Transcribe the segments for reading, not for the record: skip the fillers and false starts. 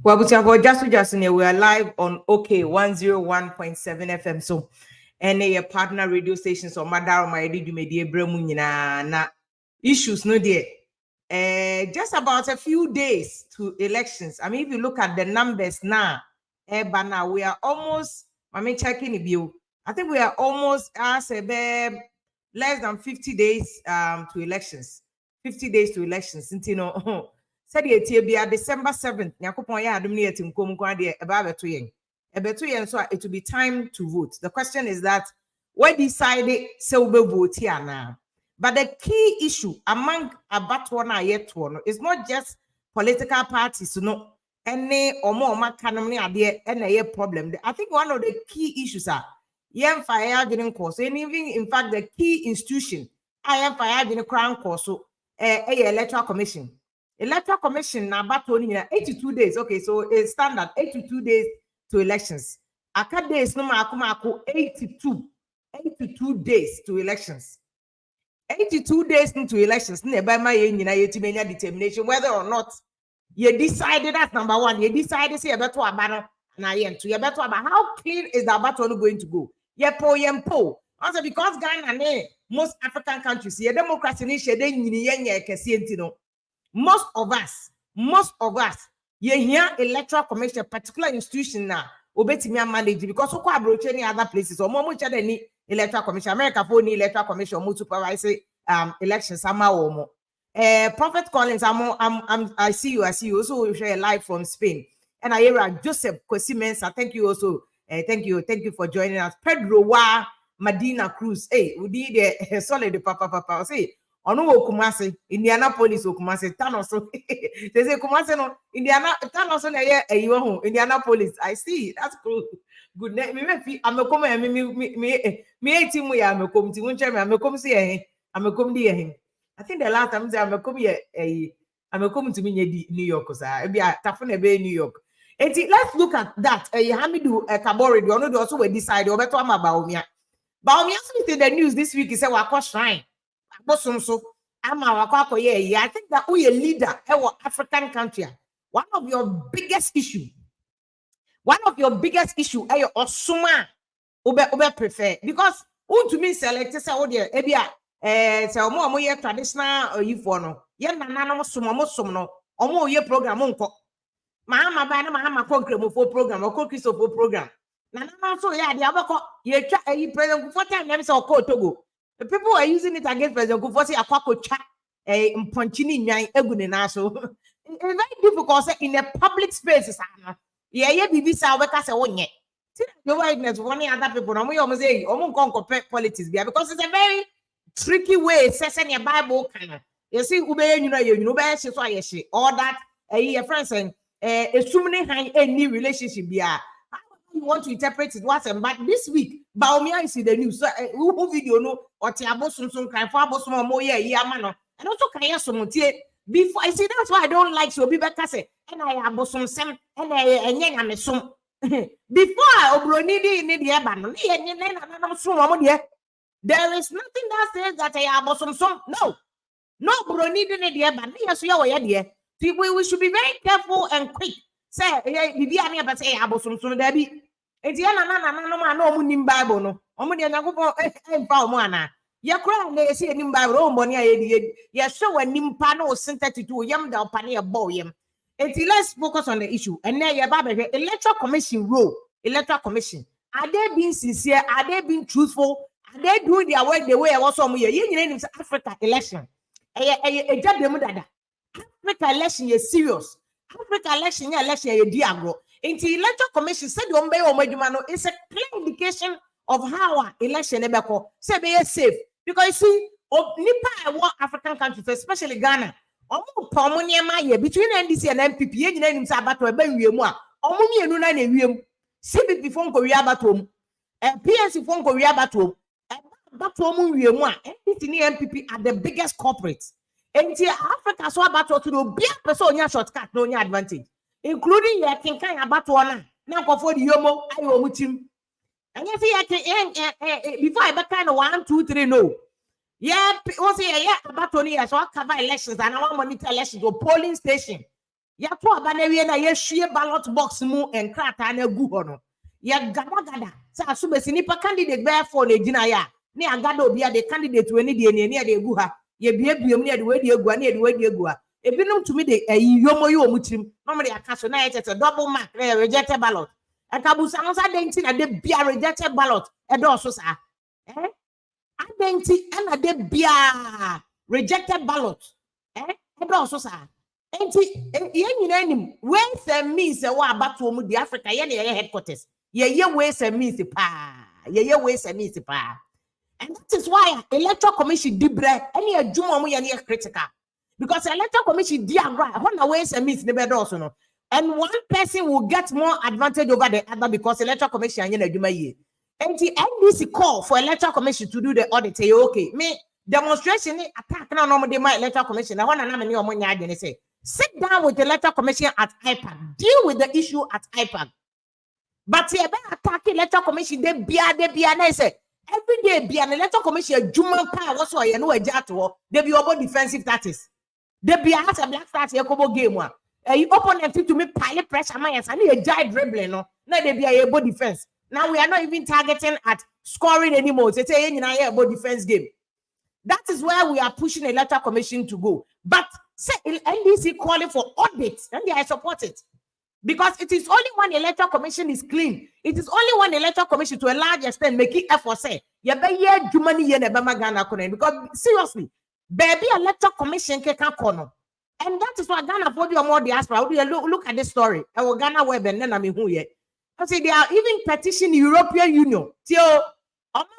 Well, we are live on OK 101.7 FM. So, any partner radio stations or Madara my media na issues no dear. Just about a few days to elections. I mean, if you look at the numbers now, but now we are almost. I mean, checking the view. I think we are almost less than 50 days to elections. 50 days to elections. You know. Said it be December 7th. Nyakopon ya adom ne yetim kom kwa de eba beto yen. Ebeto yen so it will be time to vote. The question is that we decided say we vote here now. But the key issue among abatwa na yeto no is not just political parties no any or more makanom ne ade and a problem. I think one of the key issues are yen fire didn't cause and even in fact the key institution I am fire didn't crown cause so electoral commission. Electoral Commission na battle 82 days. Okay, so it's standard 82 days to elections. Aka days no makumako 82 days to elections. 82 days to elections. Never my determination whether or not you decided that's number one. You decided say better abano na yen to you better about how clean is the battle going to go? Yempo. Also because Ghana most African countries, your democracy ni shede nyini kesi no. Most of us, you hear electoral commission, particular institution now, obetimi manage because so approach any other places or more any electoral commission. America for any electoral commission or supervise elections somehow. Prophet Collins, I see you. Also, we share live from Spain. And I hear Joseph Kosimensa. Thank you also. Thank you for joining us. Pedro Wa Medina Cruz. Hey, we did a solid papa. Say. Ono Kumasi, Indianapolis, Kumasi, Tanoso. They say Kumasi no Indiana Tanoso na ye Indianapolis. I see. That's cool. Good name. Me I'm a come me team we am a come to unche me I'm a come see I'm a come here. I think the last time I'm a come here I'm a come to me New York sir. Be a tafune be New York. Let's look at that. Hamidu Kabori, you know also we decide or better am about me. Baumia in the news this week is a wako shrine. I think that we a leader our African country. One of your biggest issue are your Osuma ube prefer because to me select say oh dear ebia say omo ye traditional you for no ye nananom som no omo ye program nko mahama ba na mahama program for program or Christo for program nananom so ya de abako ye twa president for time dem say o Togo. The people are using it against President Kufuor Akwakocha Mponchini Nyan Egune Naso. It's very difficult in a public space. Yeah, BBC workers say one yet. The whiteness one other people. No, we almost say compare politics because it's a very tricky way. Says in your Bible kind. You see, you know, so all that. Your friends saying, assuming any relationship be you want to interpret it what's but this week Baumia is in the news so who video no or tiabo some kind for abosom mo ye mano and also can some before I see that's why I don't like so be better say and I abosom sem and I some before obroni di ni de ba no na so mo de there is nothing that says that I abosom some no broni di ni de ba na so ya de we should be very careful and quick. Say, bibi ani abase abosomsom da bi enti ya na no omu nim Bible no omu de Yakobon emfa omu ana ye kra na esi nim Bible o mboni aye ye hwe wanim pa na o synthetic yam da opa na ye bow yam enti let's focus on the issue and then ye ba be electoral commission role electoral commission are they being sincere, are they being truthful, are they doing their work the way I was some ye nyina nim Africa election e jabem dada Africa election is serious. Africa election is diagro. Into electoral commission said it's a clear indication of how our election say be safe. Because you see, Nipa want African countries, especially Ghana. Between NDC and MPP, CBP phone Korea batom, PNC phone Korea batom, MPP are the biggest corporates. And Africa so about to do be a person shortcut no advantage, including your king kind about one now for the yomo I will team. And you see, I can before I back kind of 1, 2, 3 no. Yeah, once a year about 20 years, so I cover elections and I want monitor elections or polling station. Ya to abana wie na ye hwie ballot box mu enkrata na gu ho no. Ya gada sa so besi nipa candidate be for na gina ya. Ne agada obi a the candidate we ni de ne de egu ha. Ye biebiem ne de we de egu na de we de egu a. Ebinom tumi de yomo yo omutirim. No me de aka so na ye tete double mark rejected ballot. Akabusa no sa denti na de bia rejected ballot e do so sa. Adenti na de bia rejected ballot. E do so sa. Enti ye nyina anim ways and means wa abato mu di Africa ye na ye headquarters ye ways and means pa ye ways and means pa, and that is why electoral commission dibre any adwuma mu ye na critical, because electoral commission di agora ho na ways and means ne be do so no, and one person will get more advantage over the other because electoral commission anya na adwuma ye. Enti NDC call for electoral commission to do the audit. Say okay, me demonstration attack na no mo de my electoral commission na ho na me omo nya adwene say sit down with the electoral commission at IPAC. Deal with the issue at IPAC. But you attack the electoral commission. They be na say every day be an electoral commission. Juma pa what's why you know a jato. They be about defensive tactics. They be as a black stars. You come game one. You opponent to me pile pressure. My yes, I need a giant dribbling. No, now they be able defense. Now we are not even targeting at scoring anymore. They say you know about defense game. That is where we are pushing the electoral commission to go. But say NDC calling for audit, and I support it. Because it is only when the electoral commission is clean. It is only when the electoral commission to a large extent making effort say, because seriously, baby electoral commission can corner. And that is why Ghana for the more diaspora. Look at this story. I will Ghana web and then I mean who yet. I say they are even petitioning European Union.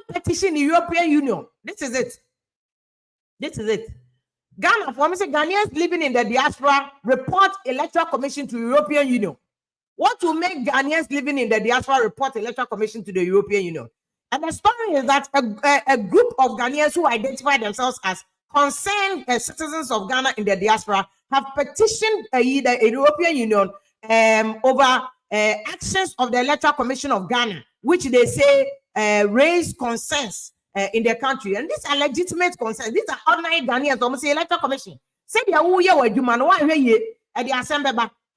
Petition the European Union. This is it. This is it. Ghana, for me, say Ghanaians living in the diaspora report electoral commission to European Union. What will make Ghanaians living in the diaspora report electoral commission to the European Union? And the story is that a group of Ghanaians who identify themselves as concerned citizens of Ghana in the diaspora have petitioned the European Union over actions of the Electoral Commission of Ghana, which they say raise concerns in their country, and these are legitimate concerns. These are ordinary Ghanaians. Almost say electoral commission. Say they are who you were human. Why ye at the assembly?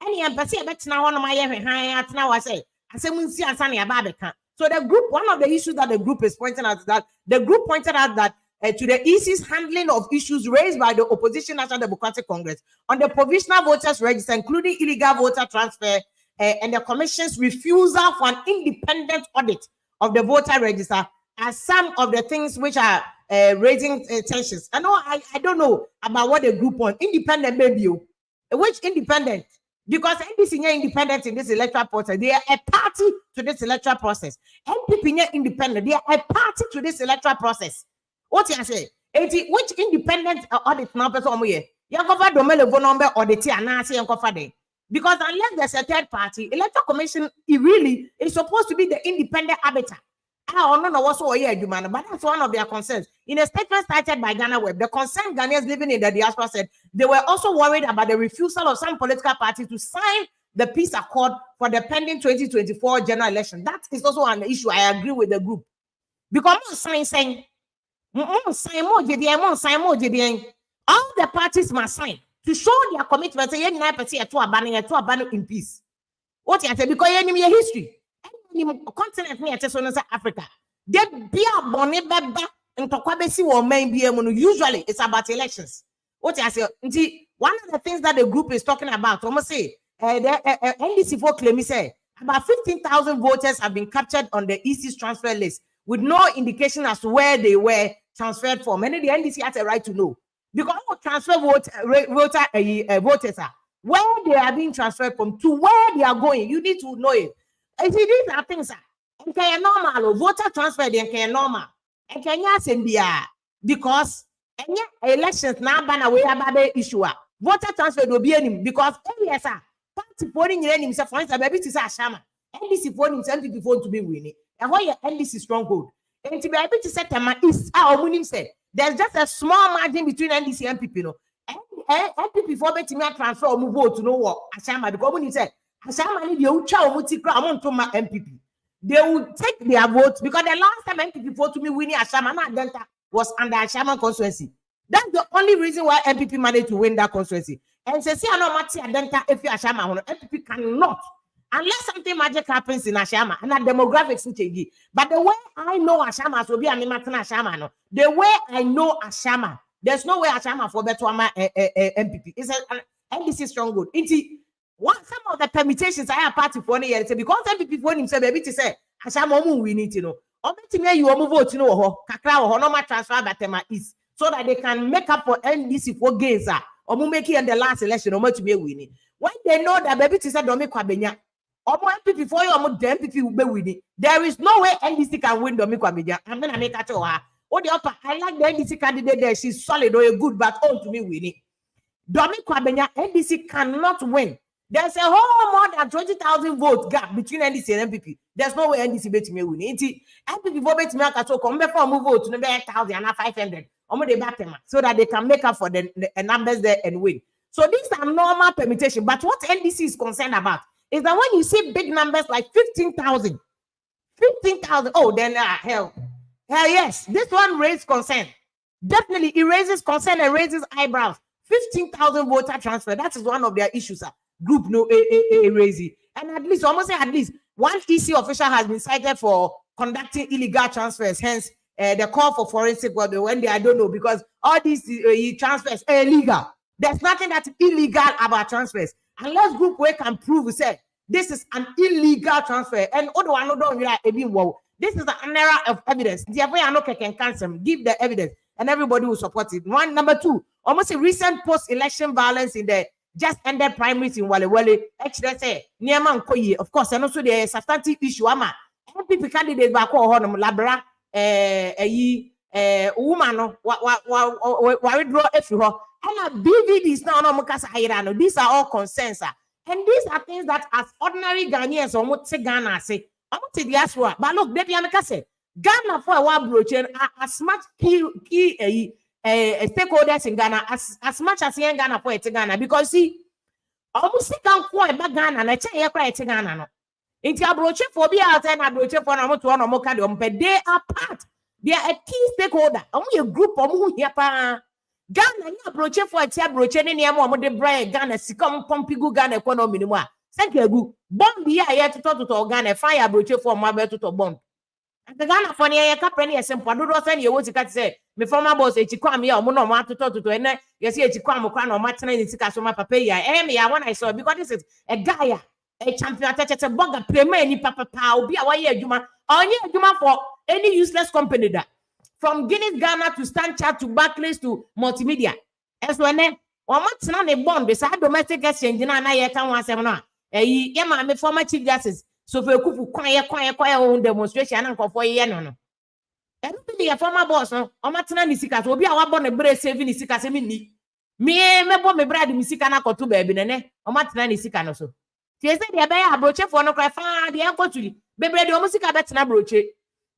Any embassy bet now one of my at now I say munsi asani ababeka. So the group, one of the issues that the group is pointing out is that the group pointed out that to the EC's handling of issues raised by the opposition National Democratic Congress on the provisional voters register, including illegal voter transfer, and the commission's refusal for an independent audit of the voter register, as some of the things which are raising tensions. I don't know about what the group on independent maybe which independent, because NDC is independent in this electoral process. They are a party to this electoral process. NPP is independent. They are a party to this electoral process. What you say? Which independent audit number you cover the number audit and because unless there's a third party, electoral commission really is supposed to be the independent arbiter. I don't know what's all here, but that's one of their concerns. In a statement cited by Ghana Web, the concerned Ghanaians living in the diaspora said they were also worried about the refusal of some political parties to sign the peace accord for the pending 2024 general election. That is also an issue. I agree with the group. Because all the parties must sign to show their commitment to in peace. What you say? Because you have history. Continent me at Africa. They be a bonny beba and Tokwabesi or maybe usually it's about elections. What I say, one of the things that the group is talking about, almost say the NDC4 claim say about 15,000 voters have been captured on the EC's transfer list with no indication as to where they were transferred from. Many the NDC has a right to know because transfer voters are where they are being transferred from to where they are going. You need to know it. These are things that normal voter transfer they normal and because any elections now ban away about the issue voter transfer will be any because yes party polling in himself for instance baby to say Ashama NDC phone himself phone to be winning and why your NDC stronghold and to be able to set them is our winning said there's just a small margin between NDC and MPP and MPP for betting me transfer or move vote to know what Ashama because when you said MPP. They will take their votes because the last time MPP vote to me winning Ashama Delta was under Ashama constituency. That's the only reason why MPP managed to win that constituency. And say, see, I know Mati Adenta if you Ashama, MPP cannot, unless something magic happens in Ashama and that demographics change. But the way I know Ashama will be an Matana Ashama. No, the way I know Ashama, there's no way Ashama for better MPP. It's an NDC stronghold. What some of the permutations I have party for any year because MPP for himself, baby, to say Ashama we need to know. Or you will vote, you know, Kakra or no transfer by Tema East. So that they can make up for NDC for gains, or make it in the last election, or to be winning. When they know that baby is a Domi Kwabenya, or more MPP for you, or more MPP will be winning, there is no way NDC can win Domi Kwabenya. I'm gonna make that to her. Oh, the upper, I like the NDC candidate there. She's solid or a good, but on to me winning. Domi Kwabenya, NDC cannot win. There's a whole more than 20,000 vote gap between NDC and MPP. There's no way NDC bet me winning. MPP vote me out so come before move vote to the 1,000 and 500. So that they can make up for the numbers there and win. So these are normal permutation. But what NDC is concerned about is that when you see big numbers like 15,000, oh, then hell yes, this one raised concern. Definitely, it raises concern and raises eyebrows. 15,000 voter transfer. That is one of their issues. Group no raising. And at least, almost at least, one EC official has been cited for conducting illegal transfers. Hence, the call for forensic when they I don't know because all these transfers are illegal. There's nothing that's illegal about transfers unless group work can prove say this is an illegal transfer. And this is an error of evidence. Therefore, I know can cancel. Give the evidence, and everybody will support it. One, number two, almost a recent post-election violence in the just ended primaries in Wale. Actually, say Niaman Koyi, of course, and also the substantive issue. MPP candidate back home Labra. Woman, withdraw if you have, and BVD is now no mukasa hirano. These are all concerns, and these are things that as ordinary Ghanaians or what say Ghana say, diaspora. But look, Debbie Amaka Ghana for a while brochen as much key stakeholders in Ghana as much as young Ghana for Ghana because see, almost can't quite back Ghana and I tell you quite Ghana no. Into abroche for be out and abroche for no to no more but they are part. They are a key stakeholder. Only a group of who here pa Ghana ni abroche for a tia broche ni amo mo de bra Ghana sikom pompigu Ghana economy ni mo a. Thank you. Bomb here here to Ghana fire abroche for mo be to bomb. And the Ghana for near kapre ni esempo do send you what you say. Me former boss echikwam here mo no mo to ene yes echikwam kwa no matena ni sika so ma papa ya. Me ya when I saw because this is a guy a champion attached a bugger premier any papa will be away a juma for any useless company that from Guinness Ghana to Stanchart to Barclays to multimedia. As when or what's not a bond beside domestic exchange and I can once a former chief justice so for a quiet own demonstration and for a year no. Everybody a former boss no or Matana Nisikas will be our born a brace saving Nisikas me bomb a bride Nisikana or two baby or Matana Nisikano so. They say they are broche for no cry fan, they are going baby, the music about na broche.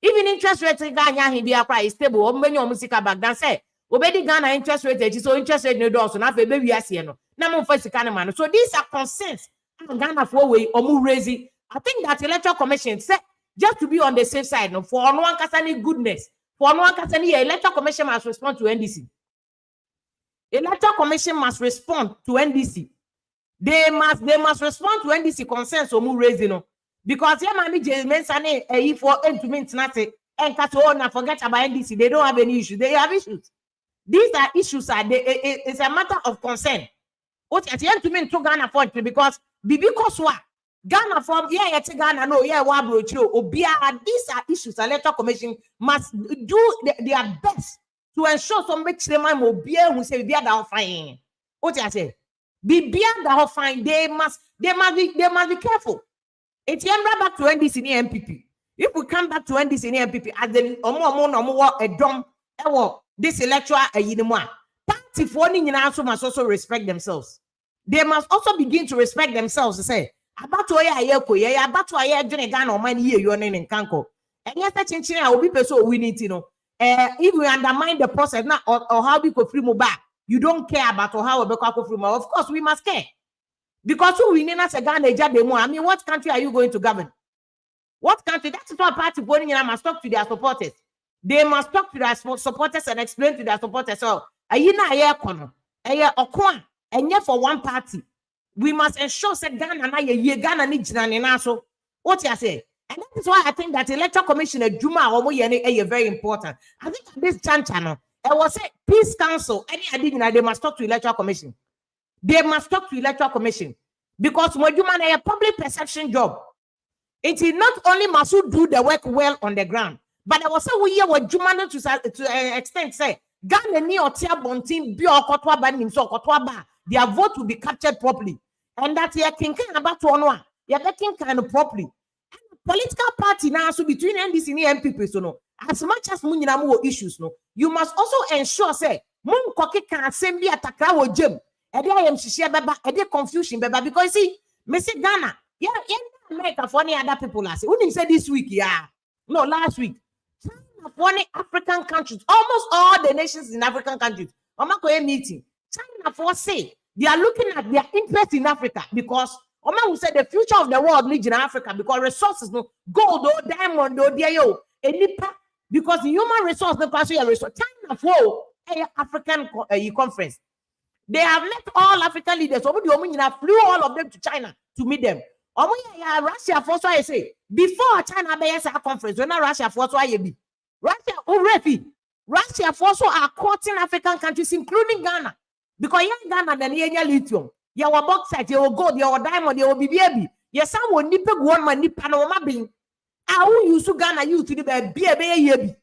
Even interest rate in Ghana, he be a price stable, or many music back then say, obey Ghana interest rate, so interest rate no doors, so now baby, I see no. Now, first man. So these are concerns. Ghana for way or more raising. I think that electoral commission said just to be on the safe side, no, for no one can any goodness, for no one can any electoral commission must respond to NDC. Electoral commission must respond to NDC. They must respond to NDC concerns or more raising because yeah, man, James for intimate nothing and Catona forget about NDC. They don't have any issues. They have issues. These are issues. It's a matter of concern. What at the end to me to Ghana for because because what Ghana from Ghana no Obia. These are issues. The electoral commission must do their best to ensure some make them Obia who say Bia that fine. What I say. Be beyond the whole fine, they must be careful. It's back to NDC and MPP. If we come back to NDC and MPP as the a drum this electoral party for must also respect themselves. They must also begin to respect themselves to say about to Ghana or money here your name in Kanko. And yes, that will be person we need to know. If we undermine the process now or how we could free move back. You don't care about how we from. Of course, we must care. Because we need us a Ghana. I mean, what country are you going to govern? What country? That's what party voting must talk to their supporters. They must talk to their supporters and explain to their supporters. So ayina aye kono eye okwa enye for one party. We must ensure that Ghana na ye Ghana ni jinane na so. What you say? And that is why I think that electoral commission Juma omo ye very important. I think at this channel, I was say peace council any adina they must talk to electoral commission. They must talk to electoral commission because Juma na a public perception job. It is not only must do the work well on the ground, but I was say we hear what Juma to extent say Ghana ni otia bontin bi okotwa ba nim so okotwa ba their vote will be captured properly. And that you can about one, you're making kind of properly. And political party now, so between NDC and MPP, so no, as much as Muninamu issues, no, you must also ensure, say, Mun Koki can send me attack our gym. And there I am share baba, and there confusion, baba, because see, Mr. Ghana, yeah, in America for any other people, I say, wouldn't say this week, yeah, no, last week. China for any African countries, almost all the nations in African countries, Omako meeting, China for say, they are looking at their interest in Africa because Oma will say the future of the world lives in Africa because resources, no gold, or diamond, or dio, because the human resource, the person resource. China for African conference. They have met all African leaders. Flew all of them to China to meet them. Russia for so I say before China BSA conference, when Russia for so I be Russia already. Russia for so are courting African countries, including Ghana. Because young Ghana then ye lithium, ye were bauxite, ye were gold, ye were diamond, ye were baby. Yes, some will nip one man nip and oma being. Who used to Ghana you to the baby?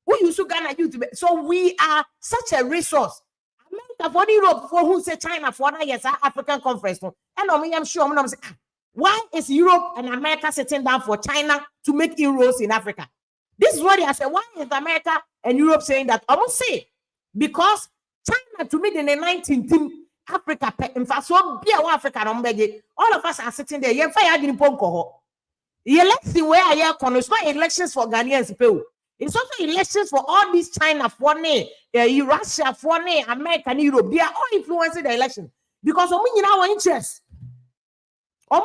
Who used to Ghana you to be? So we are such a resource. America for Europe for who say China for that yes African conference. And I'm sure I'm saying why is Europe and America sitting down for China to make inroads in Africa? This is what I say. Why is America and Europe saying that? I won't say because China to me in the 19th team Africa in fact so be Africa all of us are sitting there. You fire in Ponko. Let's see where I am. It's not elections for Ghanaians people. It's also elections for all these China for Russia for America and Europe. They are all influencing the election because of our interest. We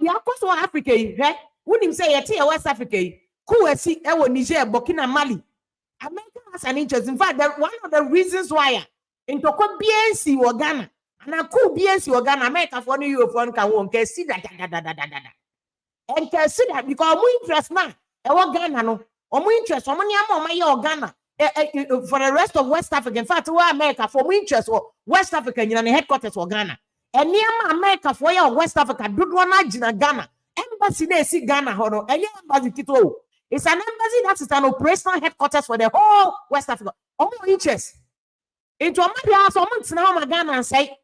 are close to Africa. Wouldn't say a West Africa. Kuwesi, Niger, Burkina, Mali. America has an interest. In fact, one of the reasons why into BNC or Ghana and a cool BNC or Ghana, America for New York can see that and can see that because we interest now. Ghana no, we interest. Ghana for the rest of West Africa. In fact, we America for we interest or West Africa in the headquarters for Ghana. And near America for your West Africa, do one Ghana embassy. They see Ghana, hono. And embassy kito. It's an embassy that is an operational headquarters for the whole West Africa. Interest. Into a matter of months now, Ghana and say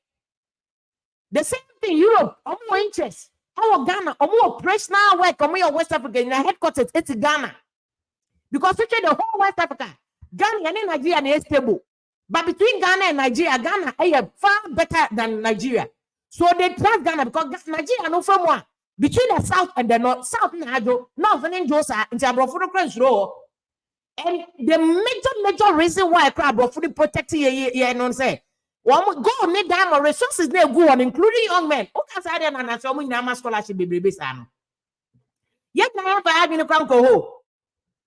the same thing. Europe, interest. Our Ghana, operational work, West Africa in the headquarters. It's Ghana because we the whole West Africa, Ghana and Nigeria is stable. But between Ghana and Nigeria, Ghana is far better than Nigeria. So they trust Ghana because Nigeria no from one between the south and the north. South north and Josa into a row. And the major reason why crab are fully protecting you know say one go need them resources they go on, including young men. Who can say that and some in scholarship baby san? Yet I have having a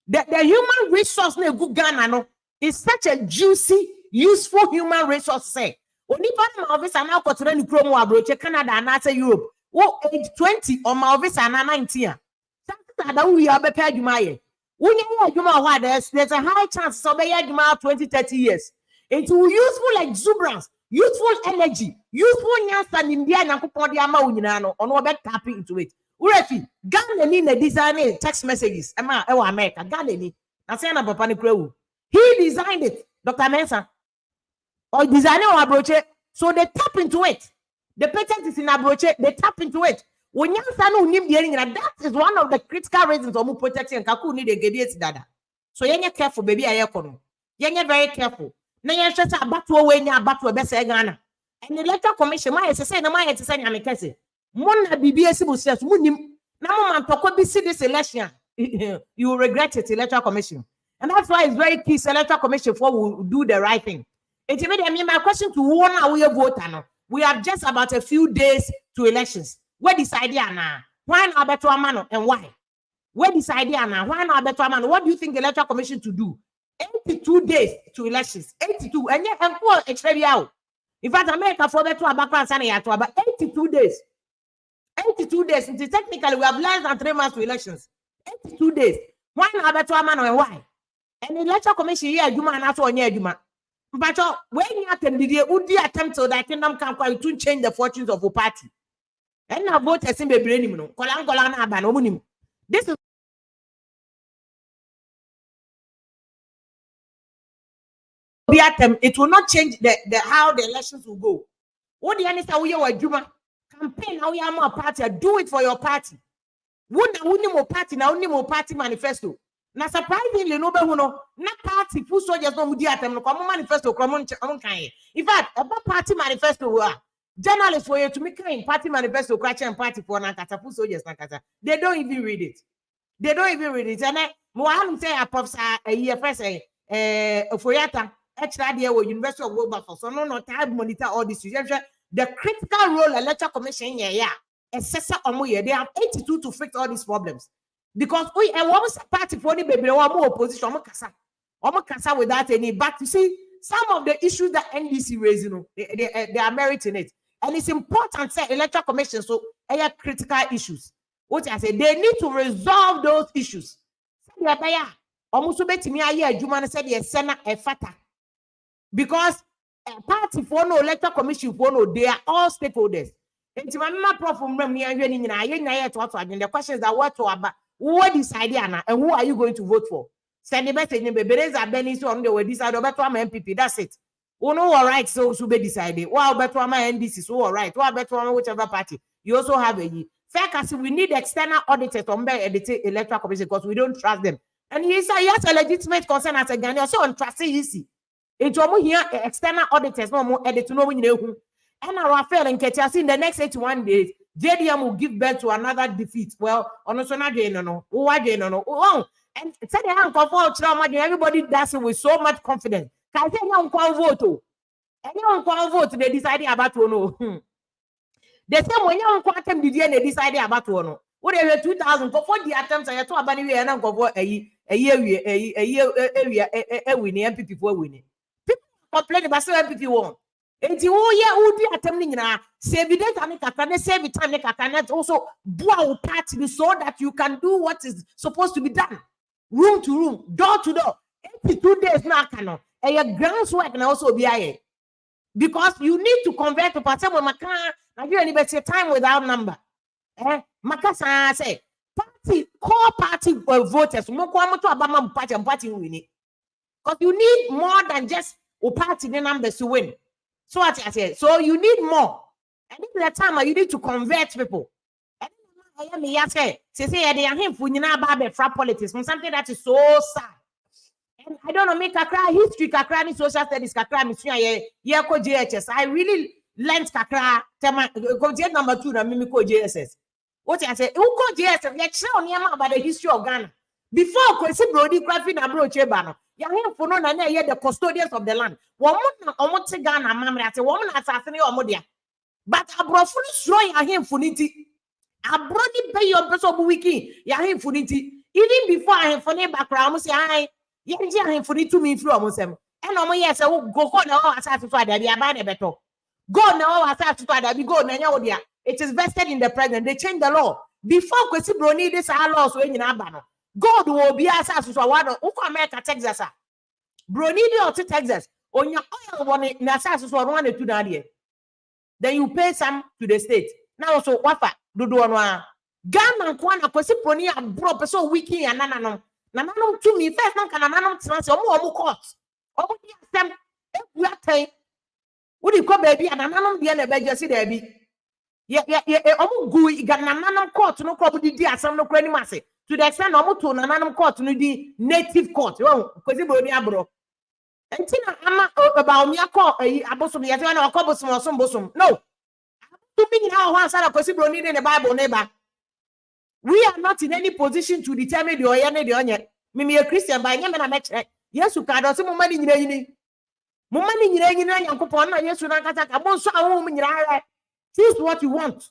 the human resource they go Ghana no is such a juicy, useful human resource. Say only part of office and now got to the promo abroad Canada and say Europe. Oh, age 20 or my office and 19. That we are prepared you my. There's a high chance so 20-30 years. It will useful exuberance, useful energy, useful nyasa in India and on what tapping into it. Urefi, Ghana need a design text messages. America, Ghana. He designed it, Dr. Mensah. Or designer or abroche. So they tap into it. The patent is in abroche, they tap into it. When you that is one of the critical reasons of protecting Kaku need a gediate dada. So you're careful, baby. You're very careful. Now you're just about to away about to a best Ghana. And the electoral commission, my say, no, my say, I'm a case. Mona BBS will say, Munim, now man, talk see this election. You will regret it, electoral commission. And that's why it's very key, electoral commission for will do the right thing. It's my question to one are we vote. We have just about a few days to elections. Where this idea now? Why not better man and why? Where this idea now? Why not better man? What do you think the electoral commission to do? 82 days to elections. 82. And yet, and for extra. In fact, America for better about 82 days. 82 days. Technically, we have less than 3 months to elections. 82 days. Why not better man or why? And the electoral commission here, Juma and also on Juma. But when you attempt the attempt so that kingdom can quite to change the fortunes of a party. And now vote as in the brain. This is it will not change the how the elections will go. What the answer we are Juma campaign how you are more party, do it for your party. Wouldn't more party now, only more party manifesto. Now surprisingly, no not party full soldiers no mudi atem no come manifesto come kan. In fact, about party manifesto journalists for you to make party manifesto crash and party for nakata full soldiers nakata. They don't even read it. They don't even read it. And I say a professor a year first Foyata extra there with University of Wilberforce. So no time monitor all this. The critical role electoral commission assessor they have 82 to fix all these problems. Because we almost a party for the baby or more opposition, kasa without any. But you see, some of the issues that NDC raise, they are meriting it. And it's important say electoral commission, so they are critical issues. What I say, they need to resolve those issues. Because a party for no electoral commission for no, they are all stakeholders. And the question is that what is idea and who are you going to vote for? Send the message in Bereza Benny on the way decide about MPP. That's it. Oh no, all right, so be decided. Wow, better NDC, so all right. Wow, better whichever party. You also have a fair case. We need external auditors on the electoral commission because we don't trust them. And he said, yes, a legitimate concern as a Ghanaian. So on trust easy. It's almost here external auditors no more edit to know when you and our affair and catch us in the next 81 days. JDM will give birth to another defeat. Well, on a sonata, no. And said everybody does it with so much confidence. Can say you can't vote? Anyone can't vote, they decided about to know. The same when you can't attempt they decided about to know. Whatever 2000 for the attempts I told about and I'm going a year winning MPP for winning. People complain about so MPP won. And you attempting now, save it and save it time also do our party so that you can do what is supposed to be done. Room to room, door to door. 82 days now cannot. And your groundswork can also be high. Because you need to convert to party when Macan, Nigeria University time without number. Makasa say party, core party voters, party and party winning. Because you need more than just a party the numbers to win. So what I said, so you need more. And this is the time you need to convert people. And I say they are him for politics, something that is so sad. And I don't know, make Kakra history, Kakra social studies, Kakra JHS. I really learned Kakra number 2 and Mimiko JSS. What I say, who called JSS? Let's show about the history of Ghana. Before Kwesi Brody Crafting and Bro Chebano. Yahin for no the custodians of the land. Woman almost Ghana, Mamma, a woman assassinate or Modia. But a bro fully destroy Yahin Funiti. A brody pay your person wiki, Yahin Funiti. Even before I have funny background, say, I Yahin Funiti to me from them. And no, yes, I will go on all assassins to be a bad better. Go now, assassins to be go now. It is vested in the president. They change the law. Before Kwesi Brody, this are laws when in Abano. God will be assassins to one who come America, Texas. Bronidio to Texas. On your oil one in assassins for 1 or 2 days. Then you pay some to the state. Now so wafa do one. Ghana Kwana Kwesi Brony and bro so wiki and nanano. Nanano to me first no can nanano transfer more court. Oh, them we are saying. What do you call baby and nanano be an baby see there be. Yeah, gui Ghana court no probably dear some no credit massy. To the extent of to nananum court no the native court. Oh, Kwesi Brony abro. And Tina ama about me call abosom yet one or bosom. No. To me now once I Kwesi Brony in the Bible neighbor. We are not in any position to determine the oyane the onion. Me a Christian by name and I met yes, you can't also money in Yankupon, yes, you don't attack a monster home in your eye. Choose what you want.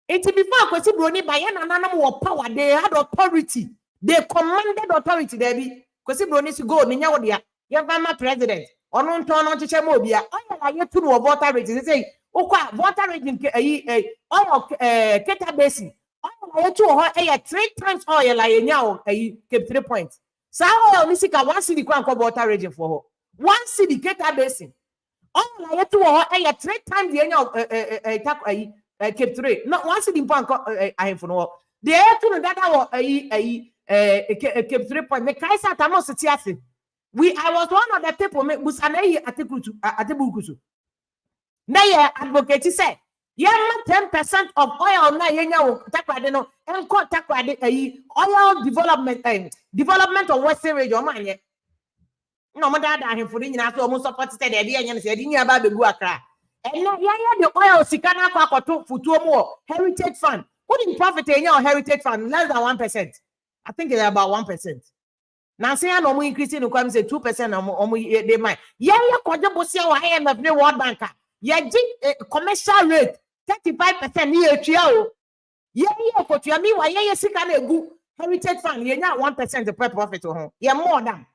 It's before Kwesi Brony by an animal power, they had authority. They commanded authority, Debbie. Kwesi bro ni si gold ni nya wo dia ye fama president ono nton no cheche mo bia oya la ye tu no voter rate say okwa voter rate nke oil keta basin oya la ye tu ho 3 times oil la ye nya o keep 3 points sa oil ni sika 1 cedi kwa nko voter rate for ho 1 cedi keta basin oil la ye tu ho 3 times ye nya keep 3 no 1 cedi mpo nko ahemfo no de ye tu no dada wo keep 3 points me kaisa tamo setiase I was one of the people make busanayi atikutu. Na ye advocate say, yama 10% of oil na yenya takwade no enko takwade oil development of Western region man ye. No mo dada ahemfo ni nyina so mo support say de enya ne say de nya ba begu akra. And na yanya the oil sika na kwakoto futuo mo heritage fund. Who didn't profit enya heritage fund less than 1%. I think it's about 1%. Now say no more increasing no come say 2% they might. Yeah, kwaje bosia wa IMF ne World Bank. Yeah, commercial rate 35% ni etua o. Yeah, kotua mi wa yeah sika na egu heritage fund yeah 1% per profit ho. Yeah more than.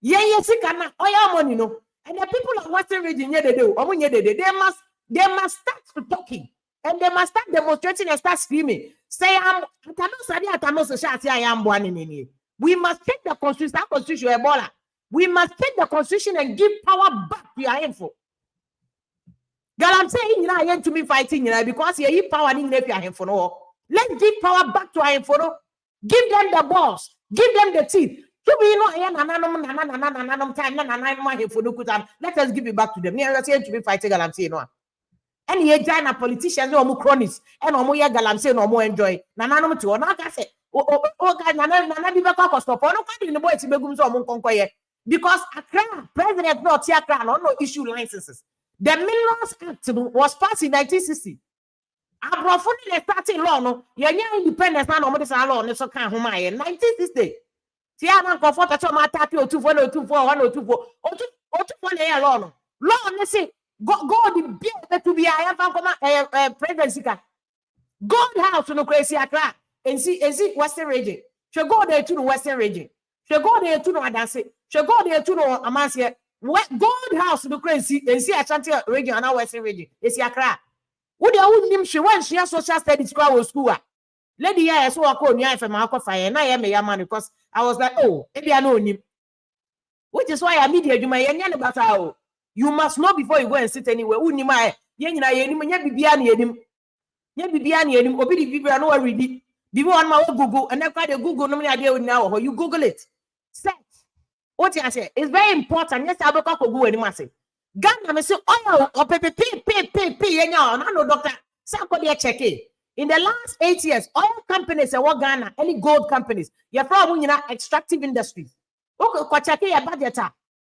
Yeah sika na oil money no. And the people of Western region yeah they must start talking. And they must start demonstrating and start screaming. Say atano so shati I am born in. We must take the constitution, that constitution, Ebola. We must take the constitution and give power back to your info. Galamsey, you know, to me fighting, because you have power in your info. No, let's give power back to our info. Give them the balls, give them the teeth. Let us give it back to them. Let us to be fighting Galamsey. No, and ye join a politicians no more cronies, and no more Galamsey no more enjoy. Nananum to one, I say. Because Accra, President not Accra, no issue licenses. The Minerals Act was passed in 1960. Abrofuni starting law no, yenya independence na no mo dey law no so kan ho ma ye 1960. Tia na comfort to ma tap o 24 no 24 124. O 24 na law no. Law no say go the bill to be I have presidency ka. Gold house no crazy Accra. And see Western region. She go there to the Western region. She go there to no Adanse. She go there to no Amasia. Gold house no crazy and see Ashanti region and Western region. It's Accra. Would you name she went she has social studies school? Lady here so I call me for my fire and I am a man because I was like, oh, maybe I know him. Which is why I media you my about how you must know before you go and sit anywhere. Who knew my yen bibiani him obi the people no ready. People on my Google and then the Google no idea now or you Google it. Set. What you say? It's very important. Yes, I will go Google any massive. Ghana me say oil or pay and no doctor. Somebody check it. In the last 8 years, oil companies and what Ghana, any gold companies, you're probably extractive industries. Okay, kwa check your budget.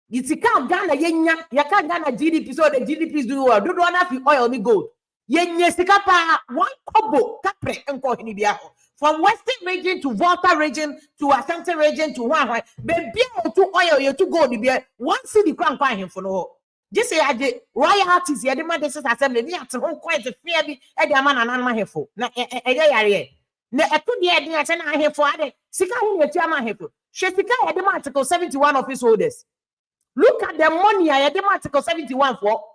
You see Ghana you can't Ghana GDP so the GDPs do well. Do not have oil ni gold. Yenye sikapa one kobo kapre enko hinibiaho. From Western region to Volta region to Ashanti region to one, baby to oil you to go the 1 city crown by him for no. Just say I did royalties, yeah, the man this assembly, me at home quite a fear be a man and an here for. Na a na a 2 year dinner and I here for other Sika here to my here. Shesika had the article 71 of his holders. Look at the money I had the article 71 for.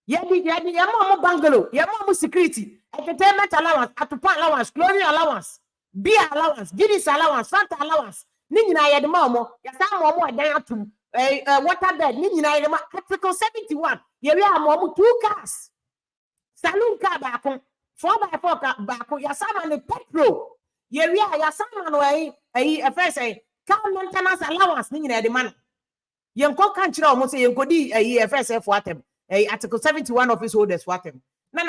Yama bungalow, Yama security, entertainment allowance, atupa allowance, glory allowance, beer allowance, Guinness allowance, Fanta allowance. Nina yed momo, Yasamo Dayatum, water bed, Nina article 71. Ye are momu 2 cars. Saloon car back 4x4 car back, Yasama and petrol. Ye are Yasama way a first car maintenance allowance, Nina the man. Yanko country almost say you could a first for them. Article 71 of his holders what him. They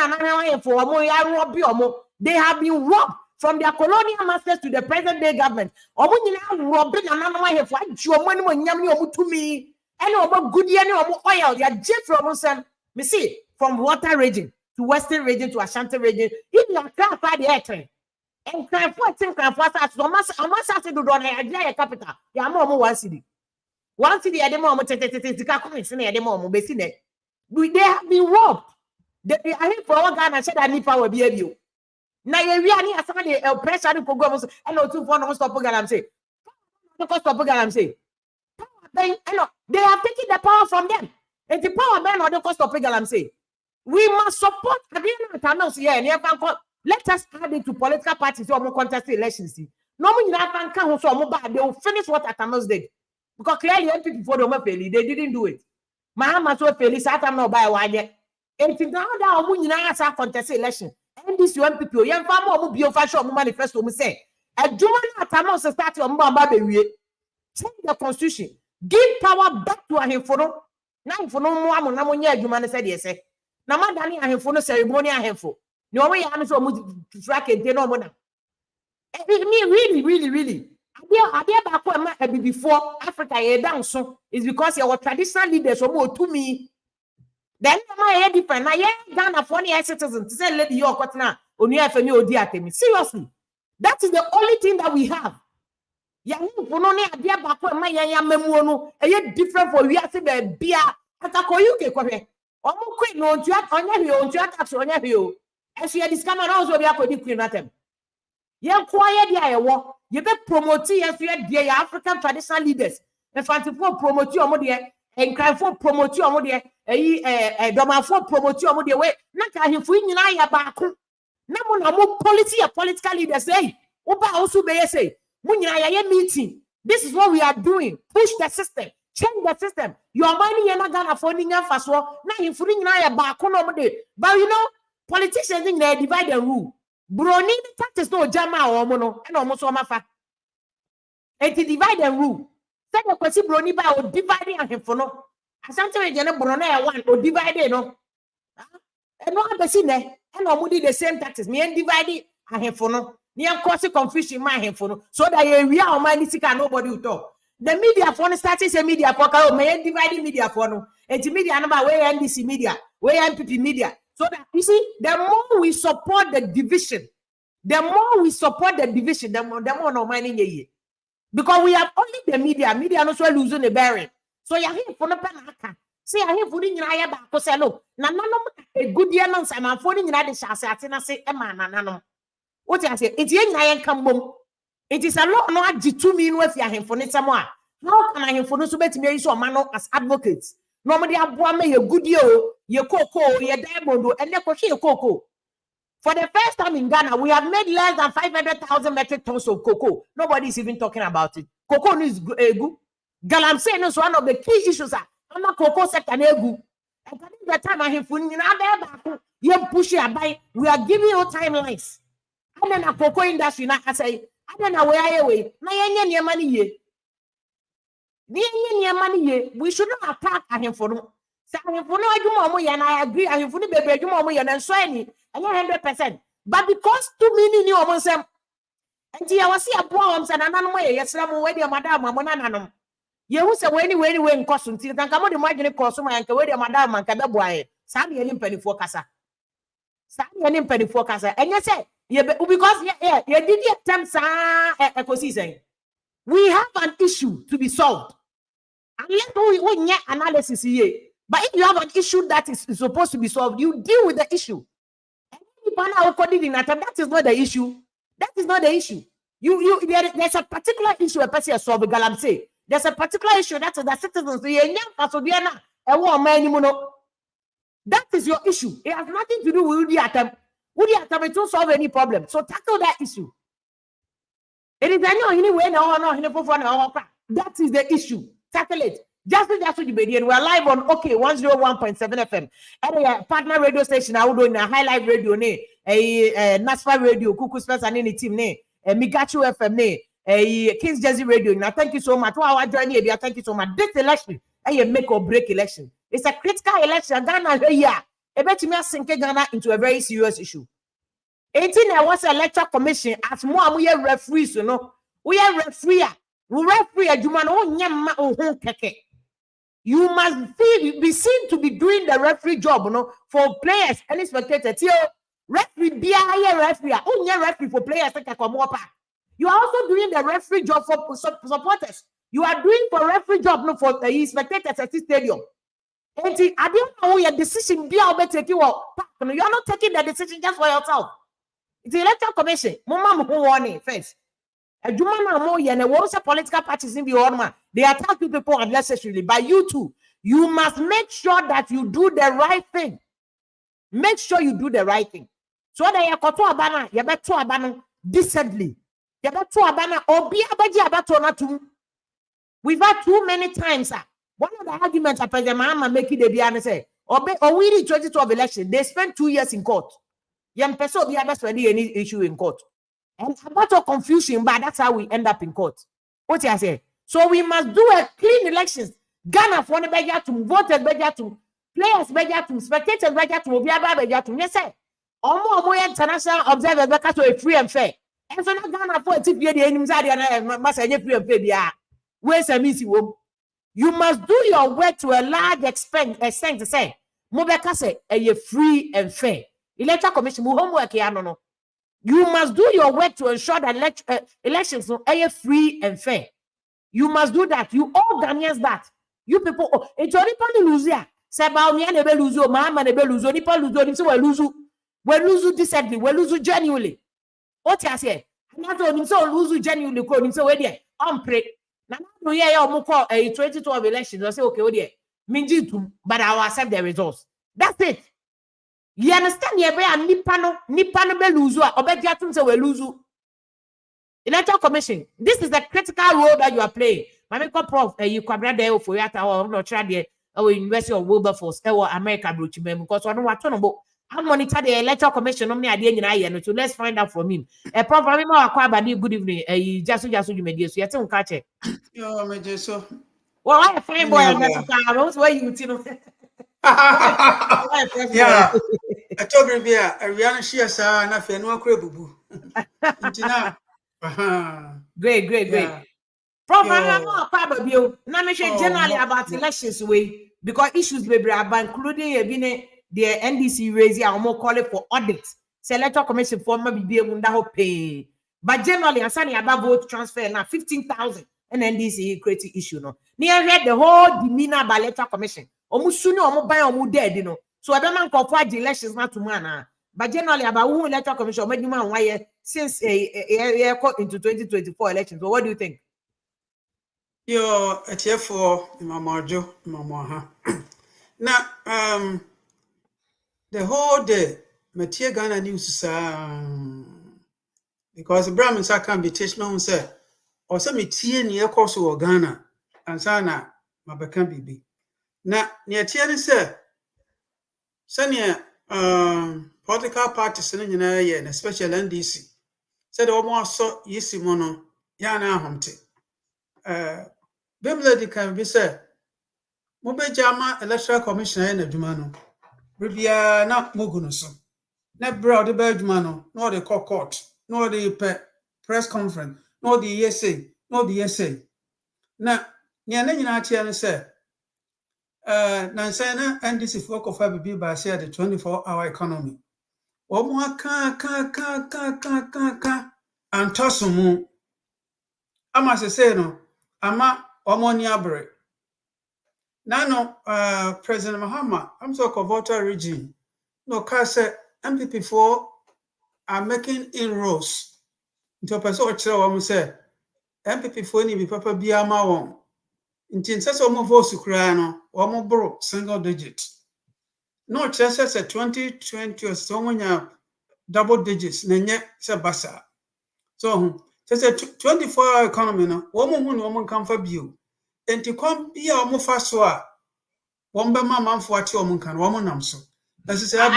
have been robbed from their colonial masters to the present day government. Robbing and for to me. Any about good any oil, they are jet from me see from water region to Western region to Ashanti region. If you are craft by the airtrain and cry for us, no mass to do on a capital. Ya more 1 city. 1 city at the moment, they have been robbed. They are here for one Ghana said I need power be you. Now you really as somebody pressure the programs and no 2 for no stop Galamsey. Because stop Galamsey. They have taken the power from them. And the power men or the cost of Galamsey. We must support let us add it to political parties or more contest elections. No one can count so bad. They will finish what Atanos did. Because clearly people before they didn't do it. Mahama so fail Satam no buy one yet. And now that we now contest election. And this young people, young farmer will be a fashion manifesto. We say a German Atanos start on Baby. Change the constitution. Give power back to Ahimfono. Now for no more Namonia, Human said yes. Namadani Ahimfono ceremony Ahimfo. No way I'm so much track and no more. Really. Before Africa down so is because our traditional leaders are more to me. Then my different. I Ghana funny citizens to say lady your partner on your family or dear me. Seriously, that is the only thing that we have. Young Funoni idea back when my young memono a different for we are the beer at a coyuke. Almost quick no jack on your tax on your hill. As you discovered also we are predicting at them. Yeah, quiet yeah, you be promote as you dear African traditional leaders. And for promote your money and cry for promote your money, a doma for promote your money away. Not him for you back. No more policy or political leaders say, Oba also be say. Meeting. This is what we are doing. Push the system. Change the system. Your money you're not gonna afford fast. Now you're back on day. But you know, politicians think they divide and rule. Brony taxes no jama or mono and almost one mafa. And to divide and rule. Say the question Brony by or dividing and him for no. Sometimes you're not Brony one or divided no. And no other seen there. And almost the same taxes. Me and divided and him for no. Near cause confusion my handful so that we are my nobody will talk. The media phone started a media poker, may dividing media phone, and the media number where NDC media, where MPP media. So that you see, the more we support the division, the more no money ye. Because we have only the media not so losing the bearing. So you're here for the panaka. See, I have putting in a back to say, look, none a good year, no, I'm phoning in other shots, I say, a man, what I say, it's young I come. It is a lot not 2 million with your hand for it somewhere. How can I have for no so better me so man as advocates? Normally, I want me a good year, your cocoa, your diamond, and your cocoa. For the first time in Ghana, we have made less than 500,000 metric tons of cocoa. Nobody is even talking about it. Cocoa is good. Galamsey is one of the key issues. I'm not cocoa sector. And the time I have you push your buy. We are giving you timelines. And then a cocoa industry now I say, I don't know where I away. My money. We should not attack him for no. So for no, I do more and I agree. I have fully baby do more and so any 100%. But because 2 million you almost and I was see a poems and another way. Yes, I'm waiting, madam, Monanum. You will say, anyway, in costume, till then come on, imagine a costume and wait, madam, and Cababoy. Sammy and penny for Casa. Sammy and penny for Casa. And you say, yeah, because you did your attempts ecosystem. We have an issue to be solved. Unless we get analysis here. But if you have an issue that is supposed to be solved, you deal with the issue. That is not the issue. That is not the issue. There's a particular issue a person solve Galamsey. There's a particular issue that the citizens that is your issue. It has nothing to do with the attempt. Would the attempt to solve any problem? So tackle that issue. It is anyway, that is the issue. Tackle it. Just what you made. We are live on 101.7 FM. And partner radio station, I would do a highlight radio, a NASFA radio, Kuku Spencer and any team, a Migachu FM, a King's Jersey radio. Now, thank you so much. Our journey, thank you so much. This election, a make or break election. It's a critical election. Ghana, yeah. I bet you may sink Ghana into a very serious issue. 18 there was an electoral commission as more we are referees, you know. We are referee. We referee a human keke. You must be seen to be doing the referee job, you know, for players and spectators. Referee be a referee. Referee for players you are also doing the referee job for supporters. You are doing for referee job no for the spectators at the stadium. And I don't know your decision be able to take you up. You are not taking the decision just for yourself. It's the electoral commission. Mama warning first. adwuma na mo ye na wo say political parties in be on they attack you people unnecessarily. But you too, you must make sure that you do the right thing. Make sure you do the right thing. So that you koto abana, you beto abana decently. You beto abana obi abaji abato na tum. We've had too many times. One of the arguments I President Mahama making the biane say, we in 2012 election, they spent 2 years in court. Young person be able to any issue in court. And about of confusion, but that's how we end up in court. What I say? So we must do a clean elections. Ghana for the better to voters better to players better to spectators better to be better to yes sir. More international observers better to a free and fair. And so now Ghana for a tip the enemies are the free and fair. Where's a missy womb? You must do your work to a large extent to say, Mobeka say, a free and fair. Electoral Commission, homework here, no. You must do your work to ensure that elections are free and fair. You must do that. You all Ghanaians that. You people, it's only people lose here. Say about me, never lose you, Mama, never lose you, Nipa lose you, we lose you decently, we lose you genuinely. What I say? Not only so lose you genuinely, call so where there, pray. Now, no, yeah, you call a 2012 elections. I say, okay, oh dear, minji too, but I will accept the results. That's it. You understand? Yeah, Nipano be lose or Obejatum say we lose. Electoral Commission. This is the critical role that you are playing. My prof, you come there for yata or not try there or University of Wilberforce or America Brooch because I don't want to know about. I monitor the Electoral Commission. So let's find out from him. A prof, I remember good evening. Just you may do so. You tell catch it. Yo, me just so. Well, I find boy. That's why you know. Yeah, I told you be a Rihanna shears and I feel no credible. Great. Prof, I'm not about you. Now, me share generally about elections way because issues may be about including the NDC raise or more call it for audit. Electoral Commission for maybe be able to pay. But generally, I'm saying about vote transfer now 15,000 and NDC creating issue no. Near read the whole demeanor by Electoral Commission. Almost sooner or buy or dead, you know. So I don't know for the elections not to man. But generally, about who Electoral Commission made man why since a court into 2024 elections. So what do you think? Yo, a chair for Mama Joe, Mama. Now, the whole day, Matia Ghana news, because the Brahmins are can be teaching say, or some tea near course or Ghana, and Sana, Mabakan Bibi. Now, near Tiani say, Sanya, political parties in an area, and especially NDC, said almost so easy mono, Yana Humpty. Bimlady can be said, Mobejama Electoral Commissioner in the Jumano. Ribia not Mugunuso. Not broad the Bergmano, nor the court, nor the press conference, nor the ESA, nor the ESA. Now, Nyananian said, Nansana and this is work of Fabi by say the 24-hour economy. Omwa ka and Tossumu. Ama say no, Ama Omoni Abre. Nano, President Mahama, I'm so voter regime. No, Kase, MPP4 are making inroads. Into a person or say, MPP4 ni be papa biama won. Intin says almost votes to cry no, almost broke single digit. No, just says a 2020 or so many double digits, nenye se basa. So, says a 24-hour economy no, woman come for you. And to come be a more fast one. Womba mama for what you can woman am so. That's say are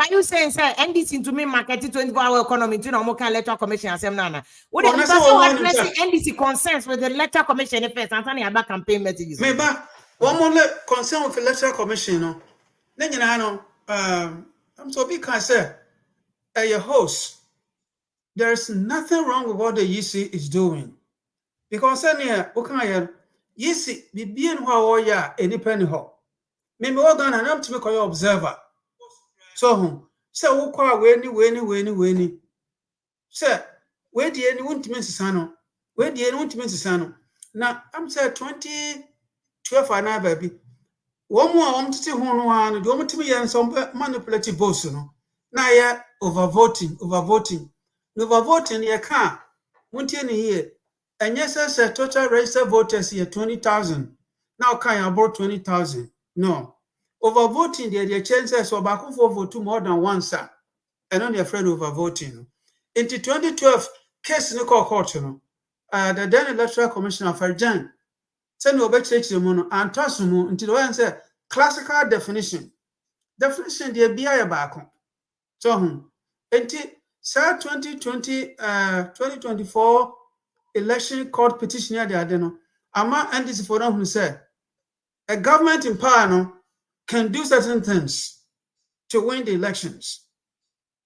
you saying sir NDC to me market 24-hour economy to no more can Electoral Commission asem nana. What the person addressing NDC concerns with the Electoral Commission first and turning about campaign messages. Maybe one more concern with Electoral Commission no. Then you know I'm so big can say your host there's nothing wrong with what the EC is doing. Because here okay EC be being how ya any penny ho. Maybe all done and I'm to make your observer. So who call weni. Sir, where the any won't miss Sano? Where the any won't miss Sano? Now I'm saying 2012 and I baby. One more to see one, do want to be and some manipulative votes. No, now yeah, overvoting. Overvoting, you can't. Muntie ni here. And yes, sir, total registered voters here 20,000. Now can about 20,000. No. Overvoting the chances so back for vote more than one, sir. And only afraid of overvoting. Into 2012, case no court, the then electoral commissioner for Jan. Send you back to mono and toss mu until the one say classical definition. Definition the BI back. So, until 2024 election court petition here, they no. Ama and this for them who say a government in power no, can do certain things to win the elections.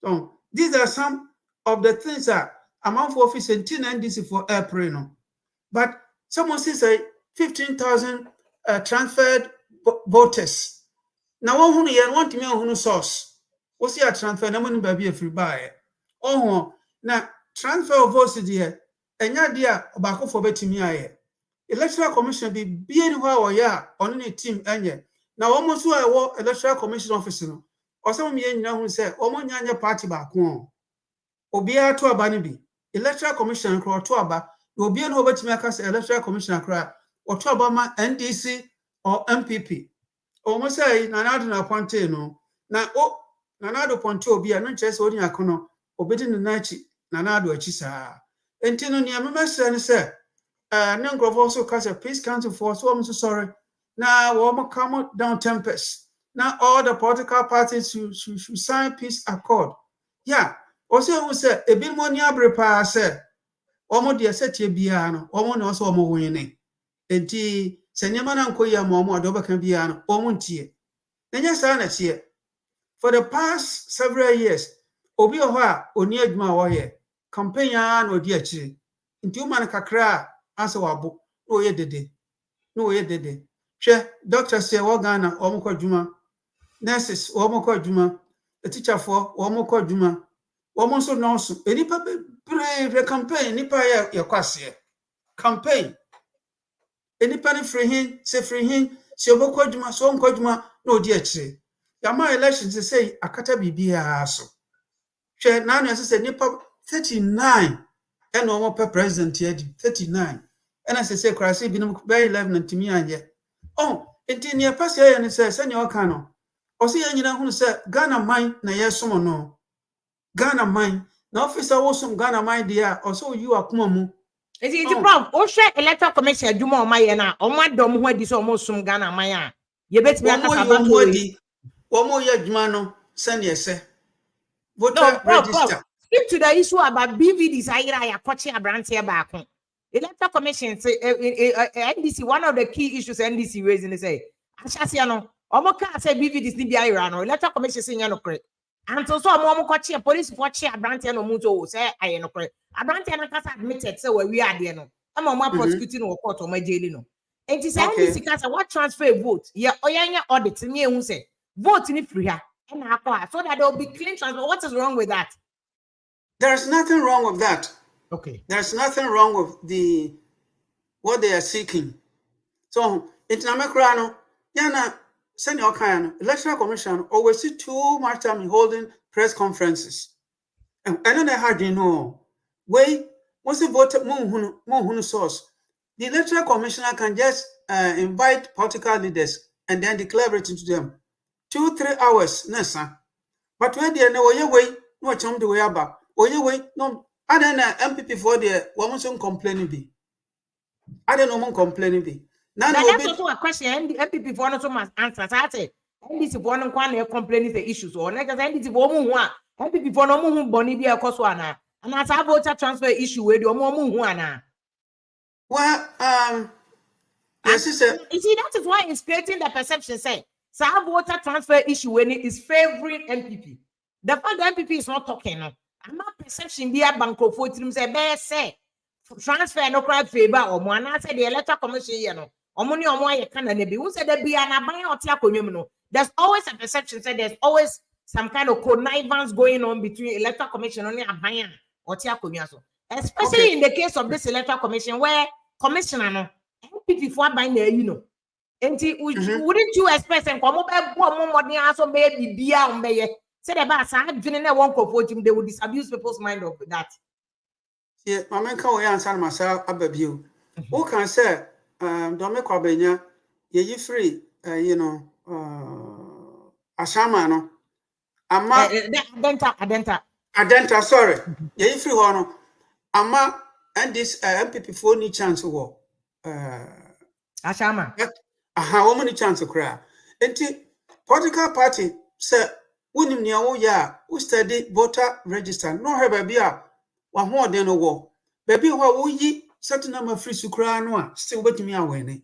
So these are some of the things that amount for office and NDC for April. No. But someone says 15,000 transferred voters. Now one who you want to me on source. What's your transfer? No money baby free buy. Oh, now transfer of votes here. And ya dear back for betting me. Electoral Commission be being where we are on any team. Now almost who I war electoral commission officer. No. Or some me who say, Omo party back home. Obia to a banibi. Electoral commission crowd to aba. Will be an over to make us electoral commission crowd or to Obama NDC or MPP. Almost say, Nanado na Ponte no. Na o Nanado Ponte will be a non chess holding a cono, obiting the Nachi, Nanado a chisa. And Tino near my son said, None of also cast a peace council for so I'm so sorry. Now, we'll come down tempest. Now, all the political parties should sign peace accord. Yeah. Also, who said a bit more near repair said, Omo dear set ye biano, Omo no so more winning. And tea, Senyaman and Koya Momo, Doba can be an Omuntie. Then yes, honest here. For the past several years, Obi Oha, Oniadma Waye, Campaign or dear chi. Into Manakakra, answer wabo, no ye dede. No ye dede. She, doctor say, Wagana, Omoko Juma. Nurses, Omoko Juma. A teacher for Omoko Juma. Almost so nonsense. Any paper brave campaign, nipa your quasia. Campaign. Any penny free him, say free him, say Omoko Juma, so Omoko no dear che. Yama elections say, Akata Bibia so. She, now as I said, nipa 39. And no more president here, 39. And as I say, crisis been very 11 to me and yet. Oh, it's in your past year and it says, send your cano. Or see, you know who said, Ghana mine, na yes, some no. Ghana mine. Now, officer was some Ghana mine, dear, or so you are Kumu. Is it the problem? Oh, share electoral commission, do more my or my dom where this almost some Ghana Maya. You bet me one more Yajmano, send yes, voter register. Speak to the issue about BVDs. I watching a branch here back home. Electoral commission say NDC, one of the key issues NDC raising is say, Ashasiano, Omoka say BVDs need be Irano, electoral commission saying no correct. And so Momokochi, police watch a branch and Muto say I no correct. A branch and a admitted so where we are there no. I'm on my prosecuting or court or my jail no. And it is NDC cast what transfer vote. Yeah, Oyanya audit me who say vote in free here. So that there will be clean transfer. What is wrong with that? There's nothing wrong with that. Okay. There's nothing wrong with what they are seeking. So, in Namakrano, Yana, Senior Kayano, Electoral Commission always see too much time in holding press conferences. And I don't know how you know. Wait, once you vote Mohunu source, the Electoral Commissioner can just invite political leaders and then declare it to them. 2-3 hours, Nessa. But when they know your way, no chum the way about. Or your way, no. I don't know MPP for the woman complaining be. I don't know one complaining be. Now that's also a question. MPP for no so much answers. I say, NDC for no one complaining the issues or like NDC for one. MPP for no one bonnie be a coswana. And as I voter transfer issue with your mom one. Well, yes, sister. You see, that is why it's creating the perception say. So voter transfer issue when it is favoring MPP. The fact that MPP is not talking no. I'm not perception be a banko for him say transfer no crowd favor or one. I said the electoral commission you know. Omoni omo can be who said there be an abaya. There's always a perception say there's always some kind of connivance going on between electoral commission only abaya or tia so. Especially in the case of this electoral commission where commissioner no MPP for buying there you know. And wouldn't you expect and come up more money also baby beer on bay? Said about I didn't want to vote him, they would disabuse people's mind of that. Yeah, my man can answer myself about you. Who can say, don't make a ye free, Ashama no. Ama Adenta, sorry. Ye free one. Ama and this MPP for any chance war. Ashama. Aha, woman chance to cry. Enti political party say wunim nia wo ya wo study voter register no he baby a wa ho den no wo baby ho wo yi certain number free su kra no a still betimi awene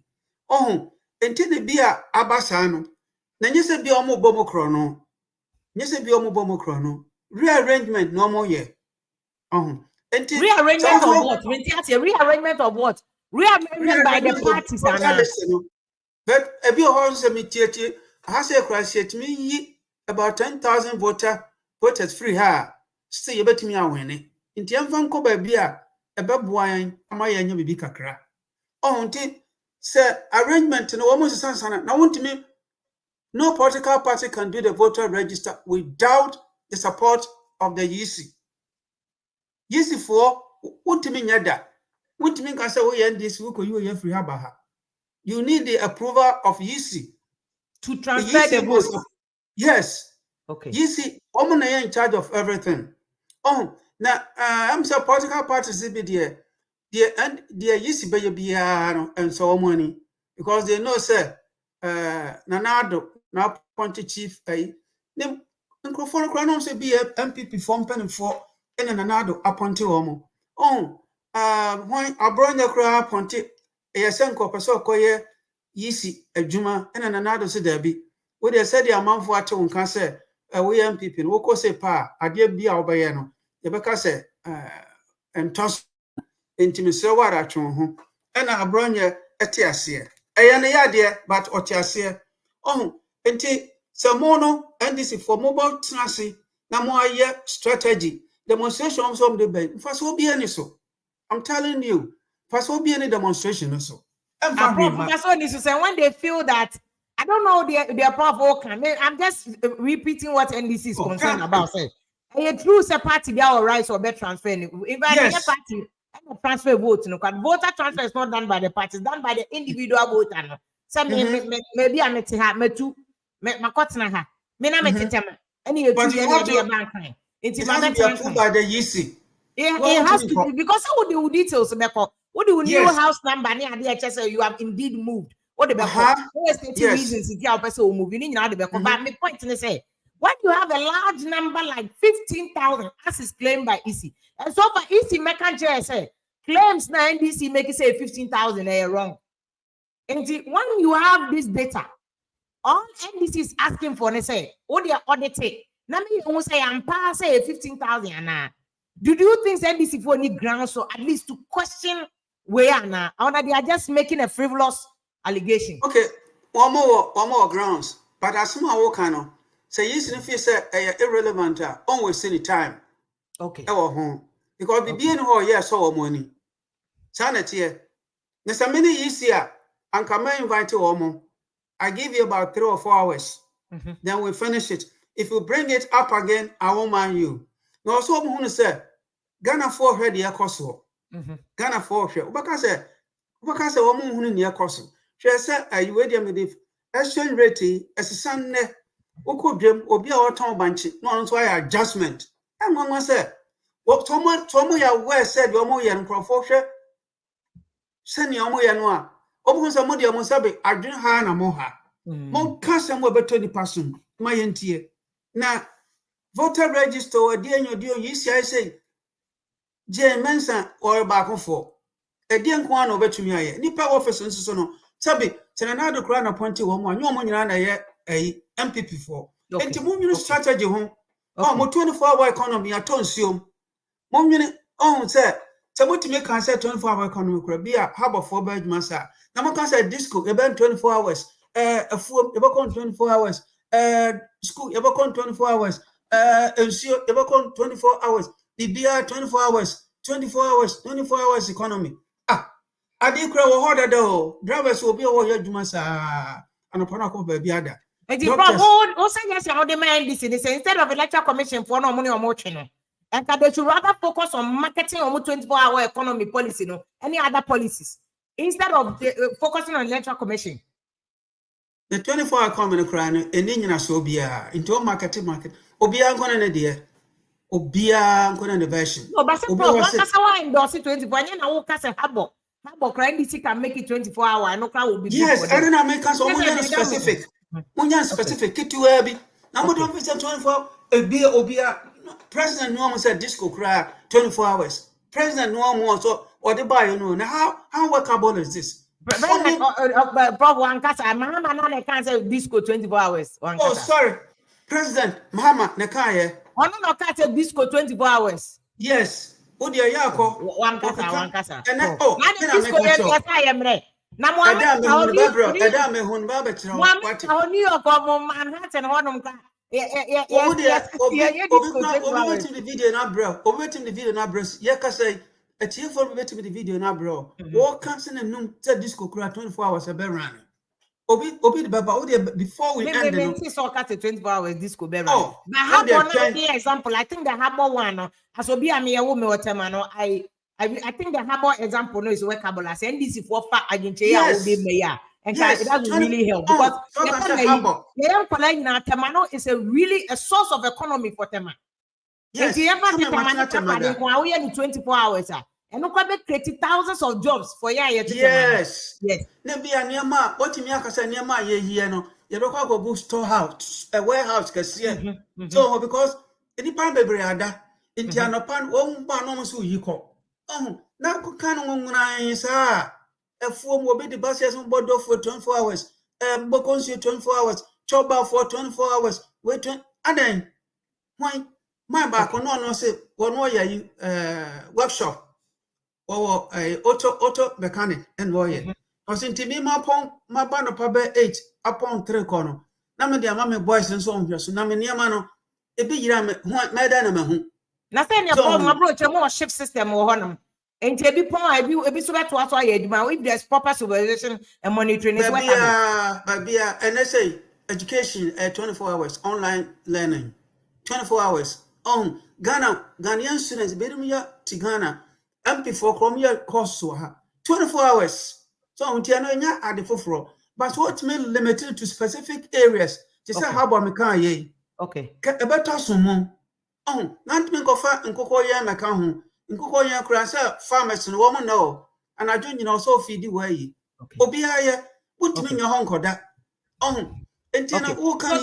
ohun enti ne bia abasa no na nyese bia omo bomo kro no nyese bia omo bomo kro no rearrangement no mo ye ohun enti rearrangement of what rearrangement of what rearrangement by the parties but a bit of cemetery has a crash yet me about 10,000 voters free her. Stay a bet me a winning. In the Vanco by beer, a bab wine, a my annual baby cacra. Oh, sir, arrangement and almost a son. Now, want to me, no political party can do the voter register without the support of the E.C. E.C for what to mean yada. What to mean can say, oh, yeah, this week you are free habaha. You need the approval of E.C. to transfer the vote. Yes. Okay. E.C. Omuna in charge of everything. Oh, now I'm so political parties be there. And the E.C. be and so money because they know say Nanado now appointed chief them microphone crown say be MPP form pen for and Nanado appointed omo. Oh, when Abronya cry appointed Yasenko Paso Koye E.C. Juma and Nanado said there be. What they said the amount for at on can say we MPP no ko say pa ade bia obaye no ye beka say entos intimise wara twon ho e na abronye ete ase eye ne yade but ote ase oh enti samo no NDC for mobile transit na mo aye strategy demonstration from the bank first will be any so I'm telling you first will be any demonstration so when they feel that I don't know their prof I'm just repeating what NDC is concerned about. Say, a true party they are right or better transfer. If I yes. Party transfer vote, voter transfer is not done by the party, it's done by the individual voter. So maybe I'm at me too. My cotton ha. Me na me tetema. Any you two years be a bank crime. It has to be approved by the EC. Yeah, it has to be because how the details what do new house number near the HSL you have indeed moved. What the reasons if you have person moving in the but my point is say when you have a large number like 15,000 as is claimed by EC, and so for EC make say claims now NDC make it say 15,000 wrong. And when you have this data, all NDC is asking for say what they are auditing. Now me you say I'm pass say 15,000 now. Do you think NDC for any grounds so at least to question where now? Or they are just making a frivolous allegation? Okay, one more grounds. But as soon as I can say yes, if you say irrelevant, always any time. Okay. Home because the being who yes so money. Sanity. There's a many years here and come invite you more. I give you about 3 or 4 hours. Then we finish it. If you bring it up again, I won't mind you. No, so I'm going to say, Ghana for head the Acoso. Ghana for share. Because a woman who near Cosso. She said, are you waiting with the exchange rate as a son? Oko dream or be our town bunch, no why adjustment. And one was said, what Tomo ya where said your moyan profocia? Send your moyanoa. Open some money almost sabe, I drink high and moha. More custom were better 20%. My NTA. Now, voter register or dear you see, I say, Jane Mensa or back for a dear one over to me. Nipa officers so Sabi, Senado crown appointed one, no money on a MPP for. And to move strategy home. Oh, more 24-hour economy at Tonsium. Mom, oh, sir. So what to make can say 24-hour economy could be a harbor for bed massa. Now, can say disco about 24 hours. A fool, ever 24 hours. School, ever 24 hours. Ensure ever 24 hours. BBR 24 hours. 24 hours. 24 hours economy. I did cry harder though. Drivers will be over here, Jumasa, and upon a baby other. Also, yes, how they mind this instead of electoral commission for no money or more channel. And they should rather focus on marketing or 24-hour economy policy, no, any other policies, instead of focusing on electoral commission. The 24-hour economy crying, and in so be into market. Obia going to the Obia going to the version. No, but why endorse 24? And I will cast a harbor. Credit can make it 24-hour. No crowd will be. Yes, I don't know. Make us specific. Munyan specific. Get to where be. Now, what don't we say 24? Obia. President no said disco cry 24 hours. President no so or the buy now how workable is this? Prof one kasa Mahama na can say disco 24 hours. Oh sorry. President Mahama na kaya. Ono no can say disco 24 hours. Yes. Odia yako one kasa. And oh, disco yes I am re. Na mo Adam me hun ba betro. What? New York or Manhattan honum ka. Yeah. Over the video now, bro. Over the video now, bro. Yeah, cause a tear for me to the video now, bro. What cancer and noon said disco crack 24 hours a bear running. Obi the baba before we end the so cut 24 hours disco bear. Oh, but how one example? I think the harbor one as Obi Ami a woman or Temano. I think the harbor example no is workable as NDC for fat agency will be mayor. And it doesn't really help because Temano is a source of economy for Tema. Yes, if you ever 24 hours, and no create thousands of jobs for yes. Nebi a nearma, what you mean, say near my year, no, you don't go storehouse, a warehouse, so because any pan baby ada, in Tianopan, one pan almost who you call. Oh, now could can on a form will be the buses on board for 24 hours, Boconsi 24 hours, Choba for 24 hours, wait, and then why my back on no say one way workshop or auto mechanic and lawyer. I was in me my pong, my band of paper 8 upon 3 corner. Now, dear mammy boys and so on here, so now near mano, a big ram, my dynamo. Nothing about my brother, more ship system or honor. And to be point, I do a bit so that what I do if there's proper supervision and monitoring. And they say education at 24 hours, online learning, 24 hours. On Ghanaian students, Bedumia to Ghana, MP4 Chromia course 24 hours. So I'm Tiana at the forefront. But what may limited to specific areas? To say how about Mekaye? Okay. A better summon. Oh, not make of fat and Cocoya Macahu. In Cocoya Crasa, farmers and woman no. And I do so feed the way. Obia, what mean your uncle that? Oh, and Tina, who can I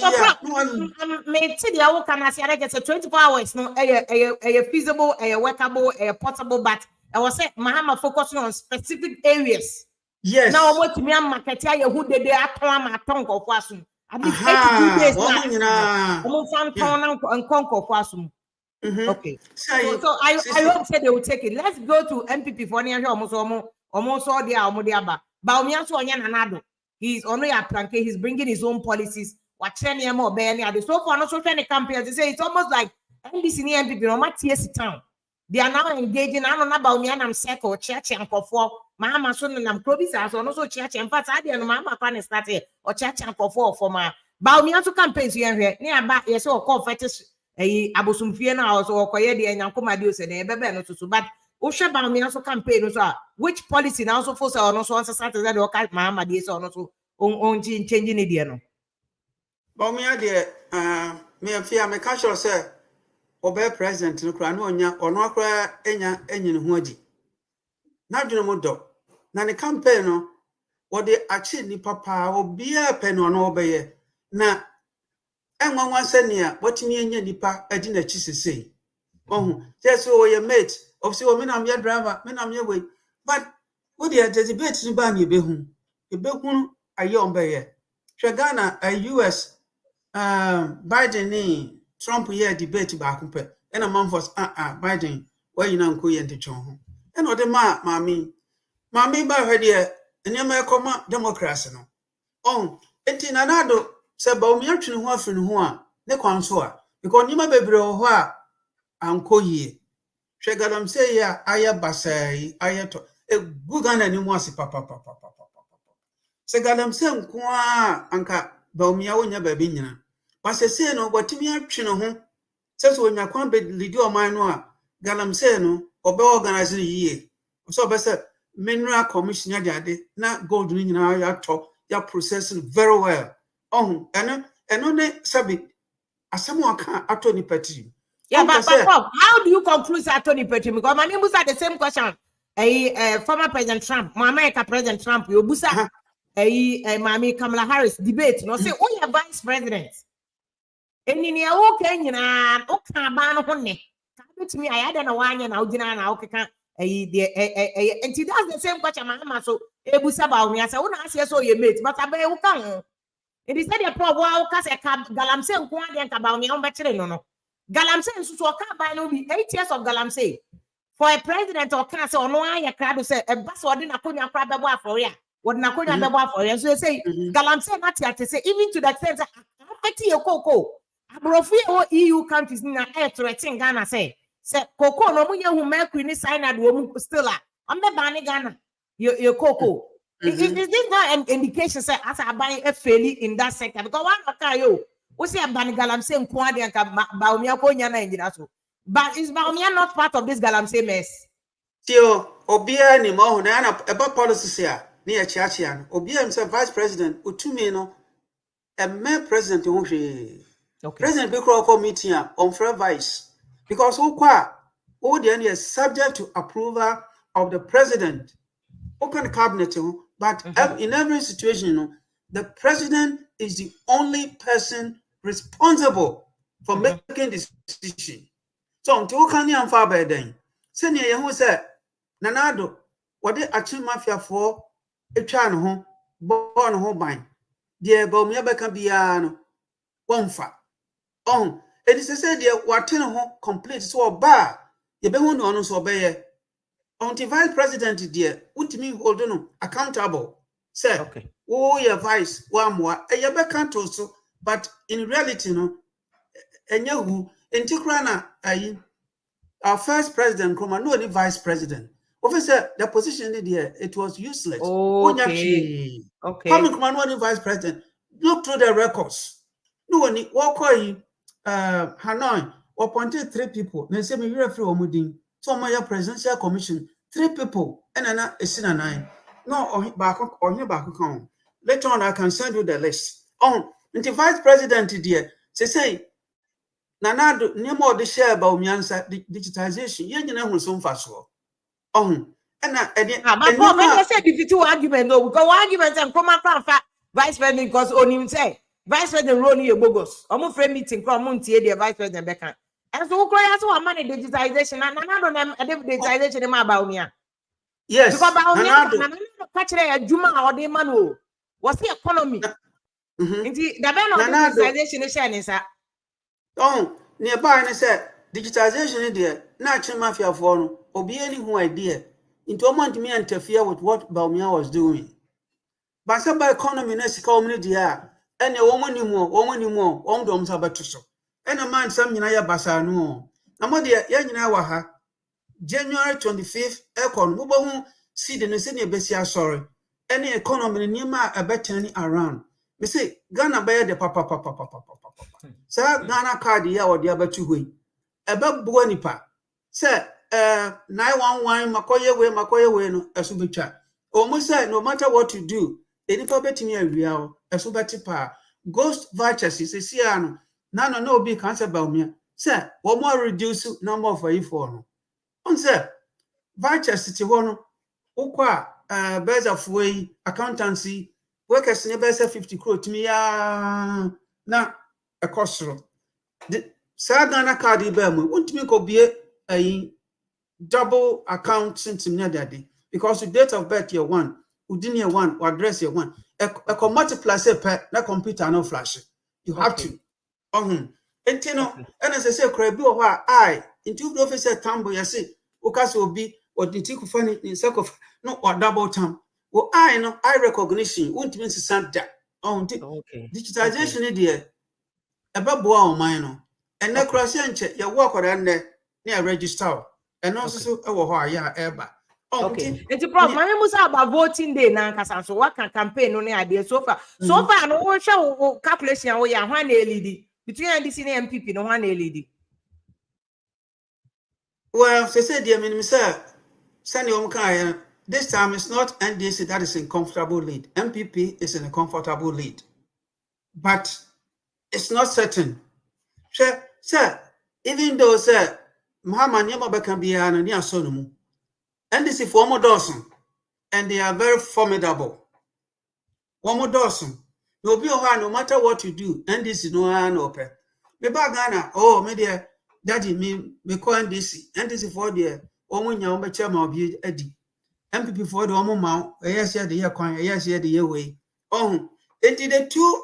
get a 24 hours, no, a feasible, a workable, a portable, but I was saying, Mahama focusing on specific areas. Yes. Now, what to me, I'm Makatia, who did they are my tongue of Wasum. At least 82 days now. And conquer Wasum. Okay. So I hope say they will take it. Let's go to MPP for near almost all the Almodiaba. Baumianso Yananado. He's only a plank, he's bringing his own policies. Watching him more barely at the so far, not so trying to campaign. They say it's almost like NBC MPP no matter town. They are now engaging. I don't know about me and I'm circle church and for Mama son and I'm probably also church and fast. I didn't know Mama pan started or church and for my Baumianso campaigns here nearby. Yes, or call fetish a Abosumfia now or Koyedi and Yankomadios and a baby no to but Osha Baumianso campaign which policy now so for so no so answer that or cat Mama dear so no so on changing it. No. Baumia dear, me a fear, me casual, sir. Obe president no kra no nya ono kra enya enyin ho adi na dwene mo do na ne campaign no wo de achi ni papa obi a pe no no obeye na enwanwan sania wotimi enya nipa adi na chi sesei ohun just so your mate of say me na me driver me na me we but wo de debate ni ba na ebehu aye onbeye hwe Ghana US Biden ni Trump here debate back up and a man for Biden where you know go into chon and what the mammy by her dear and you may come democracy no oh enti nanado se ba omi atwene ho afini ho a ne kwanso a because nyima bebre ho a anko yie hwe Galamsey ya aye basai aye to e gugana ni mu ase papa se Galamsey nko a anka ba omi a wonya ba bi nyina Pasese no watimi atwene ho says when you can't be lead your mind no Galamsey no obe organize the year so be say mineral commission ya de na gold ni nyina ya to ya processing very well eno ne sabi asem aka atoni pati. Yeah, but how do you conclude that Tony Petty? Because my name was the same question. Former President Trump, my America President Trump, you busa Mami Kamala Harris debate. No say, oh, you're vice president. And in your okay, you know, okay, ban honey. To me, I don't know why you're now dinner now. Okay, and he does the same question. My mama so busa about me. I said, oh, I say so you mate, but I bet you can. And he said, "You're probably because I can't Galamsey and Kwan about me on battery no. Galamsey and so by no be 8 years of Galamsey. For a president or cancer or no, I crowd say a bus or didn't a crab for ya. What Nakuna for ya. So they say Galamsey not yet to say, even to the extent that I your cocoa. Abrofia EU countries in air to retain Ghana say cocoa no munya who make ni sign at woman still I'm the banning Ghana. Your cocoa. Is this not an indication say as I buy a fairly in that sector? Because one okay yo. We say Bani Galamsey and Kwadi and Baumia Konya na but is Baumia not part of this Galamsey mess? Tio Obia ni mo na about policies here near Chachian. Obia himself vice president utumi no a mayor president who President Bikro for meeting on fair vice because who the is subject to approval of the president. Open cabinet, but in every situation, the president is the only person responsible for making this decision. So until can you far by then? Senior who said, Nanado, what they actually mafia for a chan home, born home bind. Dear Bomia can be one fa. It is said, dear, what home complete so bar. You be one on so obey. Until vice president, dear, wouldn't mean hold on accountable. Say, oh, your vice, one more, a yabe can't also, but in reality, no, and you in Tikrana, our first president, no any vice president. Officer, the position there, it was useless. Okay. Coming command vice president, look through the records. No one walk Hanoi appointed 3 people. They say me referee omudin. So my presidential commission, 3 people, and a 9. No, back on here back home. Later on, I can send you the list. The vice president, dear, say, Nanado, no more the share about digitization. You know, some fast. And I said, if you 2 arguments, no, go arguments and come out vice president because on him say, vice president Ronnie bogus. I'm afraid meeting from Monty, the vice president Beckham. And so, I money digitization, and none of them digitization about me. Yes, because about me, catch a Juma or the manual. What's the economy? The digitization is shining, sir. Nearby, I said, digitization in there, not mafia for or be any who idea. Into a month me interfere with what Baumia was doing. But some by economy, next community, and a woman more, doms about to so. And a man, some Yanaya Bassa no. Namodia, Yanawaha, January 25th, Econ, Mubahu, see the senior Bessia sorry. Any economy near my a better around. Me say, Ghana bear the papa. Sir, Ghana card the or the other 2 way. About Buanipa. Sir, 911 Makoye way, no, a subicha. Almost said, no matter what you do, any puppet me a real, a subatipa, ghost vouchers is a ciano. None no big cancer about me. Sir, one more reduce number for you for no. Sir, vouchers city one, Oqua, birds of way, accountancy, workers never say 50 crore to me. Now, a cost. The Sagana card, won't me go be a double account since near daddy because the date of birth you're 1, within your 1, or address your 1. A multiply say per na computer no flash. You have to. And you know, and as I say, crabby or I into the officer tambo, you see, Ukas will be or the tick funny in circle of no or double time. Well, I know I recognition won't mean to send that. Digitization, dear. About boa minor. And no cross check your work around there near register. And also, ever. Okay. It's a problem. My was about voting day now, because so what can campaign on the idea so far. So far, no one show calculation. We are 1 LED between NDC and MPP. No 1 LED. Well, they said, dear minister, send your this time it's not NDC that is in comfortable lead. MPP is in a comfortable lead. But it's not certain. Sir, even though, sir, Muhammad Yamaba can be an near Sonomu, NDC former Dawson, and they are very formidable. One more Dawson. You'll be no matter what you do, NDC no one open. Me Ghana, oh, me dear, daddy, me call NDC for dear, when you're chairman of Eddie. MPP for the Omo, yes, yeah, the year coin, yes, yeah, the year way. Oh, it did the two,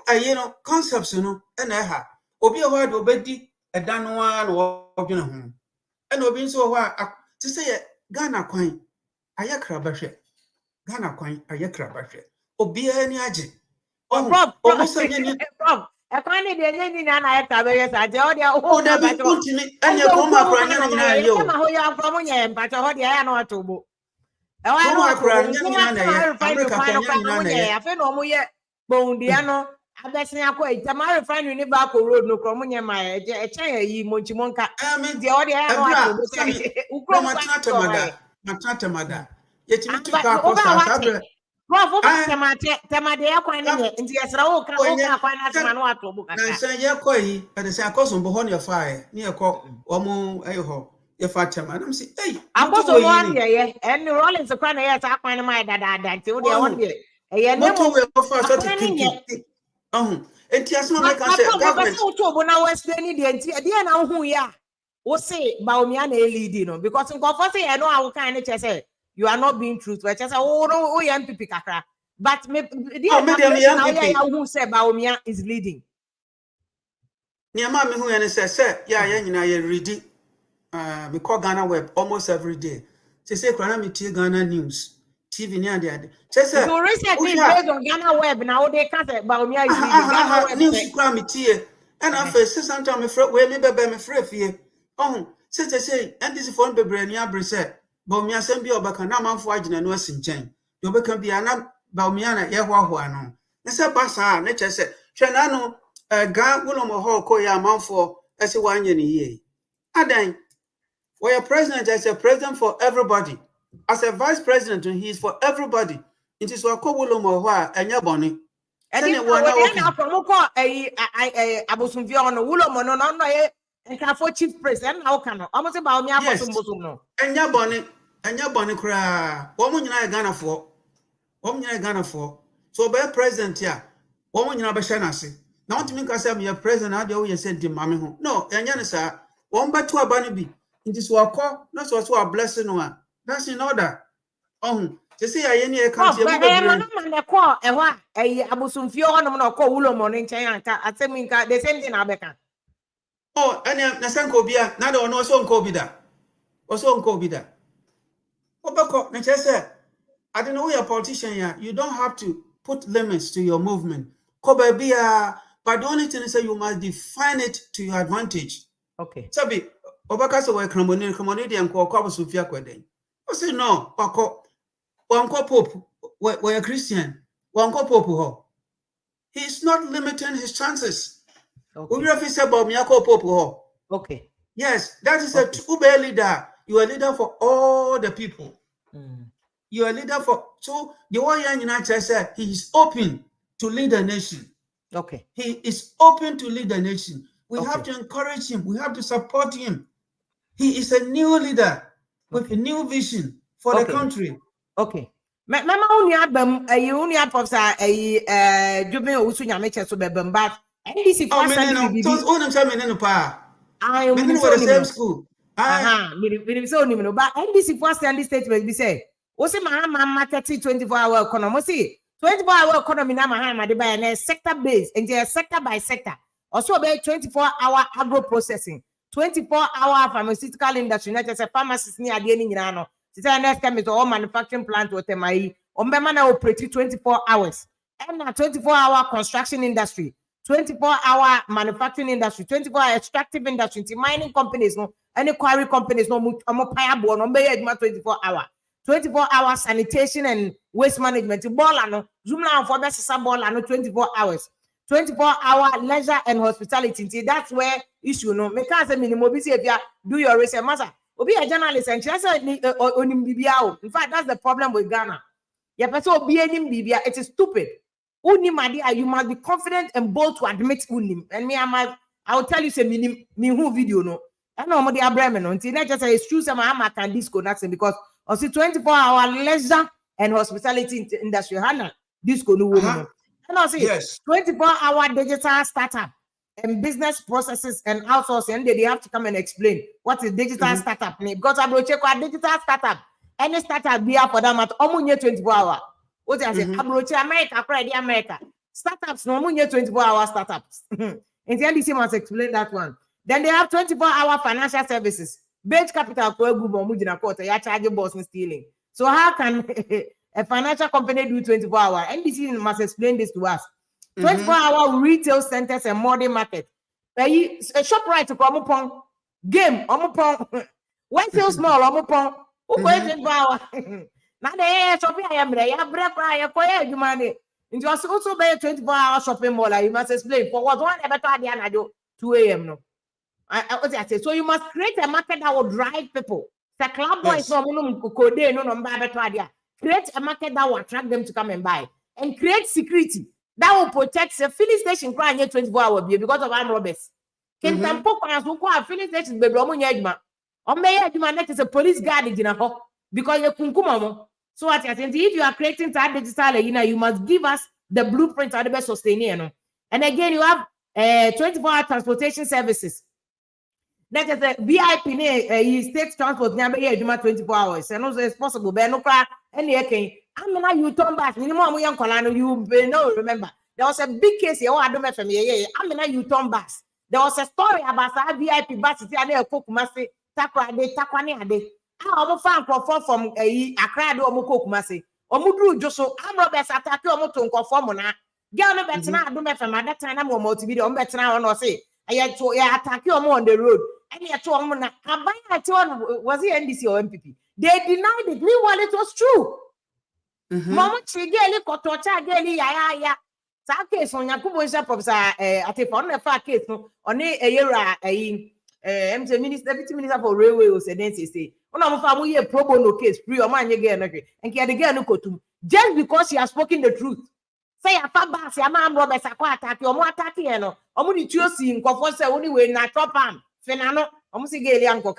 concepts, and I have. Obi a word obedi, a dan one or home. And Obi so to say Ghana coin, a yakrabashe. Ghana coin, a yakrabashe. Obi any aji. Oh, almost a can't any I have yes, I tell you, oh, that be put to me, and you come up crying, you are from you, but I heard you know to. Come up crying, I feel no more yet. Bondiano, I bet you are quite. Tamara find you back road, no Cromonia, my a chair, ye Monchimonka. I mean, the audio Matamada. Yet you took our post. Prof, Tamadea coin in the Asra, say, yeah, koi, and the Sacoson behind your fire, near cock, or more, your fatima. I'm saying, hey, I was a 1 year, and the Rollins of Cran, yes, I find my dad, till the 1 year. A year, no more fast to oh, and Tiasma make us say, government. When I was 20, the now who ya will say, Baumian leading, because in Coffee, I know I will kind of say, you are not being truthful. I just say, oh, no, MPP Kakra. But who said Baumia is leading. Near mammy who and said, yeah, you read we call Ghana Web almost every day. They say, Cranamity Ghana News, TV near the other. So recently, based on Ghana Web, now they can't say Baumia is leading. News Cramity, and I first sometimes where me baby me free fear. Oh, since they say, and this is for Bebrania Brisset, Baumia Sembi or Bacanama for Agina Nurse in Chain. You can be an Baumiana, Yahuano. That's a bassa, nature said, Chanano, a guy will Koya amount for as a 1 year. Adan, for your president, as a president for everybody. As a vice president, he is for everybody. It is what Kowulomo and your bonnie. And if one from Abosumvia on the Wulomo, no, and for chief president, how can almost about me? And your bonnie cry. Woman, I Ghana for. Woman, I Ghana for. So, by president, yeah. Woman, you know, Bashanasi. Now, to me, because I'm your president, I do you send him, mammy home. No, and Yanasa, one by 2 a bunny. It is what call, not so a blessing one. That's in order. To see I any country. I call and what a Abosumfio on call Wulomon in China. I think the same thing, Abeka. Oh, and Nasanko Bia, not on also on Kobida. Also on Kobida. Obako, Nature I don't know you're a politician here. You don't have to put limits to your movement. Kobe Bia, but the only thing is that you must define it to your advantage. Okay. Sabi, Obakaso were Cramoni and Kwako Sufia Queden. I say no, Wako, Wanko Pope, we're a Christian. Wanko Pope. He's not limiting his chances. Okay. We have said about Miyako Pope. Okay. Yes, that is a true leader. You are a leader for all the people. You are a leader for so the one young United said he is open to lead a nation. Okay. He is open to lead the nation. We have to encourage him. We have to support him. He is a new leader with a new vision for the country. Okay. Mama only album a only pops a Jubin Usunya so bebem but NDC for I am in the same school. But NDC for Sunday statement be say, what's my marketing 24-hour economy? See, 24-hour economy now my by a sector based and sector by sector. Also about 24-hour agro processing, 24-hour pharmaceutical industry, not just a pharmacist near the end. Next time is all manufacturing plant with MIE. Ombemana operate 24 hours. And a 24-hour construction industry, 24-hour manufacturing industry, 24-hour extractive industry, mining companies, no, any quarry companies, no, 24 hour. 24-hour sanitation and waste management. Ball, zoom now for best ball, 24 hours. 24-hour leisure and hospitality. That's where issue no. Make us a minimum if you do your research, master. Obi a journalist and she said onim bibia. In fact, that's the problem with Ghana. Yeah, but so obi enim bibia. It is stupid. Unim idea, you must be confident and bold to admit unim. And me, I will tell you say me who video no. I know the Abraham no. Until not just say it's true some I can disco nothing because on 24-hour leisure and hospitality industry hana disco no woman. And I say yes. 24-hour digital startup and business processes and outsourcing. And they have to come and explain what is digital startup. Because I will check what digital startup. Any startup be up for them at almost 24-hour. What I say, approach America, America. Startups no 24-hour startups. And the NDC must explain that one. Then they have 24-hour financial services. Bench capital for a quarter, you're charging boss and stealing. So how can a financial company do 24-hour? NDC must explain this to us. 24-hour retail centers and modern market. A shop right to come upon game, when sales small, who goes 24-hour? Now they shopping. I am there. You break cry. You money. And you also buy a 24-hour shopping mall. You must explain for what one ever told you do 2 a.m. No. I say so. You must create a market that will drive people. The club boys no code no. Create a market that will attract them to come and buy, and create security that will protect the filling station. Crying 24-hour because of armed robbers. Can tempo as who call filling station baby omunyejuma. Omeyejuma next is a police guard in ho because you kunkuma. So what I think if you are creating that digital, you must give us the blueprint of the best sustaining. And again, you have 24-hour transportation services. That is a VIP state transport near 24 hours. And also it's possible. But no crack any again. I mean, you turn back. Minimum young Colano, you know, remember. There was a big case here. I don't know from here. I mean, you turn back. There was a story about a VIP bus. It's a cook must Takwani ade. I found from Accra do Omoko Kumasi. Omudru Joso, I'm Roberts attack Omoton conform na. Girl no better na do me from that time I'm motivated on better now or say. I had to attack you on the road. And yet to Omona. Was he NDC or MPP? They denied it. Meanwhile, it was true. Mama Chigeli Kotocha Geli ya. That case on Yakubo Professor at a fun case on a era minister, deputy minister for railway was a dentist say. On family pro bono case, free or man again, and get again no just because she has spoken the truth. Say a fabas, your man Roberts attack your more attack, you know. Omuni Chiosi in Conforce only way na top arm. Fenano, Omusigeli Uncle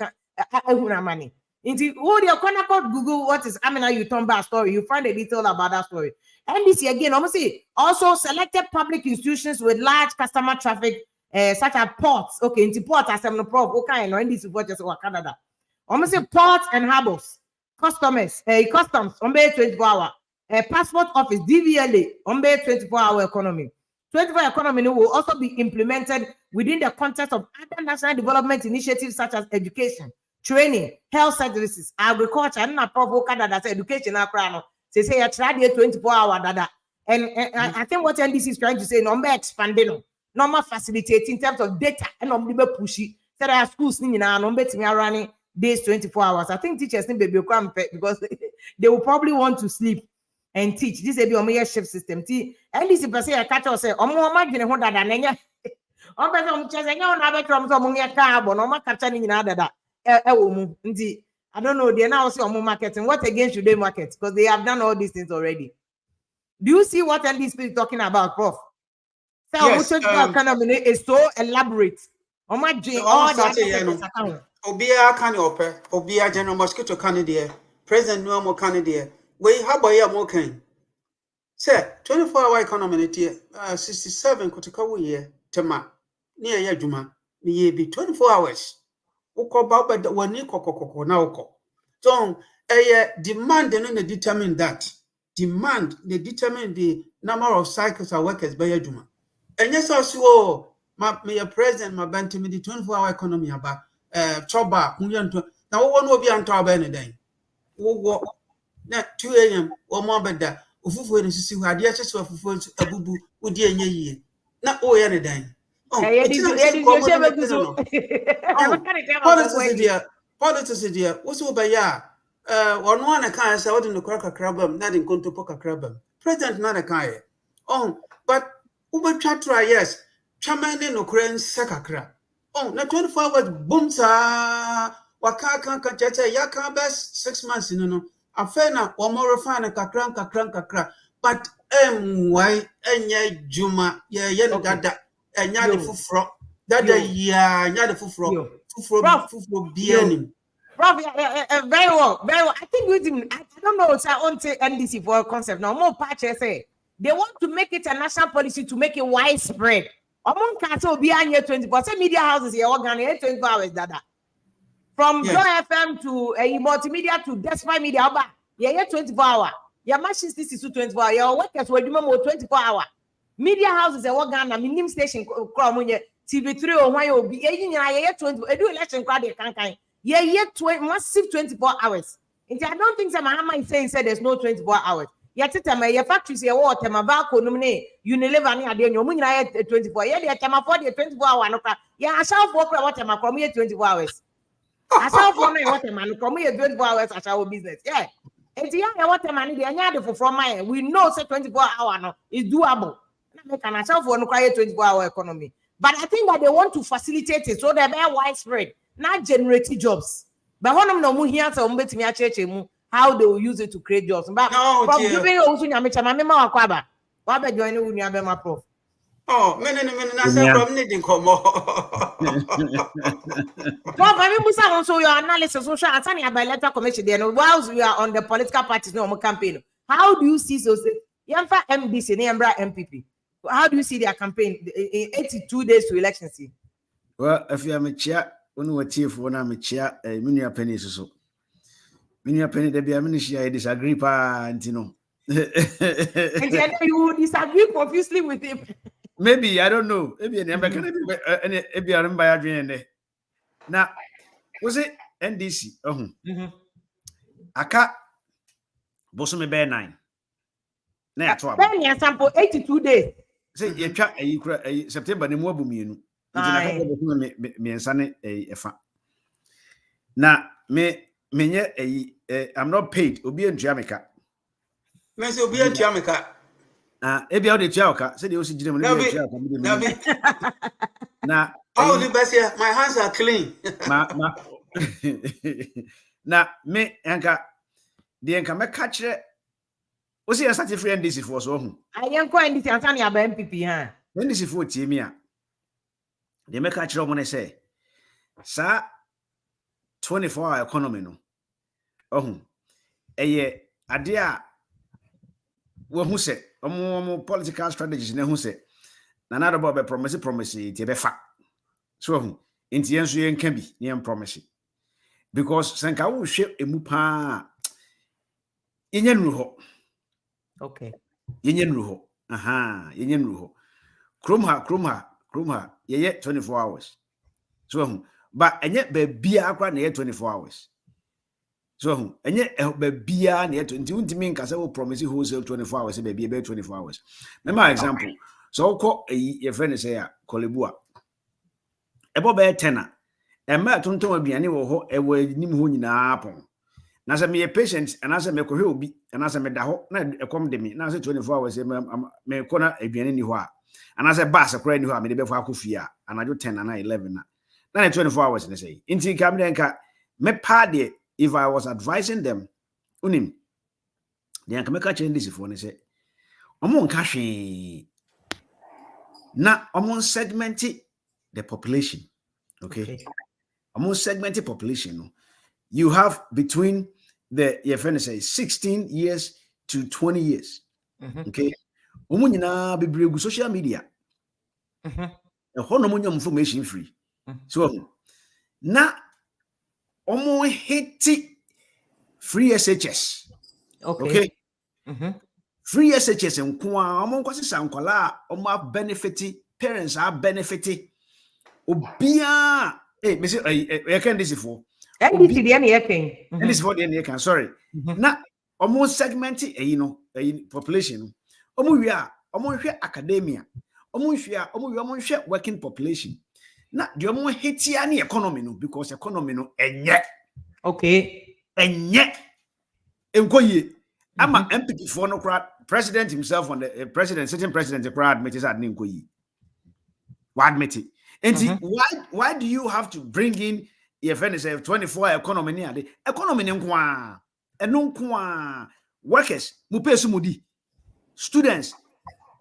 money. Into all your corner Google what is Amina you turn back story, you find a detail about that story. And this again, also selected public institutions with large customer traffic, such as ports. Okay, into ports as I'm no prof. Okay, no, in this is what just Canada. Ports and harbors, customs, 24-hour, passport office, DVLA, 24-hour economy. 24-hour economy will also be implemented within the context of other national development initiatives such as education, training, health services, agriculture, and that's education. Say I tried 24-hour dada. And I think what NDC is trying to say, number expanding, number facilitating in terms of data, and number pushy. So there are schools running days 24 hours. I think teachers need to be because they will probably want to sleep and teach. This will be a shift system. NDC per se I catch us say, imagine what that nanya. I don't know. They're now also marketing. What again should they market? Because they have done all these things already. Do you see what NDC is talking about, Prof? So yes, economy is so elaborate. All the Obia can open, Obia General Mosquito Canada, President Nuamo Canada. We have a more kind. Sir, 24-hour economy, 67 Kotikawa year, Tema, near Yajuma, may be 24 hours. Oko baba da wani kokokoko na oko. So demand and determine that. Demand they determine the number of cycles our workers by Juma. And yes, also my president, my bantam the 24-hour economy about choba munyanto. Now one will be on top any day. Wo na 2 a.m. or more better. Ufufu and see who had yes of fufu abubu udi enye. Na o any day. Politics idea. What's over ya? One can say what in the cracker crabum, not in Contopoca crabum. President Nanakai. Oh, but Uber Chatra, yes. Chaman in Ukraine Sakakra. Oh, not 24 hours boomsa. waka kan chete ya kan best 6 months no afena o mo refine kakra but why enye juma ye no dada enya de fufuro dada ya nya de fufuro bianim. Prof, very well, very well. I think with him, I don't know, sir, on NDC for a concept now. More patches say they want to make it a national policy to make it widespread. Among Castle behind here 24 media houses here, organ 24 hours, dada. From Joy FM to multimedia to Despite Media, yeah, 24 hours. Your machines this is 24 hours. Your workers will remember 24 hours. Media houses are organ, I mean, station, TV3 or why you'll be 20 do election crowd, can't. Yeah, 20 24 hours. And I don't think some Mahama is saying there's no 24 hours. Yet, your factories here, water, my barco, nominate, Unilever, and your moon 24. Yeah, they are 24 hours. Yeah, I shall work water, my come here 24 hours. I shall for me water, man, come here 24 hours as our business. Yeah. And yeah, water money, they are from my we know 24 hours is doable. I shall for no 24-hour economy. But I think that they want to facilitate it so they're very widespread. Not generate jobs. But one of them here to how they will use it to create jobs. But from giving also Nyamicha, Waba joining with Nyabema Prof. Oh, men from needing come more. Prof, I mean, also your analysis, social and signing by letter commission then whilst we are on the political parties no campaign. How do you see those Yamfa MDC, Niambra MPP? How do you see their campaign in 82 days to election? Well, if you are a chair, when we chief when I'm a chair, a mini penny so. Mini penny, there be a ministry I disagree, and you know. And then you disagree profusely with him. Maybe I don't know. Maybe an American, maybe I remember Adrian. Now, was it NDC? Aka Bosom Bear 9. Now, sample 82 days. Say, you try a September, the more boom. Now, I'm not paid. Obi in Jamaica. Messi Obi in Jamaica. Ebi out the Jamaica. Say the OC Jim. Now, all the best here. My hands are clean. Now, me Anka, the Anka me catch it. What's your such a friend? This is for so. I am going to Tanzania by MPP. Huh? When this is for Timia. They make catch up when I say, sir, 24-hour economy no. Idea. Who say, political strategies ne who say, na about be promise it be fa. So, into yensu can be near promise. Because Sanka will shape a mupa Yen ruho. Okay. Yen ruho. Aha, yen ruho. Krumha, ye 24 hours. So, but and yet be akwa na 24 hours. So, and yet be bia na 20 mean kasa will promise wholesale 24 hours be 24 hours. Remember example. So call your friend say Kolebua. Ebo be tenor. E ma tonton aduane wo ho e wa nim ho nyina pon. Na say me patient and I say me kohwe obi and I say me da ho na e kom de me na say 24 hours me ko na aduane ni ho a. And I say bus akora ni ho a me de be fa akofia anajo 10 and 11 na. Na 24 hours ne say. Inti kam den ka me pa de if I was advising them unim den ka me ka change this for ne say omo nka hwe na omo segment the population. Okay. Among segmented population, you have between the your friend say 16 years to 20 years. Okay. Omunyina be bregu social media. Information free. So na omo hiti free SHS. Okay. Free SHS and kwa omo kwasi sankwala omo benefit parents are benefiting. Obia me say I can this for NDC the any can and this for the any can sorry na almost segment population omo hwe academia omo hwe working population na the omo hitia na economy no because economy no enye okay enye enkoye ama MPP for no crowd president himself on the sitting president crowd admit that enkoye wa admit it. And why do you have to bring in Your friend is a 24 economy near the economy in Kwa. And no Kwa workers, Mupesumudi, students,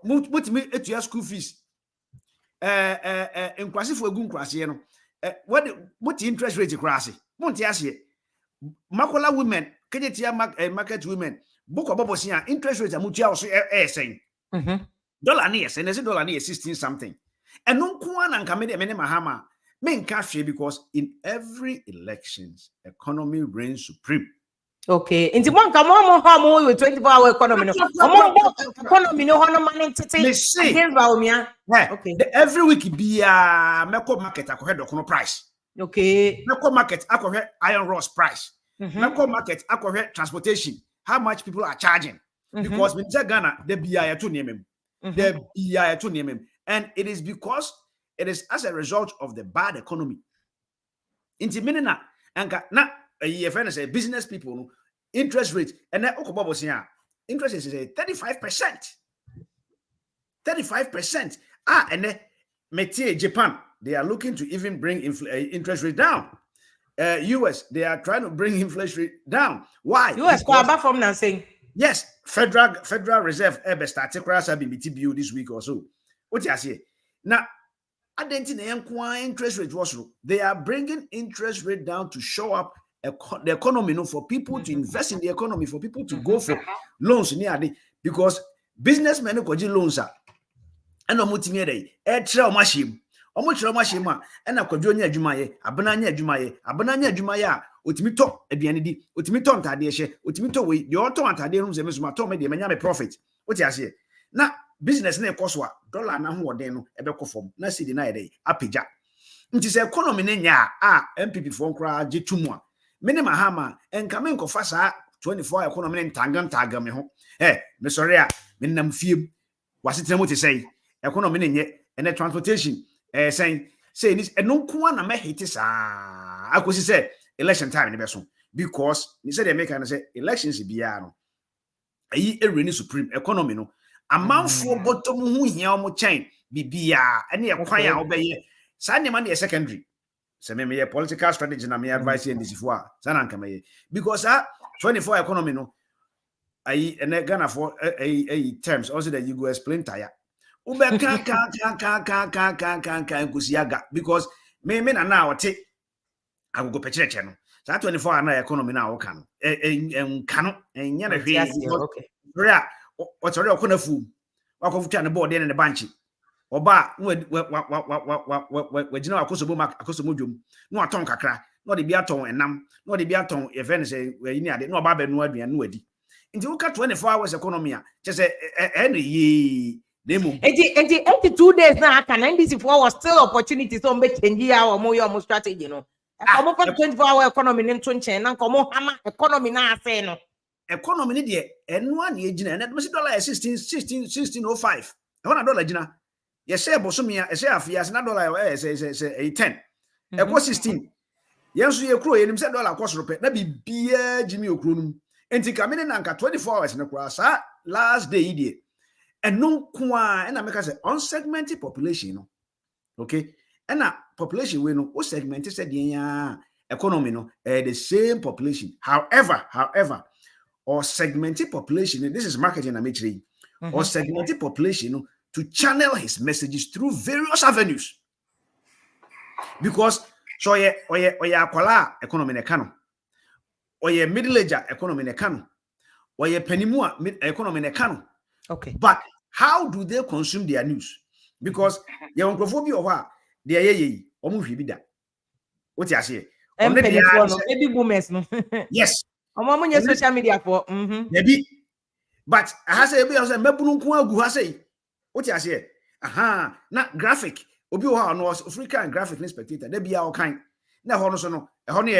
put me at your school fees. In Kwasi for Gun Kwasiano. What interest rate crassi? Montiasi. Makola women, Kedia market women, book of Bobosia, interest rates are mutia saying. Dollar near, and there's a dollar near 16 something. And no Kwan and Kamede Mahama. Main cash because in every elections, economy reigns supreme. Okay. Into one come on how with 24-hour economy. Economy no money to take against Baumia. Okay. Every week be a Meko market ahead of price. Okay. Meko market ahead iron rods price. Meko market ahead transportation. How much people are charging? Because with Ghana, the BIA to name him. The BIA to name him. And it is because it is as a result of the bad economy. Inti minina anka na your friend say business people interest rate and then okobobo say interest is 35%. 35%. And then Metie Japan, they are looking to even bring interest rate down. US, they are trying to bring inflation rate down. Why? US because, from now saying yes, Federal Reserve ever started crash BTBU this week or so. What you say? Now, interest rate was they are bringing interest rate down to show up the economy, for people to invest in the economy, for people to go for loans because businessmen go loans are and no mutimere trail machine and a quadronia jumaye, abananya jumaye, utimito aduanedi, utimito ntadeshe, utimito we the auto antade rooms and mismato me the profit. What you say? Now business na ekoswa dollar na ho oden no ebekọ fom na cedi na yede apija nti se economy na nya MPP fo nkra getumu a mene mahama enka me nkofa saa 24 economy ntanga me ho me sorry a me nam fiem wasetena mo te sei economy na nye ene transportation say ni eno nko na me hate saa akosi say election time ne beso because ni say the make na say elections bia no ayi ereni supreme economy no amanfo bottom hu hia omo chain bibia ene ekwan a obeye sa ne man the secondary se me political strategy na me advice and this for sana nka me because 24 economy no ayi ene Ghana for terms also that you go explain tire ube kan kusiaga because me na na ote agogo pecheche no sa 24 na economy na wo kan nkano enya na hwe okay Otori okona fu wakofuta ne board ne banchi oba wagina akosomo dwom no aton kakra no de bia ton enam no de bia ton event say yini ade no oba ba nu aduan no adi nti wo ka 24 hours economy a chese ye nemu enti 82 days na aka na ndc for was still opportunity so mbe change our mo strategy no komo 24 hour economy ne nto nchen na komo hama economy na ase no economy ni de eno a na ejina ene do dollar 1605 e wona dollar jina ye share bosomia e share afia se na dollar say 10 e ko 16 yenso ye kro ye nim se dollar ko soro pe na bibia jimi okro num enti kamene na nka 24 hours ne kro sa last day die eno kwa na meka say unsegmented population no okay na population we no o segmented said ya economy no the same population however or segmented population, this is marketing amateur, or segmented population to channel his messages through various avenues. Because so ye akwala economy ne kano, or ye middle age economy ne kano, or ye penimua economy ne kano. Okay. But how do they consume their news? Because ye onkophobia or ye omuhibida. What you say? Baby boomers no. Yes. Omo social media for maybe but I have say be say mebunu nko agu ha say what you say na graphic obi o ha no African graphic spectator da bia o kan na ho no so no ho no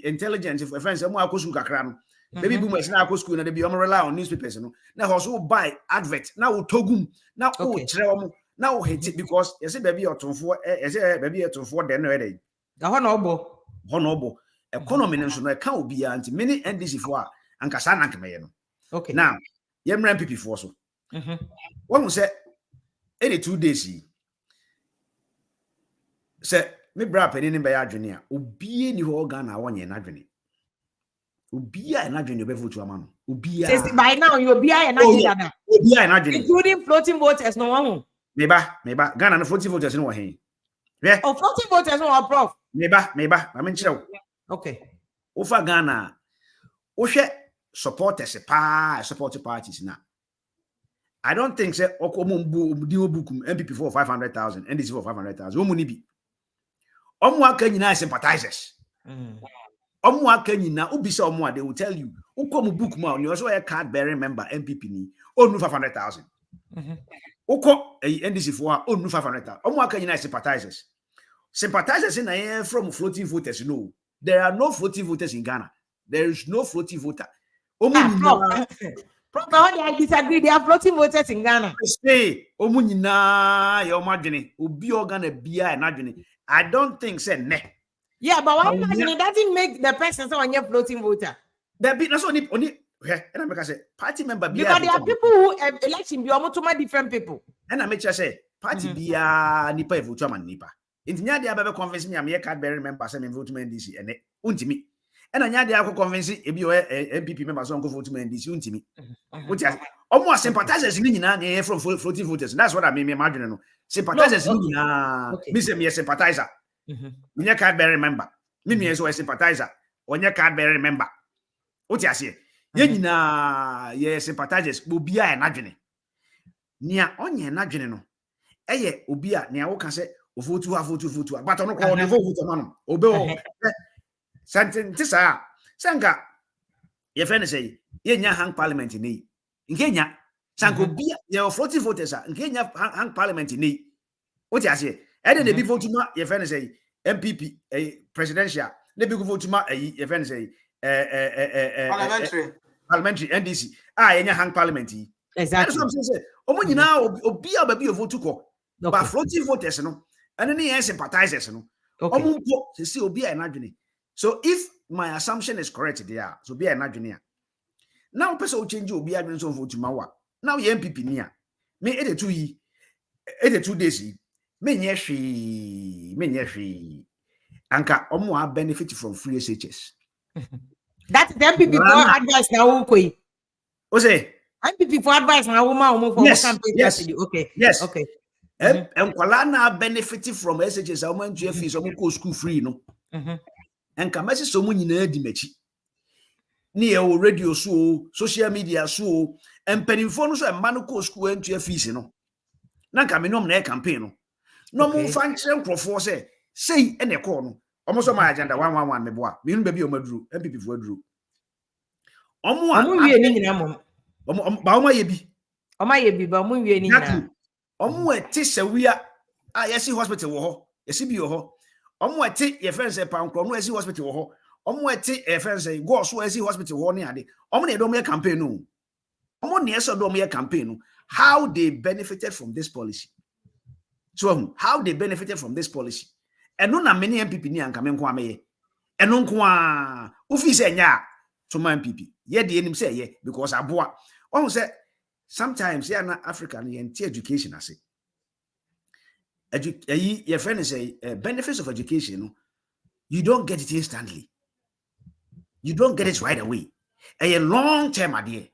intelligence for friends mo akosu kakra no baby boomers na akosu na da bia o rely on newspapers no na ho so buy advert na o togum na o kire o na o hate because you say baby otonfo you say baby otonfo den no e dey ho no obo economy nso no ka obi anti many NDC for ankasa na nkeme no okay now yemran MPP for so when we say 82 days say me bra penini be ya adwene a obi ni ho Ghana wonye na adwene obi a na adwene be vote ama no obi a by now you be a na adwene obi a na adwene including floating voters no one me ba Ghana no floating voters no wo hen yeah oh floating voters no prof me ba ma me nkyerɛ wo okay ofa Ghana wo hwɛ supporters support parties na I don't think say okomo bukum MPP for 500,000 NDC for 500,000 omu ni bi omu aka nyina sympathizers omu aka nyina obisa omu they will tell you ukomu book ma you also a card bearing member MPP ni onu 500,000 uko NDC for onu 500,000 omu aka nyina sympathizers in from floating voters no there are no floating voters in Ghana there is no floating voter omu Proper, I disagree. They are floating voters in Ghana. Say, Omunina, your margin, Ubi organ a beer and adjuni. I don't think say ne. Yeah, but why imagine it doesn't make the person so on your floating voter? There be not only and I make say party member because there are people who election be almost different people. And I make sure say party beer nipa vote man nipa. Intinya dia be convince me am here card bearing member say me vote man DC and untimi. And anya dey akọ convince ebi o MPP members on go vote me NDC untimi. Omo sympathizers ni nyina na from floating voters. That's what I mean me imagine no. Sympathizers ni nyina. Me say me sympathizer. Me card bearing member. Me so sympathizer. Onye card bearing member. What ase? Ye nyina ye sympathizers obi a na dwene. Nia onye na dwene no. Eye obi a nia wo ka say vote but ono ko no vote no. Obe o Santin tisa sanka ye friend say ye nya hang parliament ni nkenya sanko bia ye floating voters nkenya hang parliament ni what you say e dey be vote ma ye friend say MPP presidential dey be vote ma ye friend say parliamentary NDC ye nya hang parliament exactly so say omo nyina obi a ba bi vote ko but floating voters no and ni sympathizers no omo mpo say obi a na dwene. So if my assumption is correct there, so be an adwene. Now person change obi adwene so vote mawa. Now ye MPP nia. Me 82 days me nye hwe. Anka omo a benefit from free SHS. That's the MPP for advice now koi. O say MPP for advice now omo for campaign strategy. Okay. Yes. Okay. Enkwala na benefit from SHS omo ntua fees omo go school free no. And kamasi so mu nyina di machi ni e o radio so social media so empanimfo no so emma no ko school entua fees no na nka me nom na e campaign no mo fa nkire nkrofo say sei e ne ko no omo so my agenda 111 me boa me nu ba bi o maduru MPP fo aduru omo wie ni nyina mom ba omo ye bi ba omo wie ni nyina omo eti sawia a yesi hospital wo ho yesi bi wo ho omo eti ye friend say pankro no esi hospital wo ho omo eti e friend say go so esi hospital wo ne ade omo ne do me campaign no omo ne so do me campaign no how they benefited from this policy so how they benefited from this policy eno na many MPP ni anka me nko ameye eno nko a ofi say nya to man MPP ye de enim say ye because aboa omo say sometimes here na Africa no ye education ase your friend say benefits of education, you don't get it instantly. You don't get it right away. A long-term idea.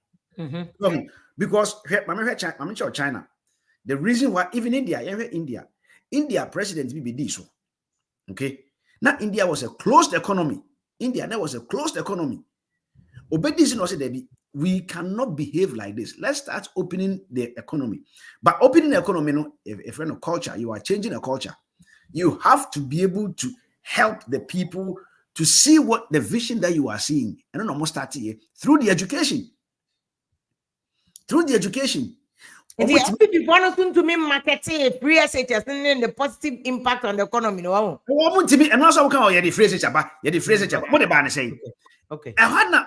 Because China, the reason why even India president be so. Okay. Now India was a closed economy. Obedience no say we cannot behave like this. Let's start opening the economy. But opening the economy, no, if you're in a culture, you are changing a culture. You have to be able to help the people to see what the vision that you are seeing. And then almost start here through the education. The MPP want to me marketing free SHS and the positive impact on the economy. No, and also the phrase what the ban say. Okay.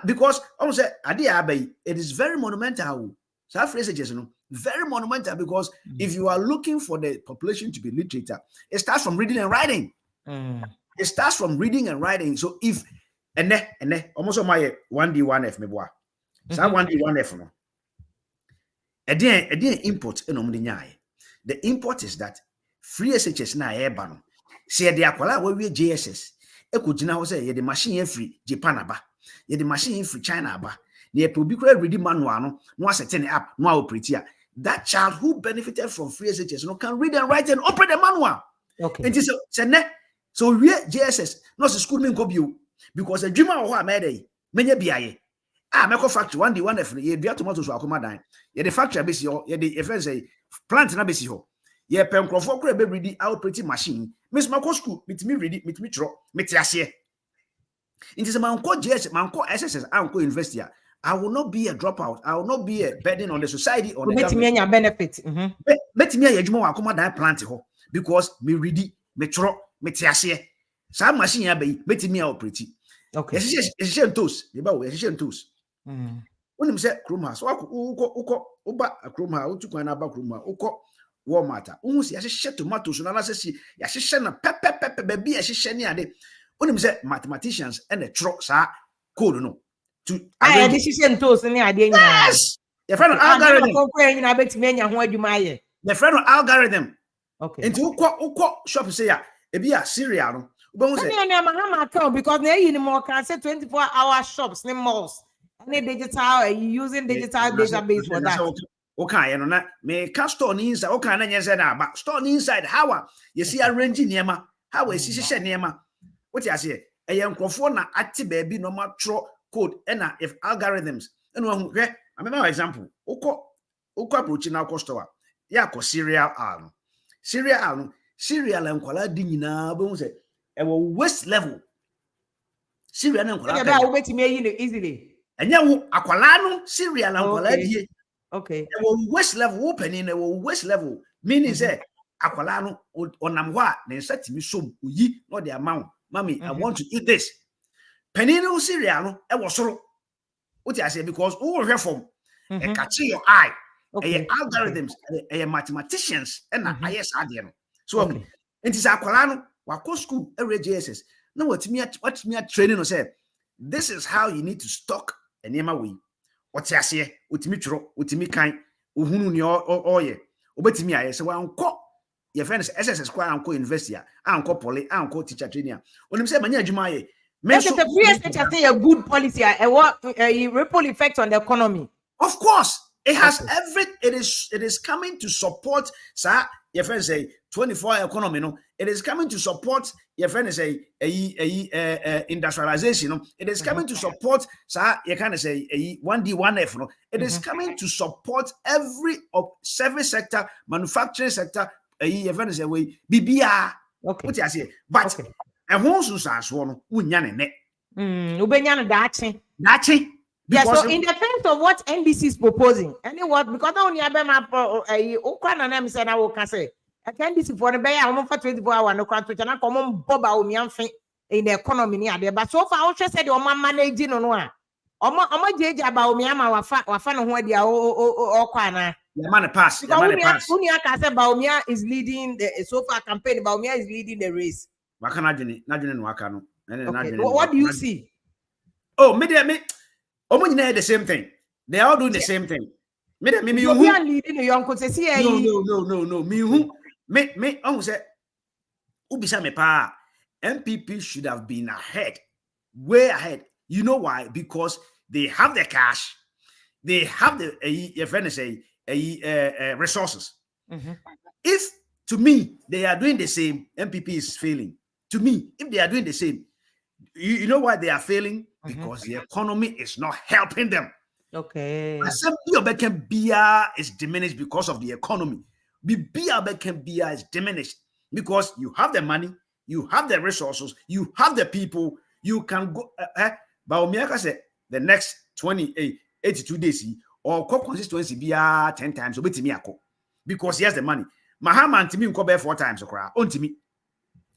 Because almost it is very monumental. So that phrase is very monumental because if you are looking for the population to be literate, it starts from reading and writing. It starts from reading and writing. So if almost my 1D 1F me boy. So 1D 1F no. The import is that free SHS na eba no say the akwala we JSS e ko gina ho say ye the machine free Japan aba ye the machine free China aba na pe obi kura ready manual no set it up no operate. That child who benefited from free SHS can read and write and operate the manual. Okay. And so we JSS no school me go bio because a dreamer of what made many BIA. Make factory one day one if ye do tomatoes so akoma dan. Ye the factory be si ho, ye the friend say plant na be si ho. Ye pe nkrofo kura be ready operating machine. Miss Mako school me ready me tro me tiase. It is man ko JSS man ko SSS and ko university. I will not be a dropout. I will not be a burden on the society or the government. Your benefit. Bet me a juma akoma dan plant ho because me ready me tro me tiase. Some machine ya be bet me operate. Okay. Yes, tools. The ba we tools. When him say chrome house, uba a chrome house, to kwana ba chrome house, uko Walmart. Unsi yashe tomatoes na say yashe na pepper baby yashe ni ade. When him say mathematicians and the truck sa code no. To decision tools ni ade nyina. Yes. Your friend algorithm. The friend algorithm. Okay. Into uko shop say ya ebi cereal no. Because now you more can say 24-hour shops, ni malls. Any digital, using digital database for that. Okay, you know na me can store inside. Okay, na nyese na ba store inside. How you see arranging niema? How we see niema? What you say? A young crofo na ati baby no matro code. Ena if algorithms. And one I remember example. Uko approach na store. Ya ko cereal cereal and kwala di nyina be say e wo waste level. Cereal and kwala. Yeah, but we me easily. Enya wo akwala no cereal and kwala die. Okay. E wo waste level open in e wo waste level meaning say akwala no onam ho a na nsatimi som oyi no the amount. Mommy, I want to eat this. Penino cereal no e wo soro. What I say because who will hear from e catch your eye. Okay. Algorithms, mathematicians, and IS ADN. So, it is Aqualano, Wako school, every JSS. No, what's me training or say, this is how you need to stock a Nema way. What's I say, with me, with me kind, Uhun, or ye, obey me. I say, well, uncle, your friends, SSS Square, Uncle Investia, Uncle Poly, Uncle Teacher Training. When you say, Mania Jumaye, make it a free SHS a good policy, a ripple effect on the economy. Of course. It has it is coming to support, sir. Your friend say 24-hour economy, no. It is coming to support your friend say industrialization, no. It is coming to support, sir. You kind of say 1D 1F, no. It is coming to support every service sector, manufacturing sector. Your friend say we BBR. Okay. What you say? But a whole society one unyane ne. Ubenyane dachi. Yeah, so in defense of what NDC is proposing, because only Ukraine and said I will say, NDC for the bay, I'm for 24 hours, no country, and I come on Bob in the economy near there. But so far, I said, your man managing on one. I'm judge about me, I'm our fan where they are Okwana. The man pass. Unia Baumia is leading the so far campaign. Baumia is leading the race. What do you see? Oh, me. The same thing. They are all doing the same thing. Me leading the young say no. Me say ubisa me pa. MPP should have been ahead, way ahead. You know why? Because they have the cash, they have the resources. If to me they are doing the same, MPP is failing. To me, if they are doing the same, you know why they are failing? Because the economy is not helping them. Okay. Beer is diminished because of the economy. Beer is diminished because you have the money, you have the resources, you have the people, you can go. But said the next 82 days or consistency be 10 times because he has the money. Mahama to me 4 times to me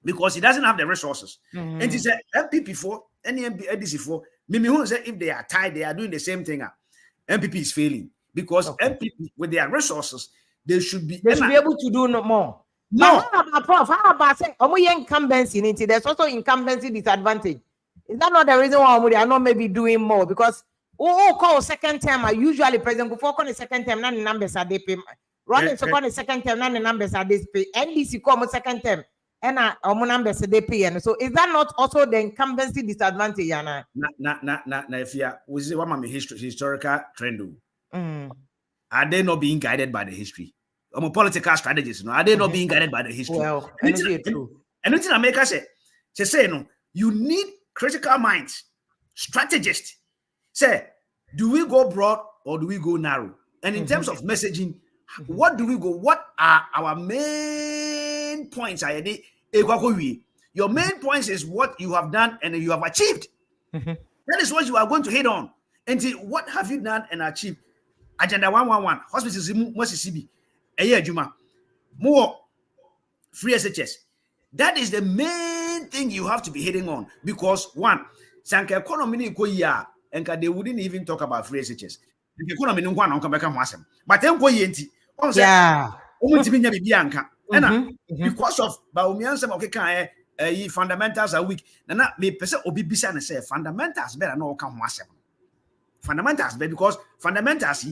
because he doesn't have the resources. And he said MPP 4 NDC 4 Mimi who say if they are tied, they are doing the same thing. MPP is failing because MPP with their resources they should be able to do no more. No, how about say incumbency? There's also incumbency disadvantage. Is that not the reason why they are not maybe doing more? Because call second term are usually President before call the second term, none numbers are they pay. Running so call the second term, none numbers are they pay. NDC come second term. and numbers they pay. And so is that not also the incumbency disadvantage? Yana? If you was one of my historical trend. Are they not being guided by the history? Political strategies, no? Are they not being guided by the history? Well, and it's America say no, you need critical minds, strategists. Say, do we go broad or do we go narrow? And in terms of messaging, what do we go? What are our main points? Your main points is what you have done and you have achieved. That is what you are going to hit on. And what have you done and achieved? Agenda 111, hospitals in Mississippi, a year, Juma, more free SHS. That is the main thing you have to be hitting on because one, Sanka economy and they wouldn't even talk about free SHS. The economy no one come back and wasm. But then go yenti. Yeah. Because of Baumiansam okay, fundamentals are weak. Nana me person obi bisa and say fundamentals better no come wasm. Fundamentals, because fundamentals,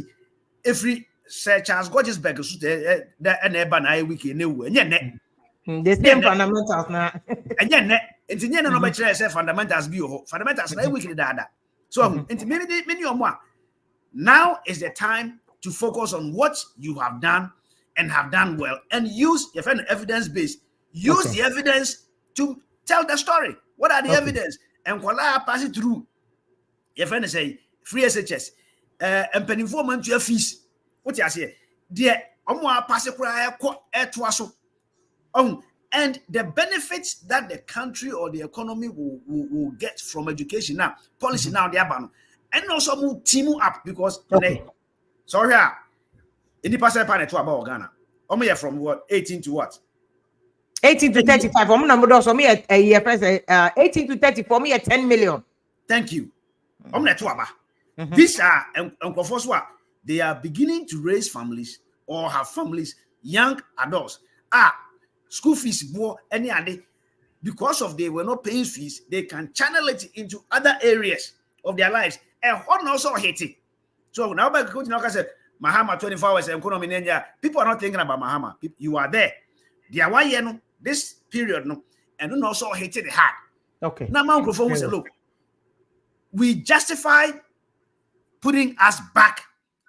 every Sir Charles Gorgesberg and Ebana wiki new and yet the same fundamentals now. And yet, it's in no better say fundamentals be fundamentals and weekly data. So, into many or more. Now is the time to focus on what you have done and have done well and use your evidence base. Use the evidence to tell the story. What are the evidence? And while I pass it through, your friend say, free SHS, and penny for months your fees. What you say? Dear, pass and the benefits that the country or the economy will get from education now, policy now, they are and also move team up because sorry, in the past, I to about Ghana. From what 18 to what? 18 to 35. I'm not me a year 18 to 30 for me at 10 million. Thank you. These are they are beginning to raise families or have families, young adults. School fees more any other because of they were not paying fees, they can channel it into other areas of their lives. And what also hate it. So now by going to say Mahama 24 hours and people are not thinking about Mahama. You are there. They are why this period no and also hate it hard. Okay. Now my microphone say, look, we justify putting us back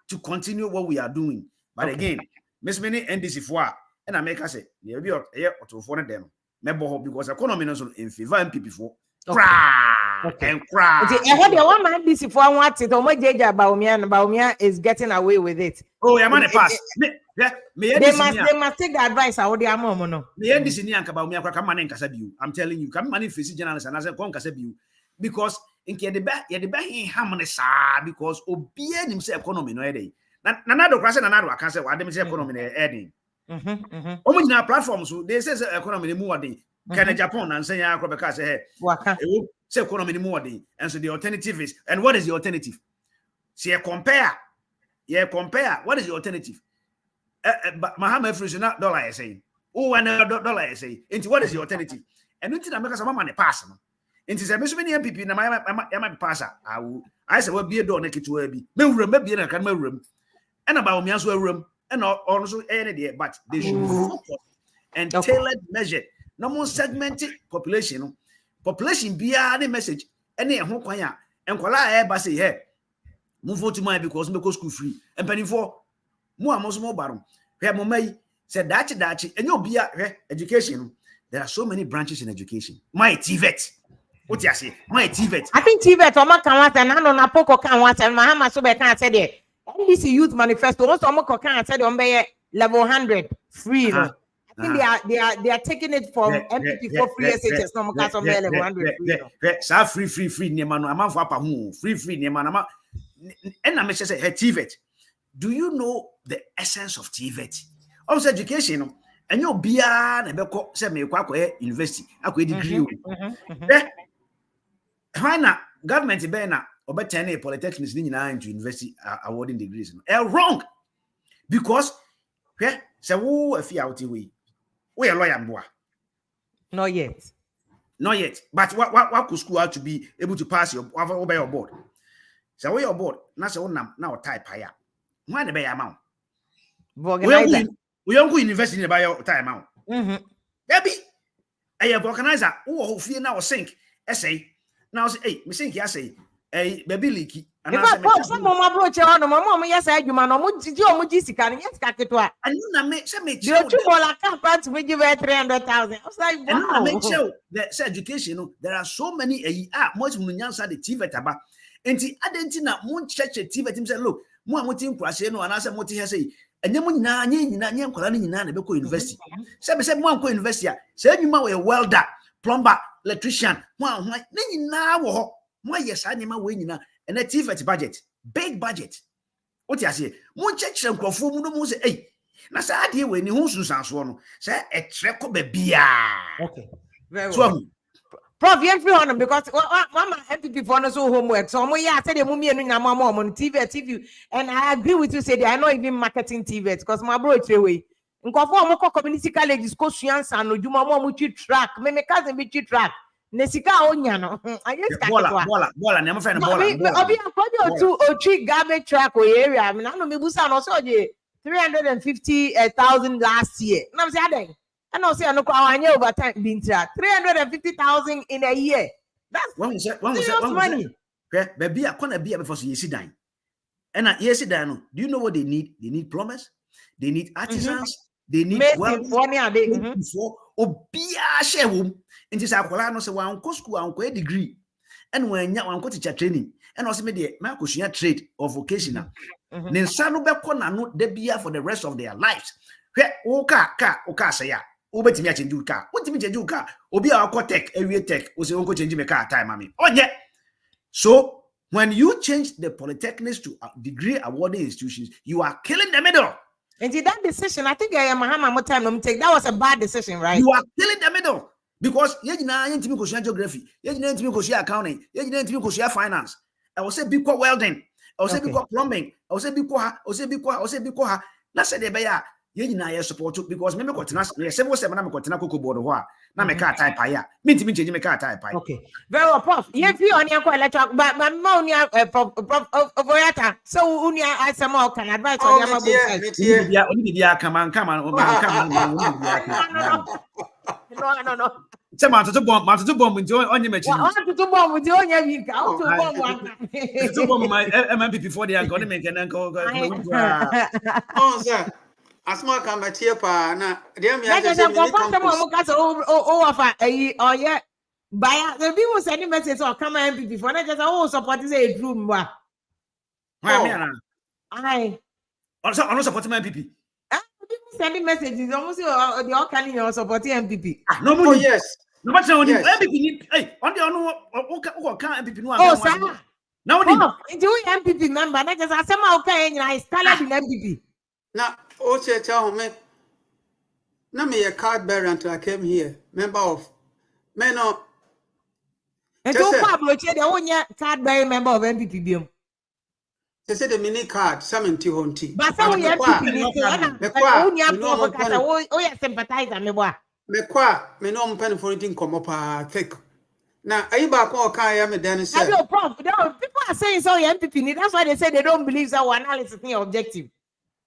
to continue what we are doing. But again, Miss Many NDC for and America say, yeah, we are to phone them. Because economy is in favor and people and cry. I heard the one man this if one wants it, or my Jaja Baumia is getting away with it. Oh, yeah, man, pass. They must take the advice. I would the amono. The NDC and Kabaumia come man in Casabu. I'm telling you, come money for journalists and as a con Casabu. Because in Kedeba, you the in harmony, because obedient himself economy no day. Nanado Crass and another can say what they say economy adding. Almost now platforms, they say economy more day. Can Japan and say Quebec say, say economy more day. And so the alternative is, and what is the alternative? See, compare. Yeah, compare. What is the alternative? Muhammad Free not dollar I say. Oh, $1 I say. Into what is the alternative? And until I make some money pass. Into the many MPP, and I might pass. I say, well, be a door naked to be. No room, maybe in a camera room. And about me as well room. And also any day, but they should focus and tailored measure. No more segmented population. Population be a message. Any home choir and Kola say, hey, move on to my because make school free. And penny for more baron. Where Momay said that and you'll be education. There are so many branches in education. My TVET. What you say? My TVET. I think TVET or Makan and Nano Napoko can once and Mahama Sobe can't say there. NDC Youth Manifesto also Moko can say on level 100 free. I think they are taking it from MPP for free SHS. No more on level 100 free. Free. Nemano, I'm for Papa free. Nemano. And I'm just say, hey, TVET. Do you know the essence of TVET? Also education, and you'll be a semi university. I could degree. Why not? Government banner or 10 polytechnics into university awarding degrees. Wrong. Because so if you out way. We are lawyer boy. Not yet. But what could school have to be able to pass your board? So we are board. Now type higher. Why the bay amount? We don't go university by your time out. Baby, a vulcanizer. Oh, fear now sink. Essay. Now say, hey, me sink ya say, hey, baby leaky. And I say, some mama broach on my mom, yes, I do, man, or Mujisikan, yes, Kakitwa. and you know, make some You two more like can't make you 300,000. I was like, and wow. make sure that education, there are so many much munyansa the TV taba. And the adentina moon church TV team said, look, more mutin crasheno and answer what he has say. And then when Nan Colani Nan Beko University. Said one co university. Said you might a welder, plumber, electrician. One now, why yes, animal winning and a TV budget, big budget. What you say? One church and perform no say, hey. Na sa ade we ni ho sunsanso no say etreko ba bia. Okay. Very So well. Prof, you free on because mama MPP for no so homework. So mo yeah said the mummy enu na mama on TV and I agree with you say they are not even marketing TV because my bro way. Nkofo mo community colleges ko suansa no djuma mo chi track. Me cousin be chi track. Nesika onya no. I just bola na mo friend bola. Obi akodi otu garbage track o area. I mean I no me busa no so je 350,000 last year. And I'm saying, and I'll say, I know over time being 350,000 in a year. That's one money. Okay, baby, I can't be before you see dying. And yes, do you know what they need? They need plumbers, they need artisans, they need before Obia share home. And this Aqualano say, one co school, one degree. And when you want teacher training, and also made the Marcus trade or vocational. Then Sanu Bekona no debia for the rest of their lives. Oka say ya. Obeti me change car. What me change car? Obi a tech, every tech, o say onko change me car time mami. Oh yeah. So when you change the polytechnics to degree awarding institutions, you are killing the middle. And that decision, I think Mahama time take that was a bad decision, right? You are killing the middle. Because you ntimi ko geography, you ntimi ko accounting, you ntimi ko finance. I will say be welding. I will say be plumbing. I will say be ha. Na say de be ya ye nyina ye support because me ko tena 77 na me ko tena koko board ho a na me ka type ya. Me ntimi change me ka type. Okay. Very well, prof. You fi on your electric but my unia prof overata. So unia asema can advise on your book. Oni bia come No. Say ma to bomb nti onye mechi. To bomb with you onye wika. To bomb one. To bomb my MPP for the anko me ken anko. Oh sir. Asma kan ba tie pa na dem ya say me ni campus. Offer yeah. Buy the people sending message or come MPP for na just support say room wa. I Also support my MPP. People sending messages almost they all can you support MPP. No more. Oh yes. No matter MPP hey on the on MPP no. Oh sir. Now do MPP member na just asema okay nyina is colored in MPP. Now o tell me na me a card bearer until I came here member of men no. And so far bloche dey onya card bearer member of MPP biom. They said the mini card, some tea honti. But some MPP ni onya pro kasa o ya sympathizer me boa. Me no pen for anything come up fake. Now ayi ba ko kan ya me dan say. Prof, people are saying so MPP ni that's why they say they don't believe our analysis is objective.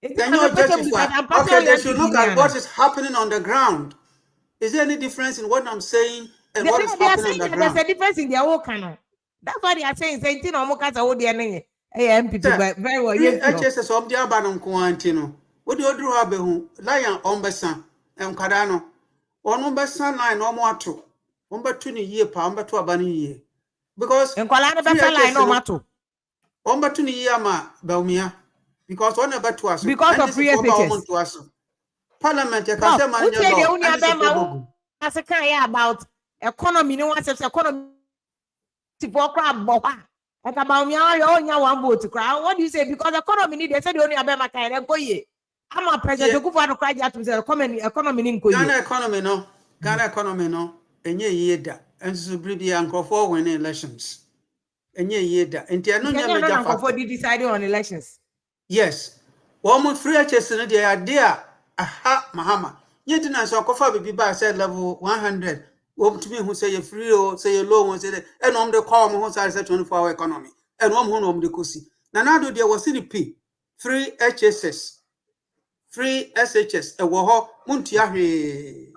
Then your objective okay, they should look at what is happening on the ground. Is there any difference in what I'm saying and what is happening on the ground? There's a difference in their whole canon. That's what they are saying. Saying no more kasa o dia nene. MPP but very well. HSS of the Abanon Coantino. What do you do have a lion on Bessan and Cadano? One Bessan line or more two. 20 year pound to a bunny year. Because and Colana Bessan line no matter. 20 year ma Belmia. Because one about to us. Because of free to us. Parliament, you can say as a kind about economy, no one says economy to crab. Like about me, one vote to crowd. What do you say? Because economy need they said only a bema kind of go ye. I'm a president to go for the cry to say economy in Ghana economy no. Ghana economy no. And ye da. And so be uncle for winning elections. And ye da. And you know for deciding on elections. Yes. One more free HS in the idea. Aha, Mahama. Yet in so coffee be by said level 100. To me who say you free or say you low and say and on the call who say 24-hour economy and one who the kusi. Now there was CDP, free HSS, free SHS, a woho muntia.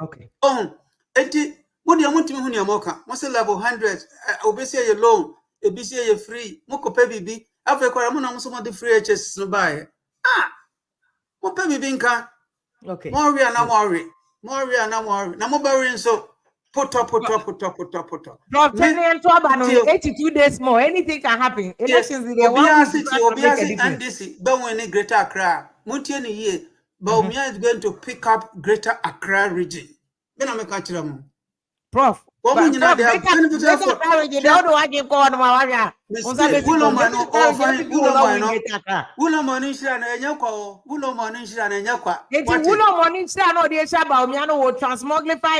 Okay. Oh, eti what to me when you're mocha. Must level 100. Obviously, you're loan. ABC, you're free. Moko pay bibi. After Kwaramuna, some the free HS no buy. Mo pay bibi nka. Okay. More real, no worry. More real, no worry. No more burying so. Put up. Bro, 82 days more. Anything can happen. Elections in the 1 week. Obiasi and this, but when Greater Accra, Muntian year, Baumia is going to pick up Greater Accra region. Then I'm a catcher. Prof. Woman, you know, they have benefits of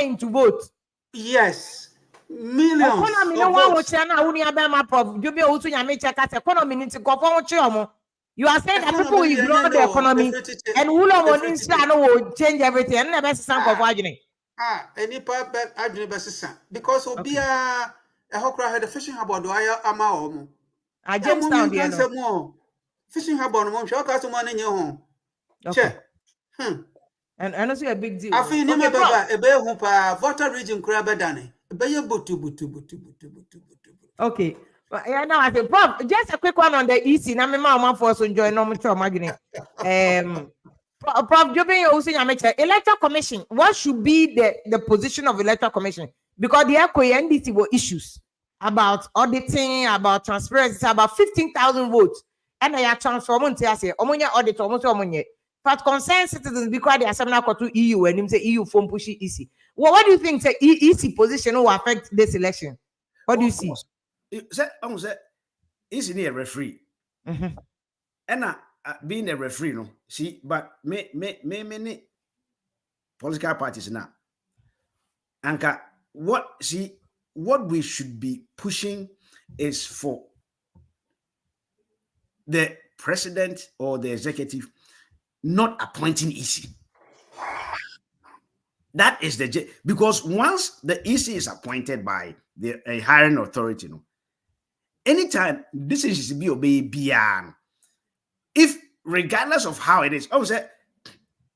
into vote. Yes, millions. You are saying that people will ignore the economy and will change everything. And never see any part because Obia a hokra had a fishing about wire ama I just found more fishing about one shock as one in your home. Check. And honestly, a big deal. I feel never a bear who voter region crabber done. Butu. Okay. Yeah, now I think, Prof, just a quick one on the EC. Now, my mom for so enjoy normal trauma. Prof, you also electoral commission. What should be the position of electoral commission? Because the NDC were issues about auditing, about transparency, about 15,000 votes, and they are transforming to say, "Omonia audit, almost omonia." But concerned citizens because they are similar to EU and him say EU phone pushing EC. Well, what do you think the EC position will affect this election? What do you see? I'm say EC need a referee. And being a referee, no, see, but many political parties now. Anka, what we should be pushing is for the president or the executive not appointing EC. That is because once the EC is appointed by a hiring authority, no, anytime this is to be obeyed beyond. If regardless of how it is, I would say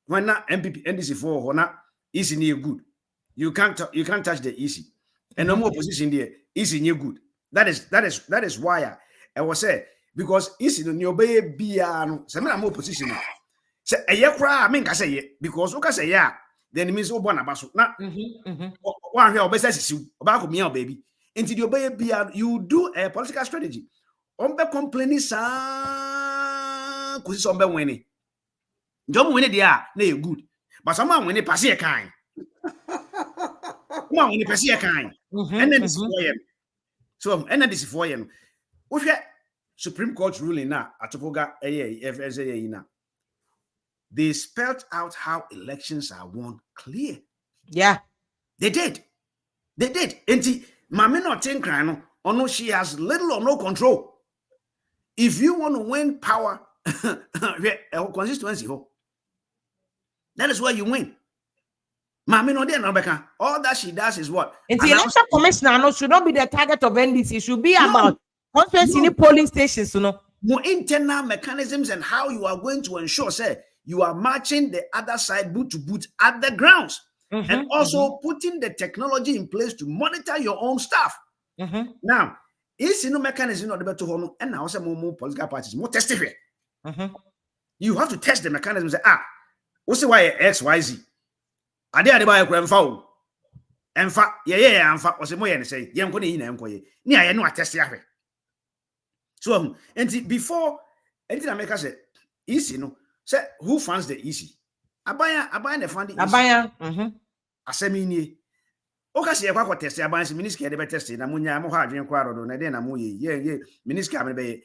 when not MPP NDC for or not EC near good, you can't touch the EC, and no more position there EC near good. That is why I was say because EC no obey beyond. Some more position. Say a year cry. I mean, I say because okay say yeah. Then it means oh bona baso na one here obey says about me baby. Until you obey beyond, you do a political strategy. Be complaining kusi sombe winning. Jom winning there, na good. But someone winning pass a kind. One winning pass a kind. And then this for him. So and then this for him. If Supreme Court ruling now atopoga FSA now. They spelled out how elections are won clear. Yeah. They did. And Mami not think no, or no, she has little or no control. If you want to win power, consistency, that is where you win. Mami no there no beka. All that she does is what? And the election commissioner should not be the target of NDC. It should be about conference in polling stations, more internal mechanisms and how you are going to ensure, say, you are matching the other side boot to boot at the grounds. And also putting the technology in place to monitor your own staff. Now, is no mechanism not the better home, and now some more political parties more testify. You have to test the mechanism. Say, what's the why XYZ? Are they buy a grandfather? And fa, yeah, and fa was a more and say, young Connie in Emcoy. Near I know a test. So, and before anything America said, EC, say who funds the EC? I buy the funding. Abaya. Asemini. Oka se yakwa test ya bansi minister de test na munya mo ha adwen kwa rodo na de na mo ye minister am be.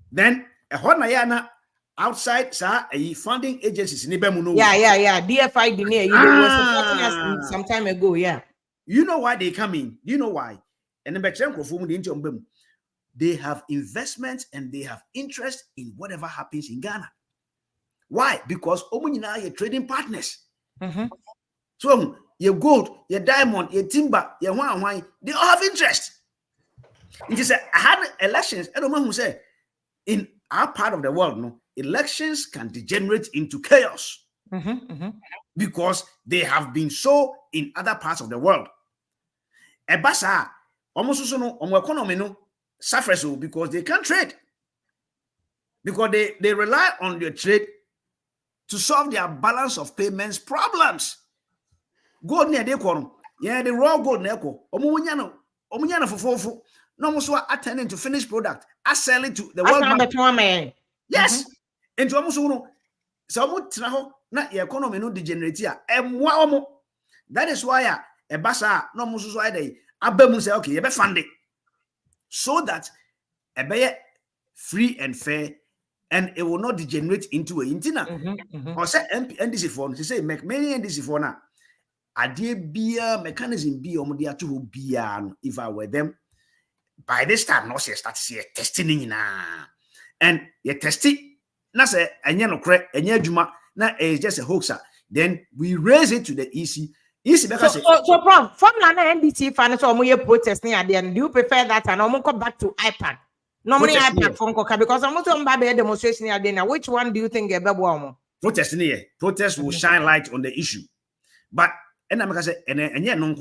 Then a hot na ya na outside sa a funding agencies ni be mu no. Yeah. DFI Guinea, was some time ago, yeah. You know why they come in? You know why? And the Bechen the into they have investments and they have interest in whatever happens in Ghana. Why? Because omunyina are trading partners. So your gold, your diamond, your timber, your wine, they all have interest. It is I had elections. I don't know who say in our part of the world, no, elections can degenerate into chaos because they have been so in other parts of the world. Ebasa, almost so no, economy no suffers because they can't trade. Because they rely on their trade to solve their balance of payments problems. Gold near the corner. Yeah, the raw gold neko. Omunyano for no almost attending to finished product. I sell it to the world market. Yes. Into almost no. So na your economy no degenerate here. That is why a basa no almost why they abemu say okay, you be fund it so that a be free and fair. And it will not degenerate into a intina. Or say NDC phone, she say make many NDC phone now. Adie beer mechanism be omodia to beer if I were them. By this time, no say start see testing na. And you test it, na say anya no kre, anya juma, na is just a hoaxer. Then we raise it to the EC. EC because so Prof, from na NDC fan so omo protesting at the end. Do you prefer that and omo come back to iPad? Normally iPad phone because I'm also about a demonstration at the which one do you think a better protesting here? Protest will shine light on the issue. But and I'm gonna say and yet no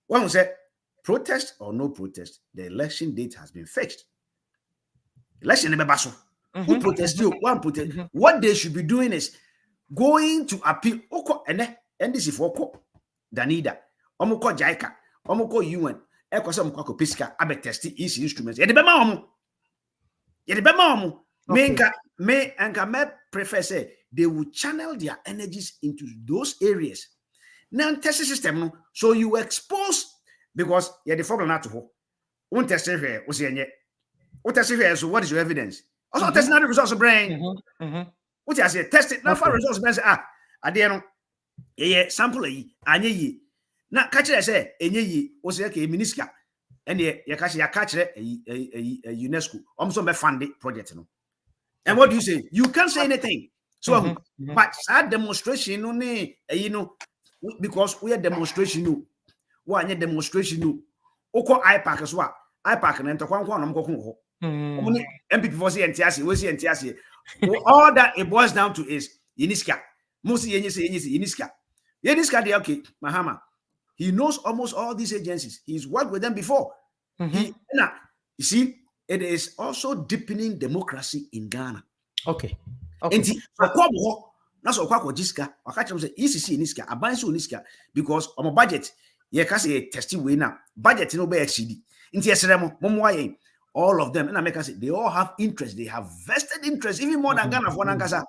one will say protest or no protest, the election date has been fixed. Election never basso. Who protest you? One protest. What they should be doing is going to appeal. And this is for Danida, Omoko Jaika, Omoko UN, Ekosam Kwako Pisca, Abe testi EC instruments. Yedibemamu. May prefer say they will channel their energies into those areas. Now test system, so you expose because you're the problem not to hold. One test here, was here. What test here? So what is your evidence? Also testing the results of brain. What I say, test it now for results of brain. Adiano, sample anye ye. Now catch it, I say, enye was like a miniska, and you catch a UNESCO, almost a funded project. And what do you say? You can't say anything. So, but that demonstration, only because we are demonstration. One demonstration, Oko IPAC as well. IPAC and Entokwan. MPP for CNTS, we see NTS. All that it boils down to is Yeniska. Mostly Yeniska. Yeniska, okay, Mahama. He knows almost all these agencies. He's worked with them before. You see, it is also deepening democracy in Ghana. Okay. That's what Jiska. I catch them say ECC Niska, a bansu Niska, because on a budget, you can say testing way now. Budget no be exceed. All of them, and I make us say they all have interest, they have vested interest, even more than Ghana for Nankasa.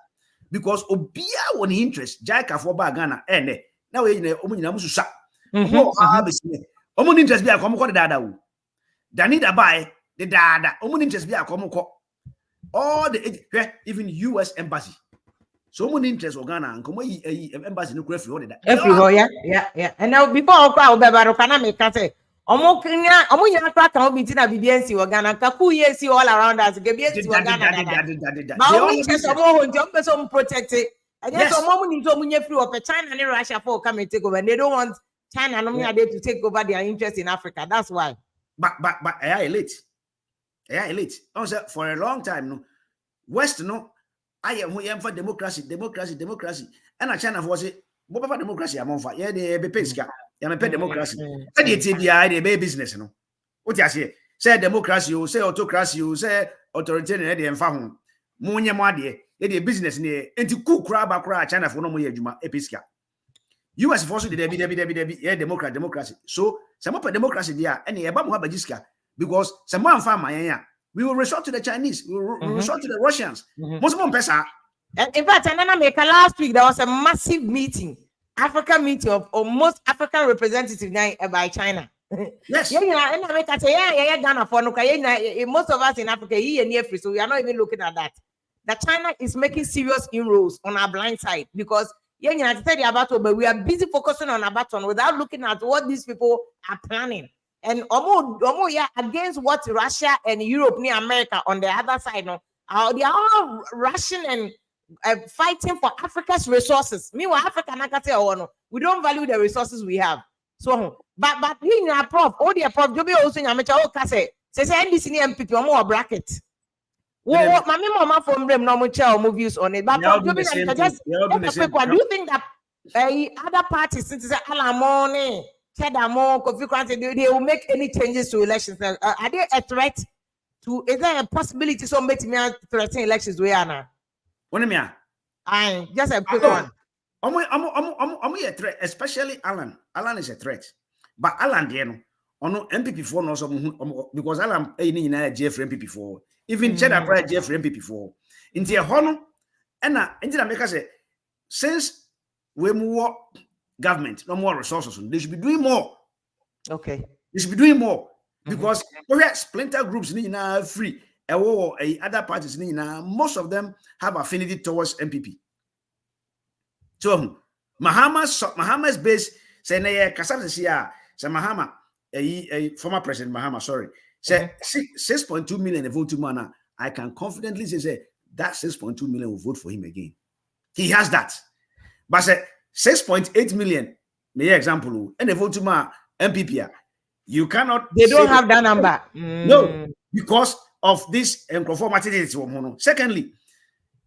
Because Obia one interest, Jaika for Ghana, and now we Musa. Omun interest be a common dada. Danida buy the dada, Omun interest be a common all the even US embassy. So many interest in Ghana and come embassy no crave for that. Everywhere, yeah. And now before I go about Kana make say, omo nya crack can be tina BBNC or Ghana, kaku yesi all around us. BBNC or Ghana. Now we just omo jump some protected. I guess omo need to munye free of China and Russia for come and take over. And they don't want China no there to take over their interest in Africa. That's why. But I elite. Also for a long time no West no. I am for democracy. And a China was it. What about democracy? I'm on fire. Yeah, the Pesca. I'm a democracy. I did TBI, the business. No, what I say democracy, you say autocracy, you say authoritarian, and found Munya Madi, the business near into cook crab, China for no more Juma, Episca. US forced the democracy. So, some of democracy there, and the Abama Bajiska, because someone found my we will resort to the Chinese. We will resort to the Russians. Most of them, in fact, in America last week there was a massive meeting, African meeting of almost African representatives by China. Yes. In America, say Ghana for no. Most of us in Africa, free, so we are not even looking at that. That China is making serious inroads on our blind side because but we are busy focusing on Abaton without looking at what these people are planning. And against what Russia and Europe near America on the other side, no, they are all rushing and fighting for Africa's resources. Meanwhile, Africa, we don't value the resources we have. So, but you know, Prof, Joby also in America, say NDC MPP or more bracket. What my mama from them no movies on it. But Joby, just do you think that other parties since Alamone? Chedamo, Kofi Kwanse, they will make any changes to elections. Are they a threat to? Is there a possibility some make me threaten elections? We are now. One me just a quick one. A threat, especially Alan. Alan is a threat, but Alan, ono MPP4 no so because Alan ni na GF MPP4 even Cheddar prior GF MPP4 into a hono and na make us say since we more government no more resources they should be doing more. Okay, they should be doing more because we have splinter groups ni na free other parties ni na most of them have affinity towards MPP. So Mahama's base say na kasam say Mahama former President Mahama, sorry, said 6.2 million vote to Mana. I can confidently say that 6.2 million will vote for him again. He has that. But say 6.8 million, may example, and the vote to Ma MPP. You cannot. They don't have that number. No, because of this conformity. Secondly,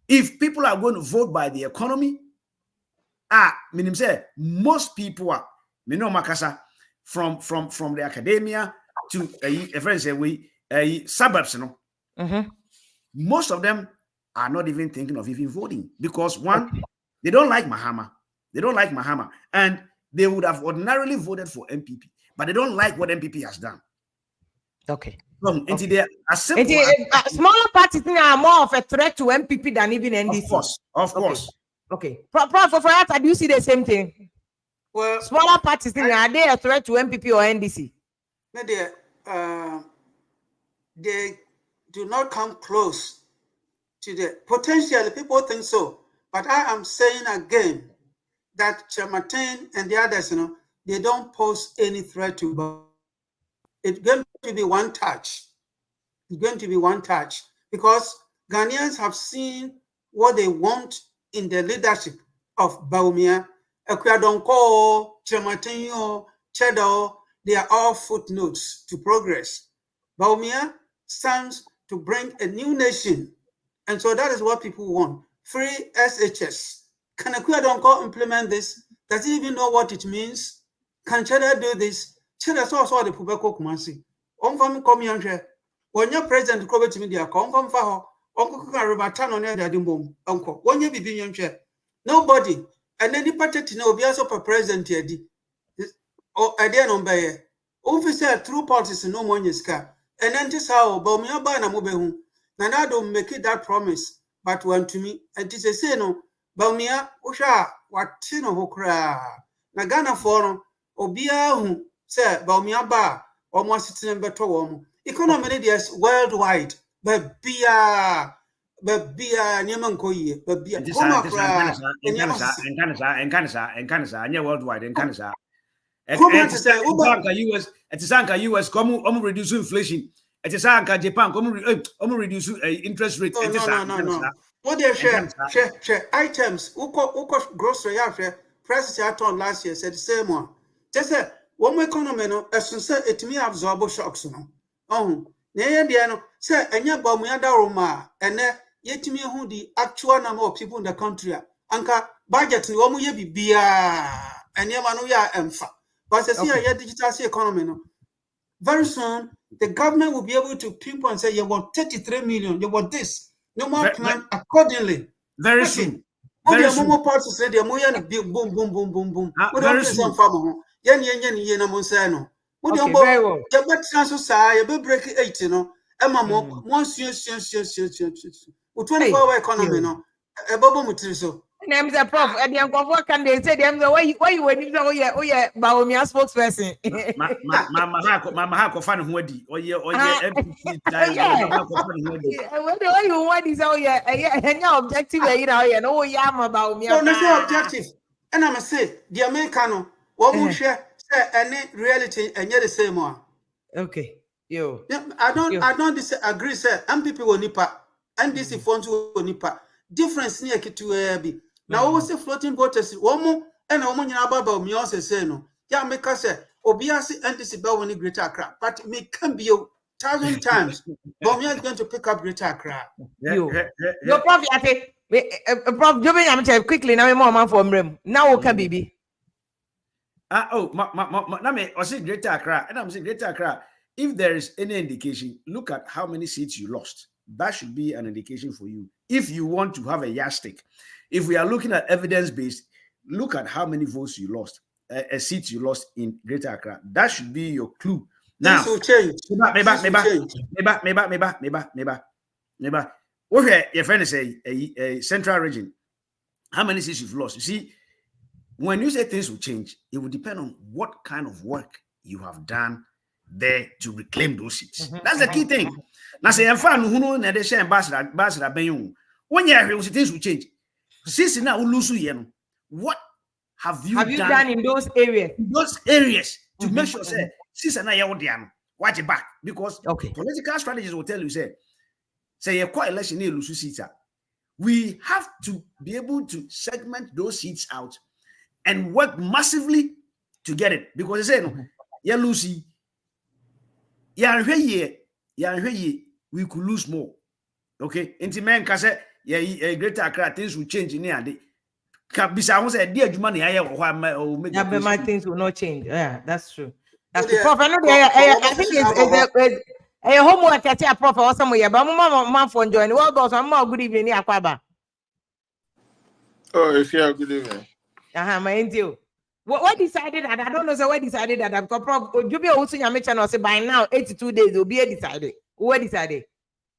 if people are going to vote by the economy, meaning say most people are, Makasa. From the academia to a friend say suburbs, most of them are not even thinking of even voting because one, they don't like Mahama. They don't like Mahama, and they would have ordinarily voted for MPP, but they don't like what MPP has done. Okay. Smaller parties are more of a threat to MPP than even NDC. Of course. Okay. Prof, for that, do you see the same thing? Well, smaller parties, are they a threat to MPP or NDC? They do not come close to the potentially. People think so, but I am saying again that Chairman and the others, they don't pose any threat to. It's going to be one touch. It's going to be one touch because Ghanaians have seen what they want in the leadership of Bawumia. Ekwadonko, Chematenyo, Cheddar, they are all footnotes to progress. Bawumia stands to bring a new nation. And so that is what people want. Free SHS. Can Ekwadonko implement this? Does he even know what it means? Can Cheddar do this? Cheddar saw the Pubeko Kumasi. Onfam come here. When your president come to media, come from Faho, Uncle Rubatan on the Dimbom, Uncle. When you be in chair. Nobody. And then the party to know be also per president here. Or I dare not buy. Officer through politics no money scar. And then this how Bawumia Bana Mubehu. Nana don't make it that promise, but one to me. And this is say no. Bawumia Usha Watino Hokra. Nagana forum Obia who say Bawumia Ba almost sitting better warm. Economy is worldwide. But Bia Nyamankoye, but Bia Canada, worldwide in Canada. US come reduce inflation. Japan come reduce interest rate. No. What they share items, Uko grocery prices I turned last year said the same one. Just say one economy no as say it me absorb shocks no. No, say enya Bawumia da Roma and yetimi who the actual number of people in the country. Anka budget ni omu ye bibia and yamano ya emfa. But see a digital economy no. Very soon the government will be able to pinpoint and say you want 33 million, you want this. No more plan accordingly. Very soon. Very soon. More parts say the moya boom boom. We don't some farmer. Yen na monsano. We don't go. The bet transfer you be break 8 Emma more 24-hour economy no. Ebobo mutiriso. Name's a prof. And the uncle can they say them the way you were Bawumia spokesperson. Mama Hako fan Wadi or ye what do you want is and your objective Bawumia. No, no objective. And I'm say the Americano, what will share any reality and yet the same one. Okay. Yo. I don't disagree, sir. And people will nipa and this funds will nipa. Difference near to be. Now, always floating voters, one and a woman about me also say no. Yeah, make us say, Obiasi and this about when Greater Accra, but me can be 1,000 times. Bawumia is going to pick up Greater Accra. Your prof, Prof, Joby, I'm quickly now, more man from Rem. Now, can be. I say Greater Accra, and I'm saying Greater Accra. If there is any indication, look at how many seats you lost. That should be an indication for you. If you want to have a yardstick, if we are looking at evidence-based, look at how many votes you lost, a seat you lost in Greater Accra. That should be your clue. Now, things will change. Maybe. Okay, your friend is a central region. How many seats you've lost? You see, when you say things will change, it will depend on what kind of work you have done there to reclaim those seats. That's the key thing. Now, say, I'm fine. Who know that they say ambassador Benyu. When you things will change, since now lose you. What have you done in those areas? In those areas to make sure, say, since now you're watch it back, because political strategies will tell you, say a quiet election near lose seats. We have to be able to segment those seats out and work massively to get it, because they say no, yeah, Lucy. Yeah, we could lose more. Okay, into men can say, yeah, Greater Accra, things will change in here. Besides, I dear money, my things will not change. Yeah, that's true. That's the prof. I think it's a homework at a prof or somewhere, but mom for joining. Well, those are more good evening, Aquaba. Oh, if you are good evening. My angel. What decided that? I don't know. So what decided that? Because Prof. You be also your mention or say by now 82 days will be decided. What decided?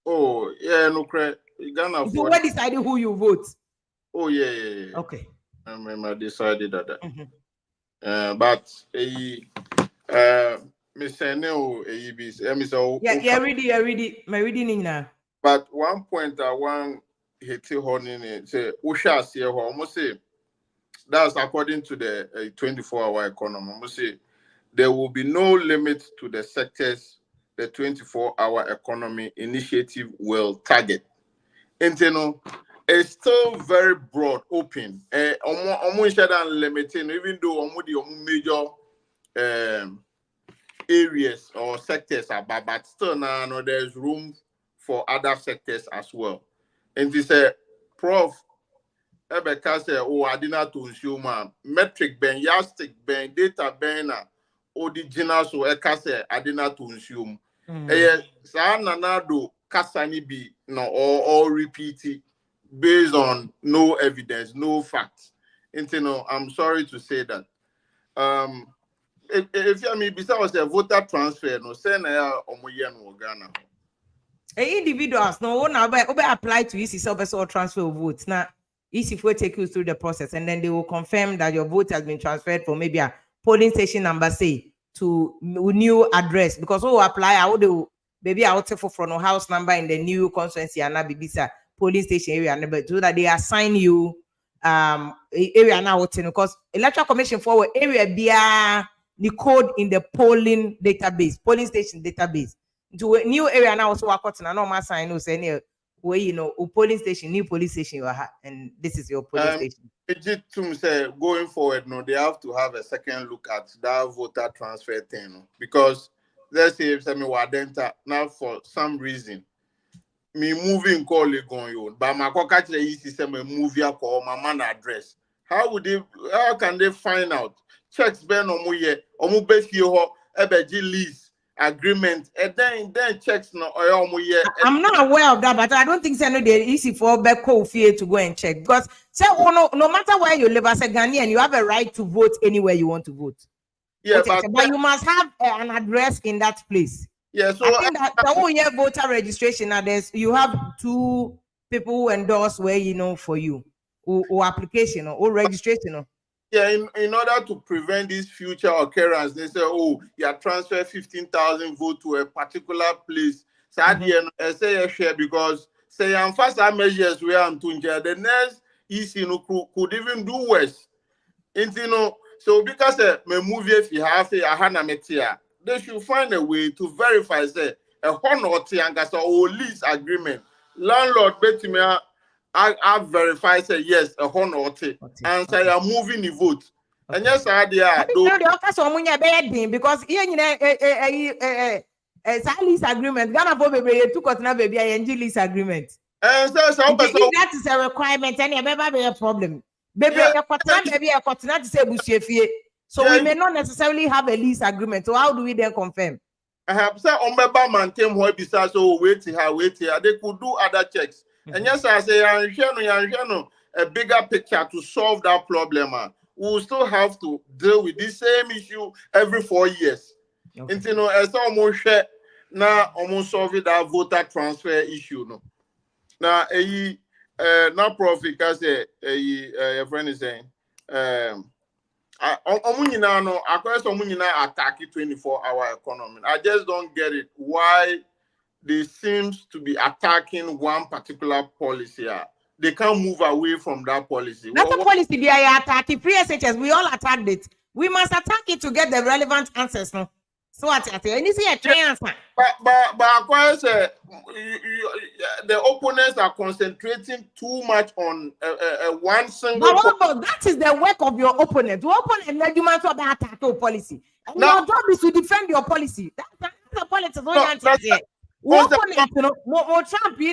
Oh yeah, no credit. Ghana. So what decided who you vote? Oh yeah. Okay. I decided that. But Miss Neo, yeah, reading now. But one point I want hit honey say Usha see almost say. That's according to the 24-hour economy. We say there will be no limit to the sectors the 24-hour economy initiative will target. And you know, it's still very broad, open. Almost limiting, even though the major areas or sectors are, but still now there's room for other sectors as well. And this Prof. Ebeka say, oh, I did not consume metric ben, yardstick ben, data ben, original so eka say I did not consume. Sa nanado kasani be no or repeat it based on no evidence, no facts. And you know, I'm sorry to say that. If you mean besides a voter transfer, no say na omoye no Ghana. Individuals no now apply to EC or transfer of votes now. EC will take you through the process, and then they will confirm that your vote has been transferred from maybe a polling station number, say, to new address. Because apply, I would maybe I would take from a house number in the new constituency and Bibisa polling station area, but so that they assign you area now. Because electoral commission forward area be the code in the polling database, polling station database. To a new area now also work out and normal sign no say where you know polling station, new police station you are, and this is your police station. It say going forward, no, they have to have a second look at that voter transfer thing, no? Because let's say if me wadenta now for some reason me moving call it going on, but my catch the EC say me move your call my man address. How can they find out? Checks ben omuye omu be fie ho ebeji lease agreement and then checks no I'm not aware of that, but I don't think so. No, they're easy for Beko Fie to go and check because say no matter where you live as a Ghanaian, you have a right to vote anywhere you want to vote. Yeah, but you must have an address in that place. Yeah, so I think that the whole year voter registration now you have two people who endorse where you know for you or application or registration. Yeah, in order to prevent this future occurrence, they say, oh, you are transfer 15,000 votes to a particular place. So at the end, say a share because say I'm fast measures we are tunja. The next EC could even do worse. And you know, so because me movie if you have a hana metia, they should find a way to verify say a honor or lease agreement. Landlord bet me I verify say yes a honor and say I'm moving the vote. And yes, I did because a lease agreement. Ghana for baby took out na baby a lease agreement. And so that is a requirement and never be a problem. Baby, a cotton baby a cotton to say bushie. So we may not necessarily have a lease agreement. So how do we then confirm? I have said Ombeba man came where besides so wait here. They could do other checks. And yes, I say a bigger picture to solve that problem. We will still have to deal with this same issue every 4 years. Okay. And you know, as almost share now almost solving that voter transfer issue. No. Now now Prof because a friend is saying attack 24-hour economy. I just don't get it. Why they seems to be attacking one particular policy. They can't move away from that policy. That's a policy they are attacking. Free SHS, we all attacked it. We must attack it to get the relevant answers. No? So what I say, and you see a try answer. But the opponents are concentrating too much on one single. But that is the work of your opponent. Your opponent, you must attack your policy. And your job is to defend your policy. That's the politics. Opponent, you know, more Trump, they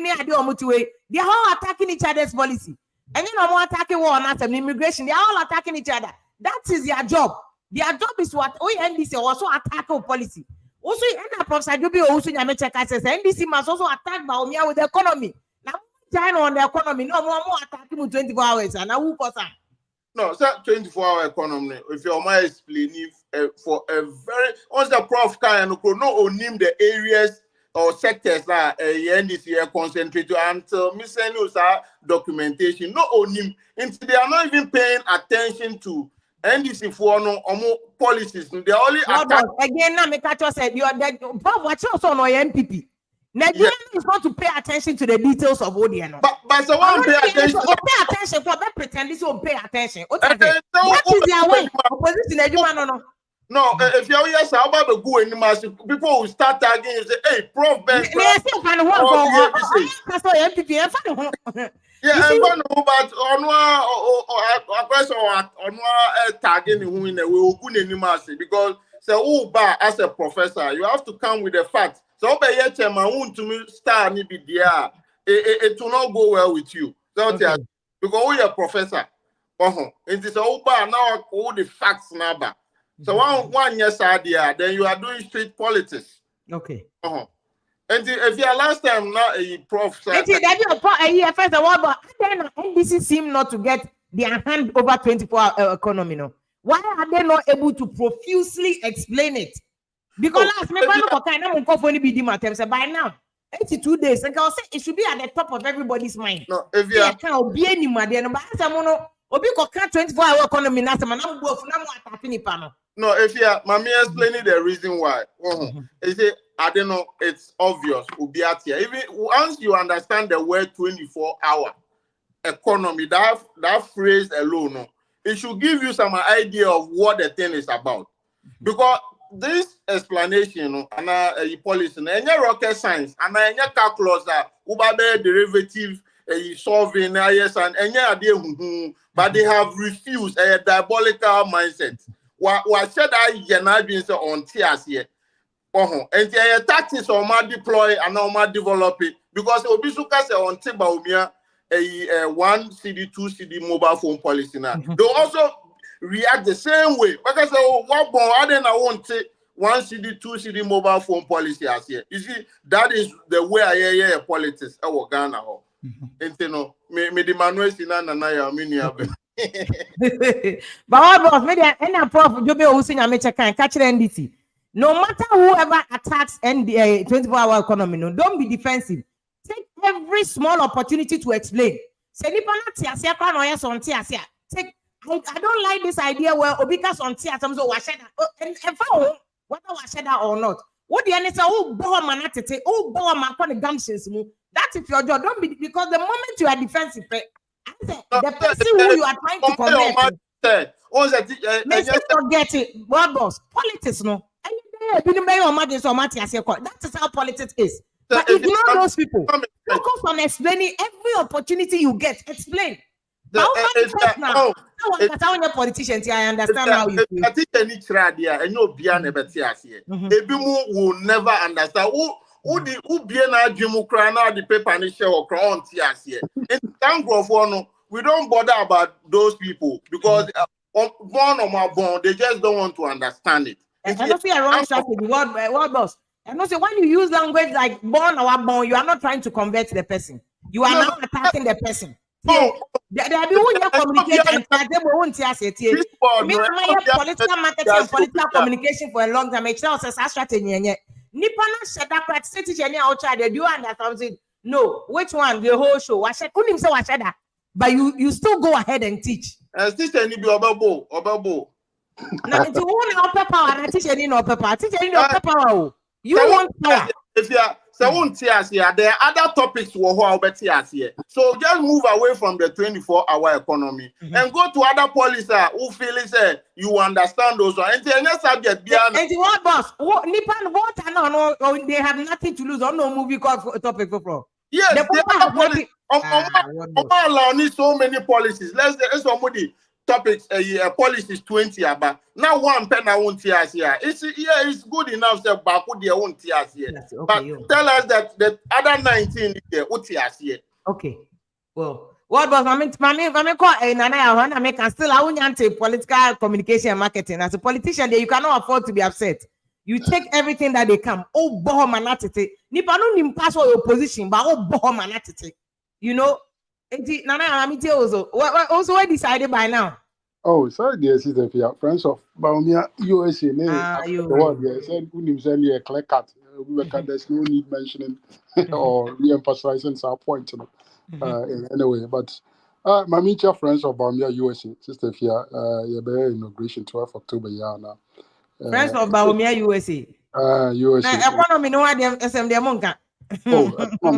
are all attacking each other's policy. And then I'm attacking war on immigration. They are all attacking each other. That is their job. Their job is what NDC also attack our policy. Also, NDC must also attack Baumia with the economy. Now, China on the economy, no more attacking with 24 hours. And now, no, sir, 24-hour economy. If your mind explaining for a very, once the prof can no name the areas or sectors that NDC concentrate until miscellaneous documentation. No onim. They are not even paying attention to NDC for no policies. They are only again. Now, Mekacho said you are that. But watch also on MPP. Nigeria is not to pay attention to the details of ODN. But so one pay attention. Pay attention for that pretend this will pay attention. What is their way? Opposition, no, if you're yes, how about the go in the mass? People will start tagging and say, "Hey, Prof Ben." Yeah, but on tagging who in a way because so as a professor, you have to come with the facts. So by yet my own to me star me be there. It will not go well with you. So because we are professor. It is now all the facts now. So one yes idea, then you are doing street politics. Okay. And if you are last time now a prof, first of all, but then NDC seem not to get their hand over 24-hour economy. No, why are they not able to profusely explain it? Because last by now 82 days, and I'll say it should be at the top of everybody's mind. No, if you can't be any money, and 24-hour economy, no, if you are, mommy explaining the reason why. I don't know, it's obvious. Even once you understand the word 24-hour economy, that phrase alone, it should give you some idea of what the thing is about. Because this explanation and policy, and rocket science, and calculus, ubabe derivative, solving, yes, and but they have refused a diabolical mindset. What said I been on tears here? And the tactics on my deploy and on my develop it because Obisuka say on Tibaumia a 1 CD, 2 CD mobile phone policy now. They also react the same way because what I want to 1 CD, 2 CD mobile phone policy as here. You see, that is the way I hear politics. I will Ghana. And you know, me the Manuel Sinan and I am but what boss, maybe any prof Jobe Ousing and Mecha can catch the NDC. No matter whoever attacks the 24-hour economy, no, don't be defensive. Take every small opportunity to explain. Say, I don't like this idea where Obikas on tea atoms or Washada and whether Washada or not. What the answer? Oh, boy, manatete, oh, boy, man, the gumptions. That is your job. Don't be because the moment you are defensive, the person who you are trying to convert. Let's forget it. What boss? Politics, no. That is how politics is. But ignore those people. Focus on explaining every opportunity you get. Explain. Now, politicians, I understand how you feel. Will never understand. Who be na Jimukra the paper and share or crown tears here. In thank God for no, we don't bother about those people because born or my born, they just don't want to understand it. And not say a wrong strategy. What boss? And not say when you use language like born or born, you are not trying to convert the person. You are now attacking the person. There be who communicate and they won't say it. Me political marketing and political communication for a long time. It's not a strategy. Nippana said that strategy any outside. Do you understand? No, which one? The whole show. I said, couldn't say that. But you still go ahead and teach. Teach any be obabo. Now, if you want upper power, I teach any upper power. Teach any upper power. You want power. If you are there are other topics here. So just move away from the 24-hour economy and go to other policies who feel you understand those ones. And subject and what boss? Nippon what they have nothing to lose on no movie called topic for. Yes, they have so many policies. Let's somebody topics policies 20 about now one pen I won't hear here. It's good enough that Baku they won't hear here. But tell us that the other 19 what here. Okay. Well, what was I call I make still I won't political communication and marketing. As a politician, you cannot afford to be upset. You take everything that they come. Oh, bohomanatite. Nipa no nimpass your position, but oh, bohomanatite. You know, also I decided by now. Oh, sorry, dear sister, friends of Baumia USA. The word, yes, and we send you a clear cut. There's no need mentioning or re-emphasizing our point in any way. But my mutual friends of Baumia USA, sister, your inauguration 12 October, now. Friends of Baumia USA. USA. Economy no idea SM de monka. Oh,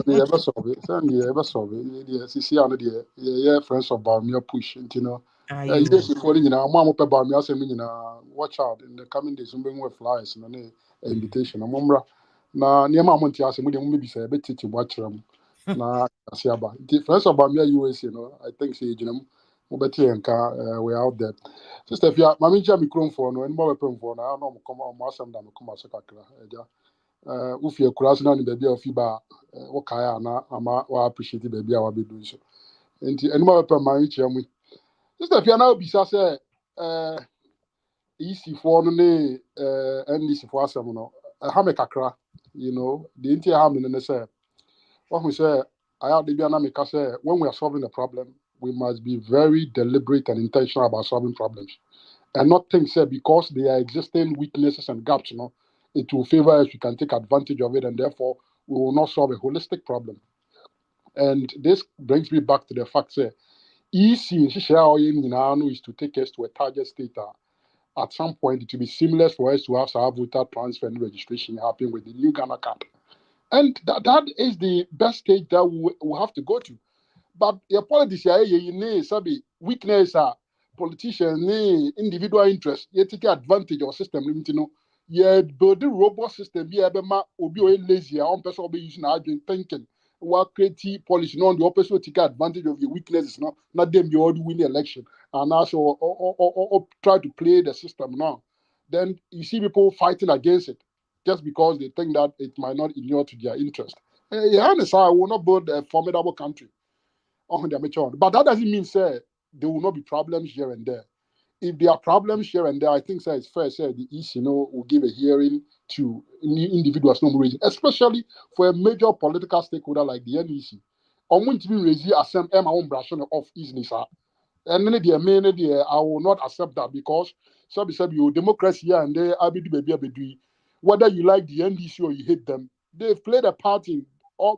you ever solve it? You ever solve it? Yes, you see, yeah, friends of Baumia push, you know. Yes, before you know, Mama Baumia say, watch out in the coming days. We bring flyers and an invitation. Amomra. Na near my monty, I say, maybe say a bit to watch them. Na Siaba. Friends of Baumia USA, you know, I think say, you know. We're out there. Sister, if you are Mammy Jammy Chrome for no and more weapon for now, no come on, Massam than come as a cracker. If you're crossing on the baby of Fiba, Wakaya, Ama, or appreciate the baby, I will be doing so. And more weapon, my Jammy. Sister, if you are now beside E.C for no, NDC for some, Hamekakra, you know, the entire Hamlin and the say, what we say, I have the Bianamica say, when we are solving the problem, we must be very deliberate and intentional about solving problems and not think because there are existing weaknesses and gaps, you know, it will favor us, we can take advantage of it, and therefore we will not solve a holistic problem. And this brings me back to the fact that E.C is to take us to a target state. At some point, it will be seamless for us to have our voter transfer and registration happen with the new Ghana card. And that is the best stage that we have to go to. But your politicians, you weakness, politicians, individual interest, you take advantage of system. You know, you build a robust system. Be lazy. On person be using argument thinking. What creative policy? No, the opposite take advantage of your weaknesses. Not them. You already win the election, and also or try to play the system now. Then you see people fighting against it just because they think that it might not inure to their interest. I will not build a formidable country. But that doesn't mean there will not be problems here and there. If there are problems here and there, I think it's fair the EC will give a hearing to individuals, especially for a major political stakeholder like the NEC. On when to be raised as some of easily, sir. And then I will not accept that because your democracy here and there, whether you like the NDC or you hate them, they've played a part in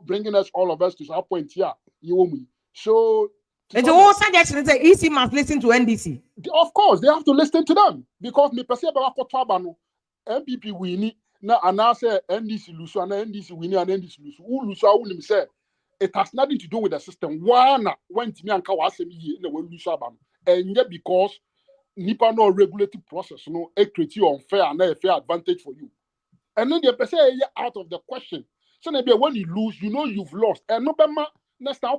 bringing all of us to some point here. So, and the whole suggestion is that EC must listen to NDC. Of course, they have to listen to them because me perceive about MPP winning now, and I say NDC lose and NDC winning and NDC lose. Who lose? I wouldn't say it has nothing to do with the system. One went me and Kawasemi in the way lose and yet because Nipa no regulated process, it creates you unfair and a fair advantage for you. And then they say out of the question. So maybe when you lose, you know you've lost. And no next time,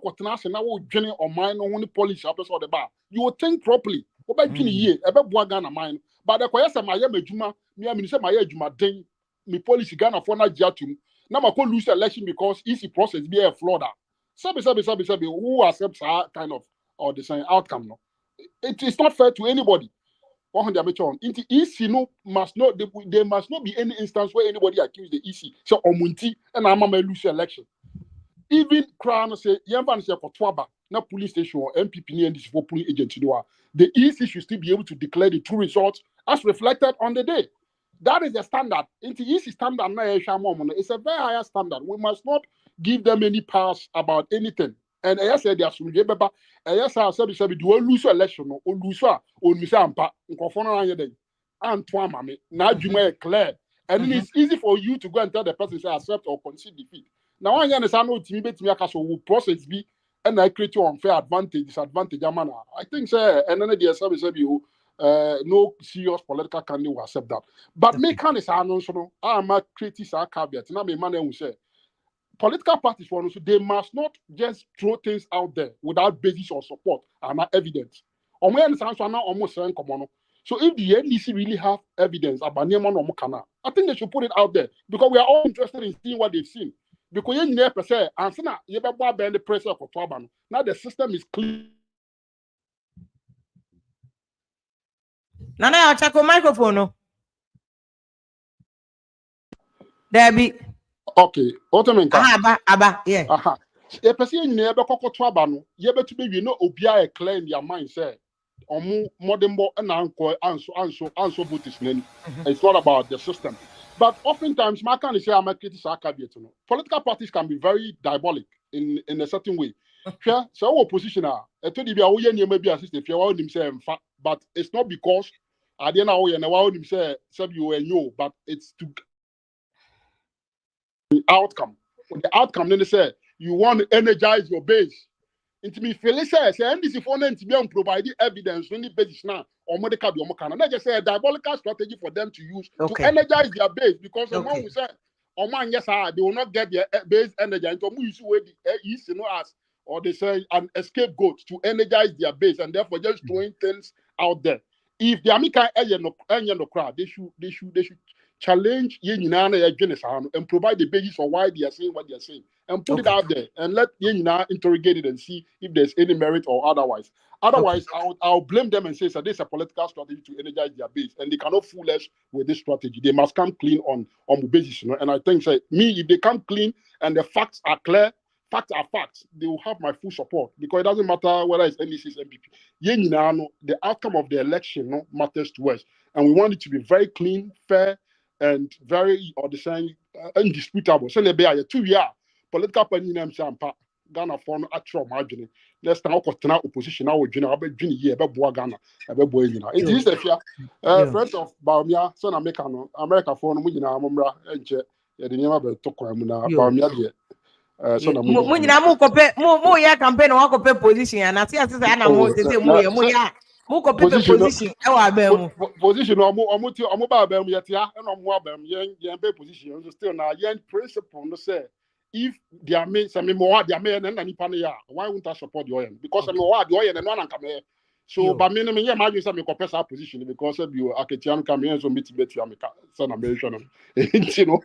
now journey or mine only polish up or the bar. You will think properly. About 20 years, about Ghana mine. But the question my Juma, me say my Juma ding, me polish Ghana for na jatum. Now I could lose the election because easy process be a Florida. Sabi, who accepts our kind of or the same outcome? No, it is not fair to anybody. Into EC no must not there must not be any instance where anybody accuse the EC. So omunti and I'm lose election. Even Crown say Yamban say Kotwaba, not police station or MPP and this for polling agent the EC should still be able to declare the true results as reflected on the day. That is the standard. Into EC standard it's a very higher standard. We must not give them any pass about anything. And I said there are some Jebeba. I said do lose election or lose or Misampa and Twamame. Now you clear. And then it's easy for you to go and tell the person say accept or concede defeat. Now I understand no team bet me will process be and I create your unfair advantage, disadvantage. I think say and then the service you no serious political candidate will accept that. But me can is announced no I'm a creative caveat. Now me man will say political parties for us, they must not just throw things out there without basis or support and evidence. So if the NDC really have evidence about Nieman or Mokana, I think they should put it out there because we are all interested in seeing what they've seen. Because you never say, and so now you better bend the pressure of Twaban. Now the system is clear. Nana, I'll check on microphone. No, Debbie. Okay, Otomenka. Abba, yeah. A person never Coco Twabano, you better be Obia clear in your mind, say. Modern and answer Buddhist. It's not about the system. But oftentimes, my kind of say I'm a critical caveat. Political parties can be very diabolic in a certain way. So opposition are maybe assist if you want him say but it's not because I didn't know and I him say you know, but it's to the outcome. The outcome then they say you want to energize your base. Into me feel say NDC for them to be provide evidence when the basis now or medical be can. Not just say a diabolical strategy for them to use to energize their base because the one who say yes, they will not get their base energy into use as or they say an scapegoat to energize their base and therefore just throwing things out there. If the American no crowd, they should challenge and provide the basis for why they are saying what they are saying and put it out there and let interrogate it and see if there's any merit or otherwise. Otherwise, I'll blame them and say so this is a political strategy to energize their base and they cannot fool us with this strategy. They must come clean on the basis. And I think if they come clean and the facts are clear, facts are facts, they will have my full support because it doesn't matter whether it's NDC's MPP. The outcome of the election matters to us. And we want it to be very clean, fair, and very indisputable. So there be 2 years political party name Sampa Ghana for no actual margin. Let's now opposition now with year Ghana. It is a friend of Baumia, son America for no Mumra and the name of Baumia. Mo ya campaign or cope position and I see as I know position. Position position still now principle no say if they are made some more they are made and why won't I support the oil because I'm what the oil and one come here so but me imagine some compare position because of you Aketian come here so meet you son American you know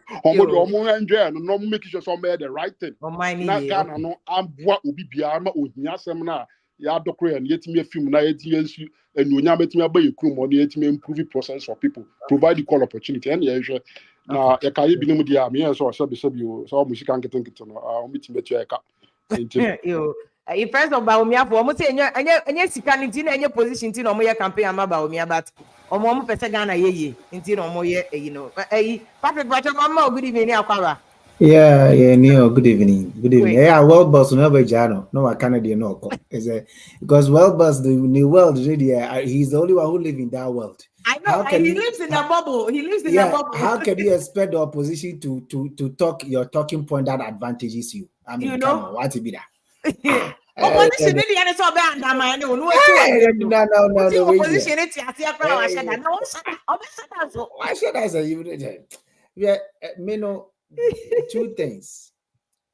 enjoy no make sure some the right thing na Ghana no amboa obi bia ma ohia asem na ya dokore and yetimi film na yetimi nsu enuonya betimi abaye krum on yetimi improve process for people provide equal opportunity and ya na ya kai binom dia me so so so musika nketenkete no o meeting betu ya ka yo if first of Baumia for mo say enye sika nti na enye position nti na mo ye campaign ama Baumia but omo pese Ghana ye nti na mo ye Patrick Bacho mama good evening akwara. Yeah, Neil, good evening. Good evening. Yeah, World Boss never Jano. No, I can't do no. Because World Boss, the new world, really, he's the only one who lives in that world. I know, he lives in a bubble. He lives in a bubble. How can you expect the opposition to talk your talking point that advantages you? I mean, you know, what to be that? Opposition really and so bad and my no No. Opposition Why should I say you? Yeah, two things.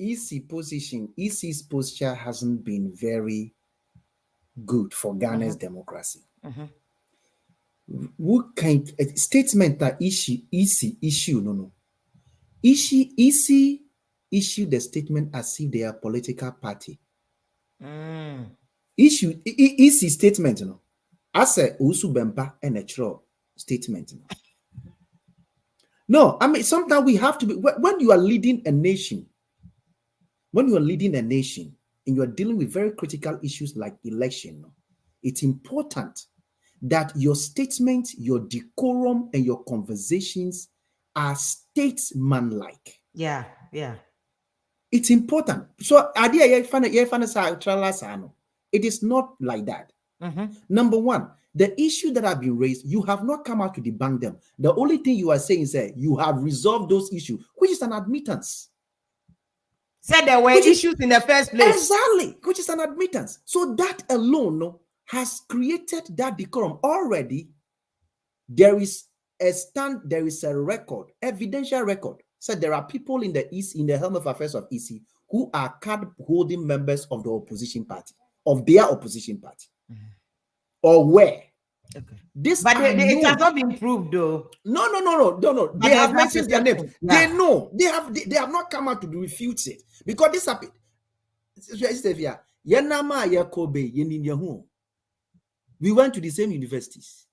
EC's posture hasn't been very good for Ghana's democracy. What kind statement that EC issue? No. EC issued the statement as if they are a political party. EC statement, As a usu bempa and a true statement. No, I mean, sometimes we have to be, when you are leading a nation, and you are dealing with very critical issues like election, it's important that your statement, your decorum, and your conversations are statesman-like. Yeah. It's important. So, it is not like that. Number one, the issue that have been raised, you have not come out to debunk them. The only thing you are saying is that you have resolved those issues, which is an admittance. Said there were issues in the first place. Exactly, which is an admittance. So that alone has created that decorum. Already, there is a record, evidential record. Said there are people in the East, in the helm of affairs of EC, who are card-holding members of the opposition party, of their opposition party. Or where? Okay. This, but it has not been proved, though. No. They have mentioned their names. Yeah. They know. They have not come out to refute it because this happened. We went to the same universities.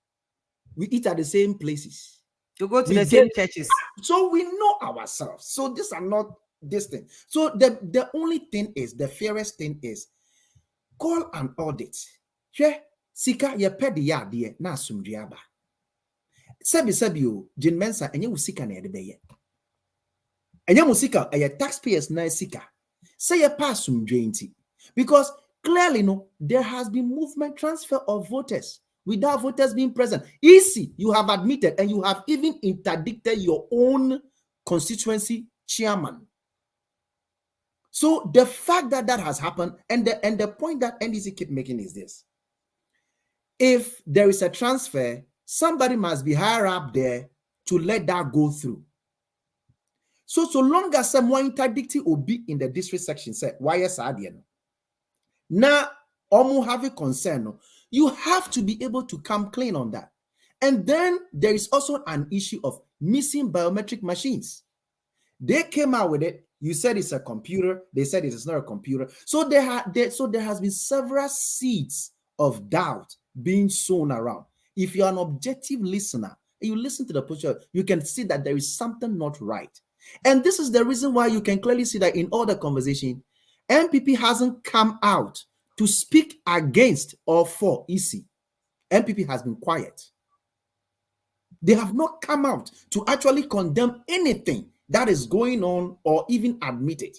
We eat at the same places. To go to the same churches. So we know ourselves. So these are not this thing. So the only thing is, the fairest thing is, call an audit. Yeah. Sika ye pedi ya de na asumdua ba. Sebi o Jin Mensa enye usika na yede beye. Enye musika eye taxpayers na sika. Say ye pass asumdua nti. Because clearly there has been movement transfer of voters without voters being present. EC, you have admitted and you have even interdicted your own constituency chairman. So the fact that has happened, and the point that NDC keep making is this: if there is a transfer, somebody must be higher up there to let that go through. So long as someone interdicted will be in the district section, say, why is now, almost have a concern. You have to be able to come clean on that. And then there is also an issue of missing biometric machines. They came out with it. You said it's a computer. They said it is not a computer. So there has been several seeds of doubt being sown around. If you're an objective listener and you listen to the posture, you can see that there is something not right. And this is the reason why you can clearly see that in all the conversation, MPP hasn't come out to speak against or for EC. MPP has been quiet. They have not come out to actually condemn anything that is going on or even admit it.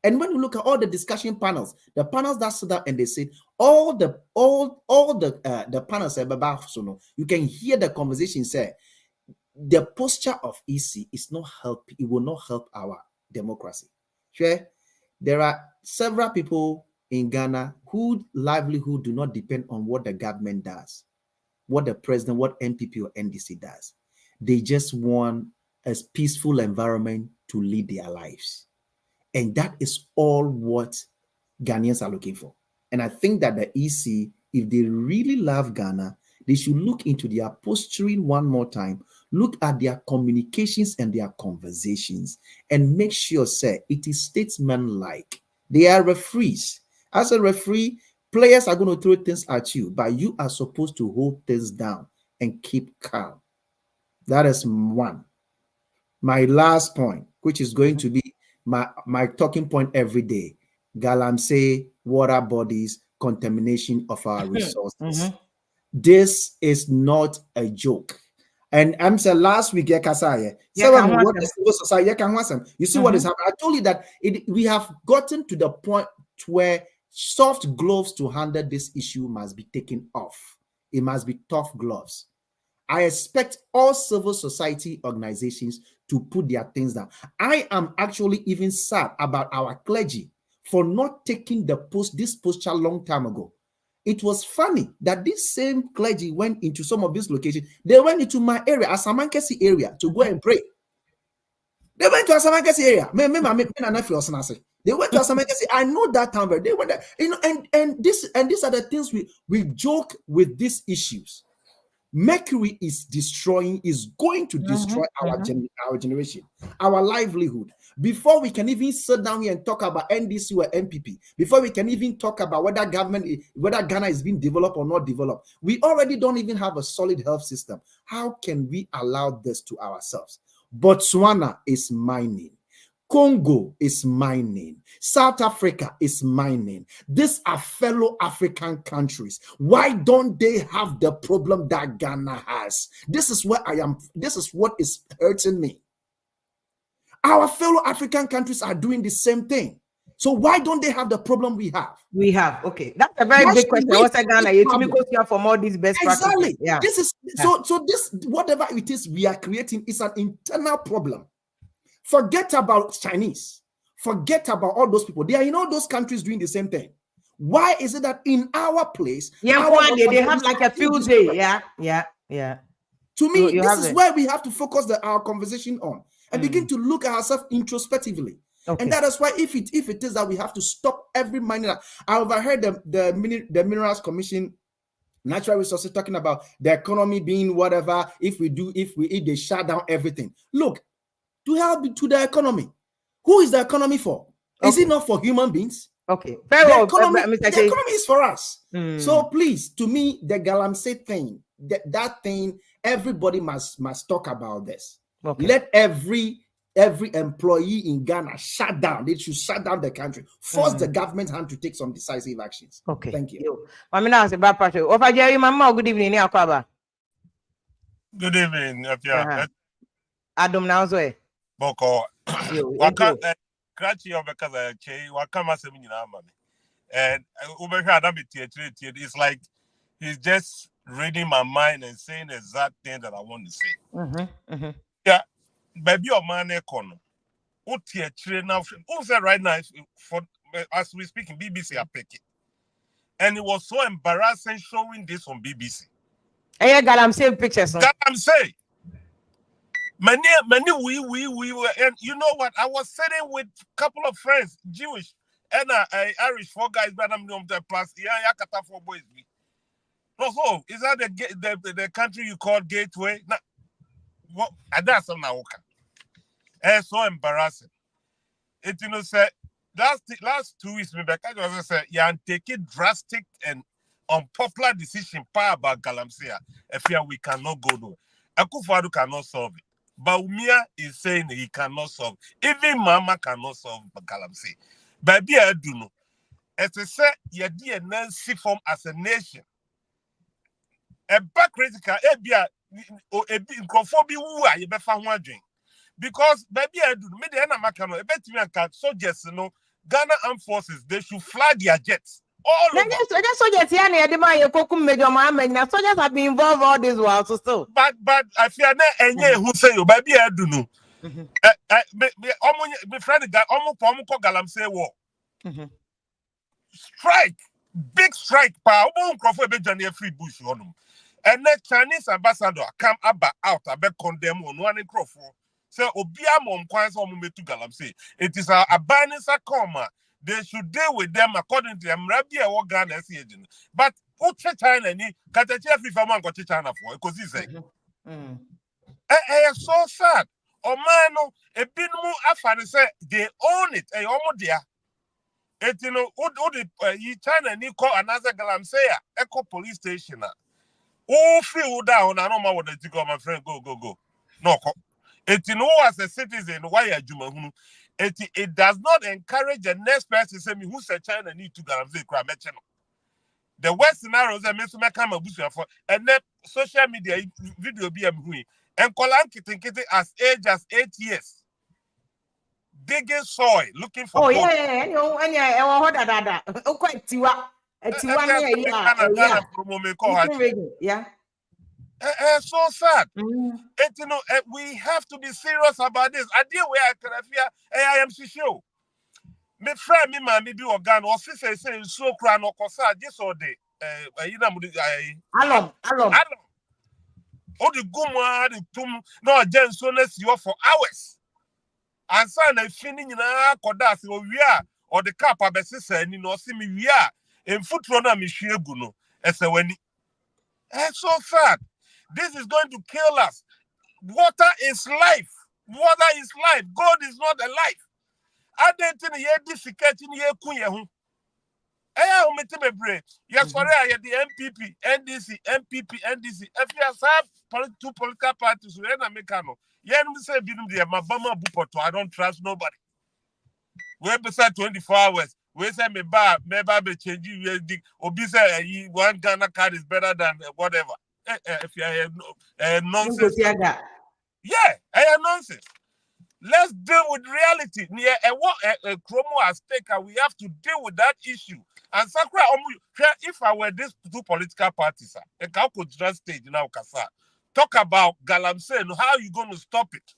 And when you look at all the discussion panels, the panels that stood up and they said all the panels about, you can hear the conversation say the posture of EC is not help. It will not help our democracy. Sure, there are several people in Ghana whose livelihood do not depend on what the government does, what the president, what MPP or NDC does. They just want a peaceful environment to lead their lives. And that is all what Ghanaians are looking for. And I think that the EC, if they really love Ghana, they should look into their posturing one more time, look at their communications and their conversations, and make sure, sir, it is statesman-like. They are referees. As a referee, players are going to throw things at you, but you are supposed to hold things down and keep calm. That is one. My last point, which is going to be my talking point every day: Galamsey, water bodies, contamination of our resources. This is not a joke. And I'm saying last week, you see what is happening. I told you that we have gotten to the point where soft gloves to handle this issue must be taken off. It must be tough gloves. I expect all civil society organizations to put their things down. I am actually even sad about our clergy for not taking this posture a long time ago. It was funny that this same clergy went into some of these locations. They went into my area, Asamankesi area, to go and pray. They went to Asamankesi area. They went to Asamankesi. I know that town, but they went there. And these are the things we joke with these issues. Mercury is going to destroy our generation, our livelihood. Before we can even sit down here and talk about NDC or MPP, before we can even talk about whether Ghana is being developed or not developed, we already don't even have a solid health system. How can we allow this to ourselves? Botswana is mining. Congo is mining. South Africa is mining. These are fellow African countries. Why don't they have the problem that Ghana has? This is what is hurting me. Our fellow African countries are doing the same thing. So why don't they have the problem we have? We have. Okay. That's a very big question. What's Ghana? You to me go here for more these best practices. Yeah. This is so this whatever it is we are creating is an internal problem. Forget about Chinese. Forget about all those people. They are in all those countries doing the same thing. Why is it that in our place, they have like a field day? Yeah. To me, this is where we have to focus our conversation on and begin to look at ourselves introspectively. Okay. And that is why if it is that we have to stop every mining. I overheard the Minerals Commission, Natural Resources, talking about the economy being whatever. If they shut down everything. Look, to help to the economy. Who is the economy for? Is it not for human beings? Okay. The economy is for us. So please, to me, the Galamsey thing, that thing, everybody must talk about this. Okay. Let every employee in Ghana shut down. They should shut down the country. Force the government hand to take some decisive actions. Okay. Thank you. Good evening. Good evening. Adam now Boko. Waka Krachi of a che Wakama Seminamami. And it's like he's just reading my mind and saying the exact thing that I want to say. Yeah, baby or man econo. Now right now for as we speak in BBC are picking. And it was so embarrassing showing this on BBC. Hey, Galamsey pictures. Galamsey. Many we were, and you know what? I was sitting with a couple of friends, Jewish and Irish, 4 guys, but I'm the plus Yakata 4 boys. So is that the country you call Gateway? Nah, what? That's now. It's so embarrassing. It say last 2 weeks, maybe I just say taking drastic and unpopular decision about Galamsey. If we cannot go to Akufo-Addo cannot solve it. Baumia is saying he cannot solve. Even Mama cannot solve Galamsey. Baby, I do know. As I said, you did Nancy form as a nation. A back critical, a you be found wondering. Because baby, I do me the end of my canoe, a bet me and soldiers, Ghana Armed Forces, they should fly their jets. All over. Soldiers have been involved all this while, so still. But I fear that who say you, baby, I do know. My friend got almost Galamsey war. Strike, big strike, power, free bush on them. And the Chinese ambassador come out, condemn on one Crawford. So, Obia Mom Quans on to Galamsey. It is a abundance of coma. They should deal with them according to them. Rabia or Ghana agent. But what China ni Katachi if I'm going to China for because he's like, so sad. O man, a bit more after say they own it. A almost there. It China ni call another Galamsey Echo police station. Oh, free down. I don't know what they go, my friend. Go. No, as a citizen, why are you? It does not encourage the next person to say me who said China need to Galamsey. The worst scenarios are meant to make a bush for and then social media video be and Kolan kitten as age as 8 years. Digging soil, looking for gold. Yeah. So sad. We have to be serious about this. I deal where I can fear AIMC show. Me friend, me man, me be organ or sister say so crown or cosa this or day. Alum. Oh, the guma, the tum, no, Jen, so let's you for hours. And son, I finish in a codas or we are, or the cap of a sister, and you know, see me, we are in foot runner, me guno, as a when it's so sad. This is going to kill us. Water is life. Water is life. God is not a life. I didn't think ye difficult in ye kunye. Yes, for the MPP, NDC, MPP, NDC. If you have two political parties, we are Americano. Say, I don't trust nobody. We beside 24 hours. We say, me be change USD. Obi say, one Ghana card is better than whatever. If you are nonsense. Yeah, nonsense. Let's deal with reality. Near a chromo at stake, we have to deal with that issue. And Sakura, if I were these two political parties, a could just stage now, Kasa, talk about Galamsey and how you going to stop it.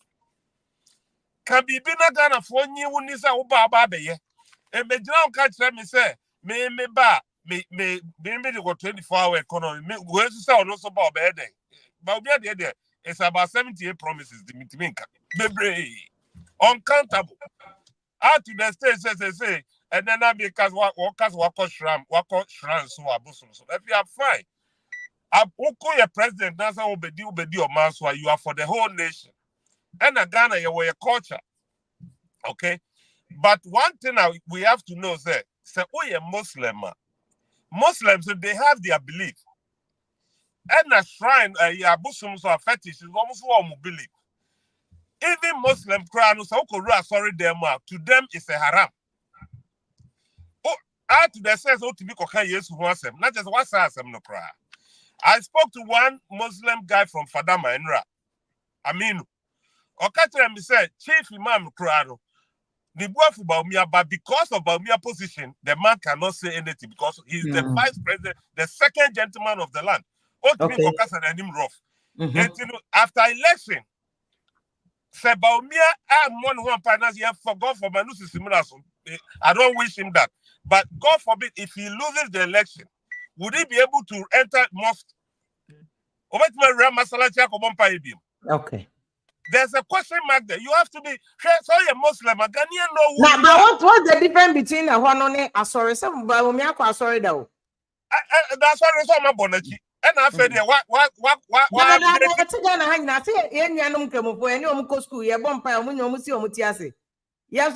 Can be bina Ghana for new Nisa Uba Babe. And me now catch them say, me the 24-hour economy. Where's the sound also about bed? But it's about 78 promises. The uncountable. Out to the state say, and then I because workers shram so abusum. So if you are fine, your president that's how obedi or manswa, you are for the whole nation. And a Ghana, you were a culture. Okay. But one thing we have to know is that we are Muslims, they have their belief. And a shrine, abusum so a fetish is almost what we believe. Even Muslim crown, so sorry them to them is a haram. Out to the sense to be yes not just one no cry. I spoke to one Muslim guy from Fadama Enra. Aminu. Okatrem said, Chief Imam Krano, the boy for Baumia, but because of Baumia position, the man cannot say anything because he's the vice president, the second gentleman of the land. Okay. After election, Baumia, I'm one who partners here forgot for Manusi Simulas. I don't wish him that. But God forbid, if he loses the election, would he be able to enter mosque? Okay. There's a question mark there. You have to be a Muslim. A Ghanaian know who now, but what's the difference between a one on a sorry, some Baumiako sorry though? That's why it's on my bonnet. And I said, what? Yes,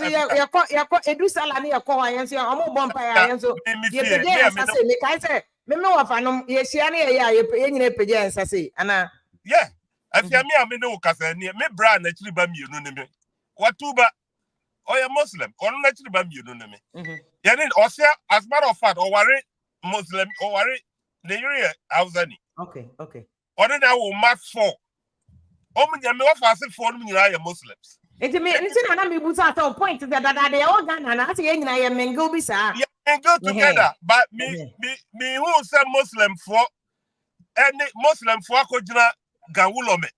edu sala ni yakọ ayen so omo bompa ayen so ye peje ensase me kai say me wa fanom ye hia na ye nyina peje ensase ana yeah afia me amene wo kasa ni me bra na chiri ba mienu ne me watuba oya Muslim on na chiri ba mienu ne me ye ni ose as matter of fact o ware Muslim o ware Nigeria Hausani okay on na wo mark 4 o mu nya me wa fa se 4 no nyina ye Muslims. It means I'm not point that they all done and I say, I am and go beside. Yeah, and go together. But me who say Muslim for any Muslim for Kojina Gawulome.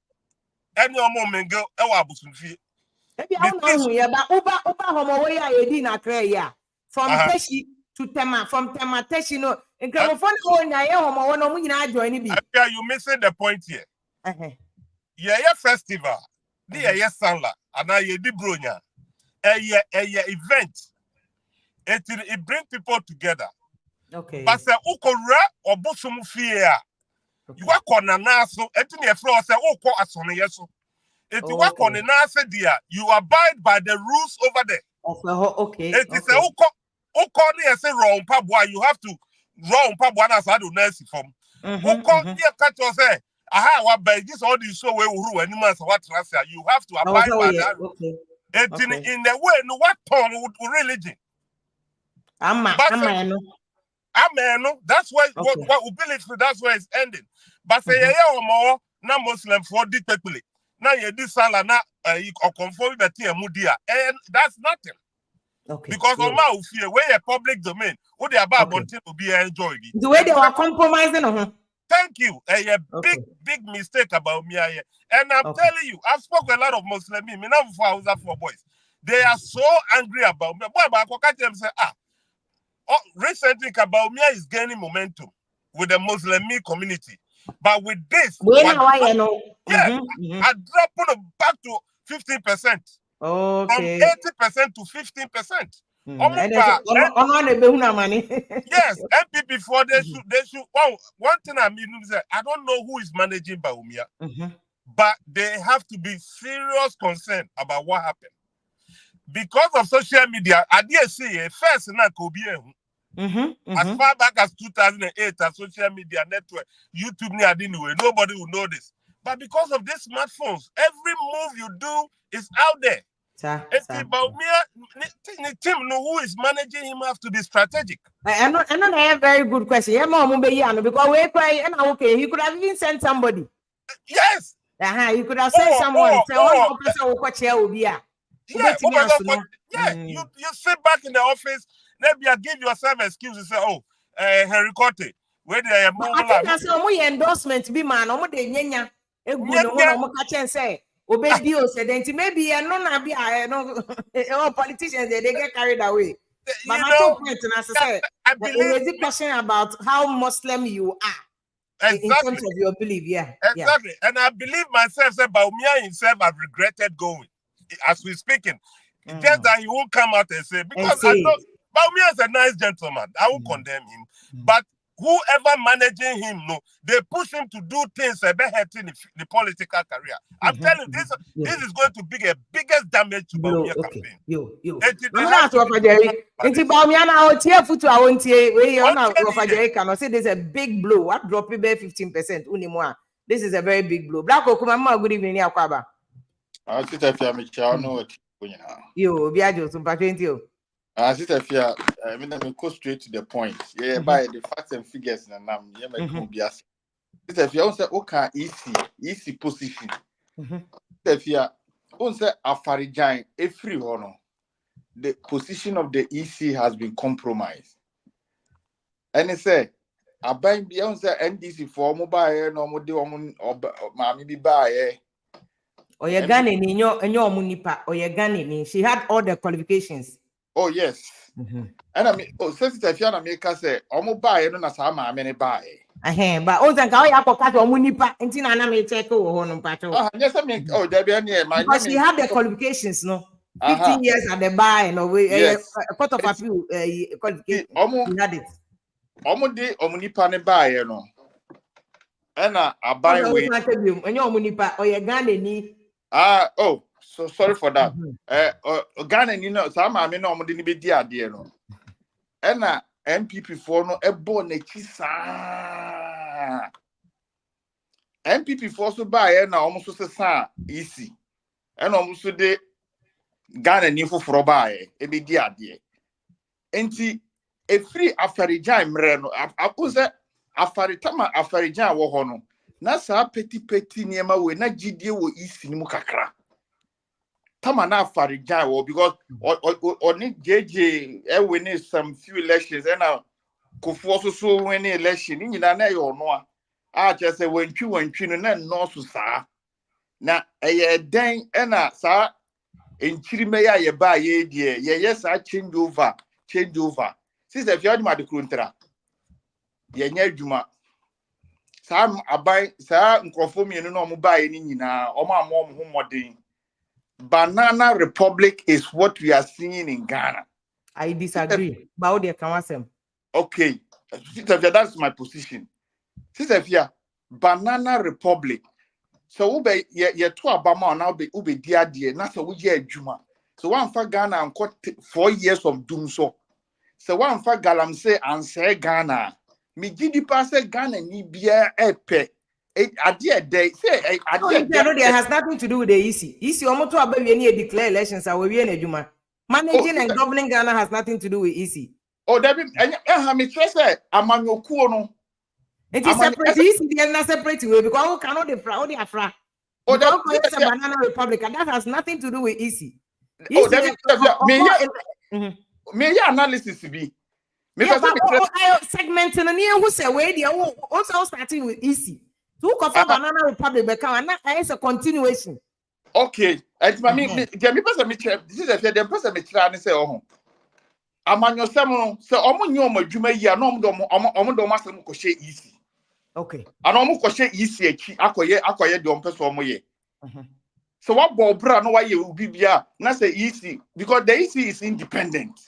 Any moment go, Ewabusunfi. Maybe I don't know, but Uba Homoya Edina Kreya from Teshi to Tema, from Tema Teshi, no, and Gramophone, Homo, no, we not join me. You missing the point here. Yeah, festival. The Sanla. And I di bronya a event it bring people together. Okay. But say ukora obosum fear. You are corner na so etini e flow say ukọ asone yeso. It you are corner na say dia you abide by the rules over there. Okay. It is a ukọ ni say wrong pabwa you have to wrong pabwa na say do nurse from. Ukọ ni catch you say aha, what by this all this so we uru animals what you have to abide by that. Okay. In the way, no what tongue with religion. Amen. That's why what we believe that's where it's ending. But say or more na Muslim for dictatorship. Now you this sala na you conform the mudia, and that's nothing. Okay. Because on my fear where a public domain, what they about wanting to be enjoyed. The way they were compromising Thank you. A big mistake about me. And I'm telling you, I've spoken a lot of Muslims. Me now for boys. They are so angry about me. Boy, but I can say, recently Kabaumia is gaining momentum with the Muslim community. But with this, I drop on back to 15%. Okay. From 80% to 15%. Yes, MPP for they should. Oh, one thing I mean is that I don't know who is managing Baumia, but they have to be serious concerned about what happened because of social media. I did see first na Kobe. As far back as 2008, as social media network, YouTube, nobody will know this. But because of these smartphones, every move you do is out there. Team who is managing him have to be strategic. I know a very good question. Because we cry and okay, he could have even sent somebody. Yes. You could have sent someone. You sit back in the office, maybe I give yourself an excuse and say, oh, Henry Cote, where they are more endorsement be man, Obedio said, maybe politicians they get carried away. But my point, I believe the question about how Muslim you are in terms of your belief, exactly. And I believe myself that Baumia himself have regretted going as we're speaking. Just that he won't come out and say, because I know Baumia is a nice gentleman. I won't condemn him, but whoever managing him, they push him to do things about hurting the political career. I'm telling you, this is going to be a biggest damage to Baumia campaign. This is a big blow. What drop it by 15%? This is a very big blow. Black Okuma, good evening, Yakwaba. Sister Fia, I mean, let me go straight to the point. Yeah, by the facts and figures, and I'm Sister Fia, also, okay, easy position. Sister Fia, also, Afarijan, every honor, the position of the EC has been compromised. And they say, I buy beyond the NDC for mobile, no more do or mammy be by. Or your gun in your munipa, or your gun in. She had all the qualifications. Oh, yes. And I mean, Sister Fiona make us say, Omo buy, no, as I'm a many buy. But oh, thank you, munipa, and Tina may take over patrol. Yes, I mean, oh, there be any, my because she had the qualifications, no? 15 years at the bar, and a part of a few qualifications. He had it. Omo de Omunipa ne buy, no. And I buy with and your munipa, or your gun in. Oh. So sorry for that. Ghana, you know, some I mean, no, didn't be dear, no. And MPP for no a born a chisa. MPP for so buy and almost a sa easy. And almost de Ghana new for buy a be dear. And see a free Afarijan mreno. I put that Afaritama Afarijan wo hono. Nasa petty near we na GD wo easy mukakra. Tamana Farijan because or need JJ winning some few elections and now Kufu so winning election in your no. I just say when you and no sa na a dang and sa in Chirimea ye buy ye dear. Yes, I change over. Since if you had my contra, ye near Juma. Sam I buy sa conform you no buy any na or my mom home modern. Banana Republic is what we are seeing in Ghana. I disagree. Okay, that's my position. Sister, Banana Republic. So ube ye to Obama now be ube dear. That's a we Juma. So one for Ghana and got 4 years of doom so. So one for Galamsey and say Ghana. Me gidi pass Ghana ni beer epe. There has nothing to do with the EC. EC almost to declare elections are we in Juma. Managing and governing Ghana has nothing to do with EC. Oh, Debbie, and me trust among your corner. It is separate. EC, they are not separate way because cannot the Afra. Oh, that's a Banana Republic, and that has nothing to do with EC. Oh, may analysis be. Segment in the near who say where they are also starting with EC. Two Banana Republic become it's a continuation. Okay, and this is the person me try say oh. Amanyo semo say omo nyo madwuma yi a no omo do masem ko hye easy. Okay. And omo ko hye easy achi akoye de ompeso omo ye. So what bobra no why you bibia na say easy because the EC is independent.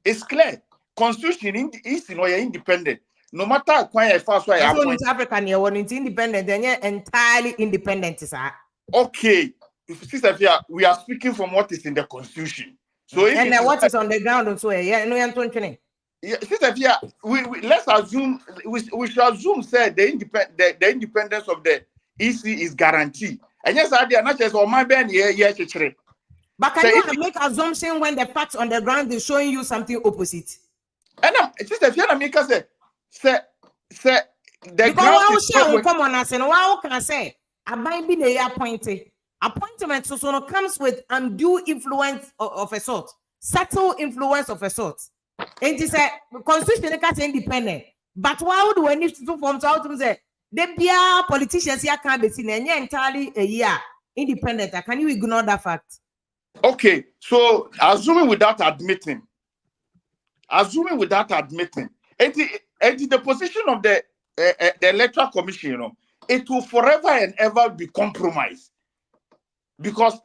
It's clear. Constitution is independent. No matter when first why that's what Africa near one independent, then you're entirely independent, sir. Okay. Sister, we are speaking from what is in the Constitution. So if and what is on the ground also, yeah, no, you're talking. Sister, we let's assume we should assume say the independence of the EC is guaranteed. And yes, I did not just on my band but can you make assumption when the facts on the ground is showing you something opposite? And Sister, if you make us say the because ground is come on and say no, how can I say I might be the appointment so comes with undue influence of a sort, subtle influence of a sort. And it said constitution is independent. But why would we need to form out to say the politicians here can't be seen and entirely a year independent? Can you ignore that fact? Okay, so assuming without admitting, and the position of the Electoral Commission, you know, it will forever and ever be compromised. Because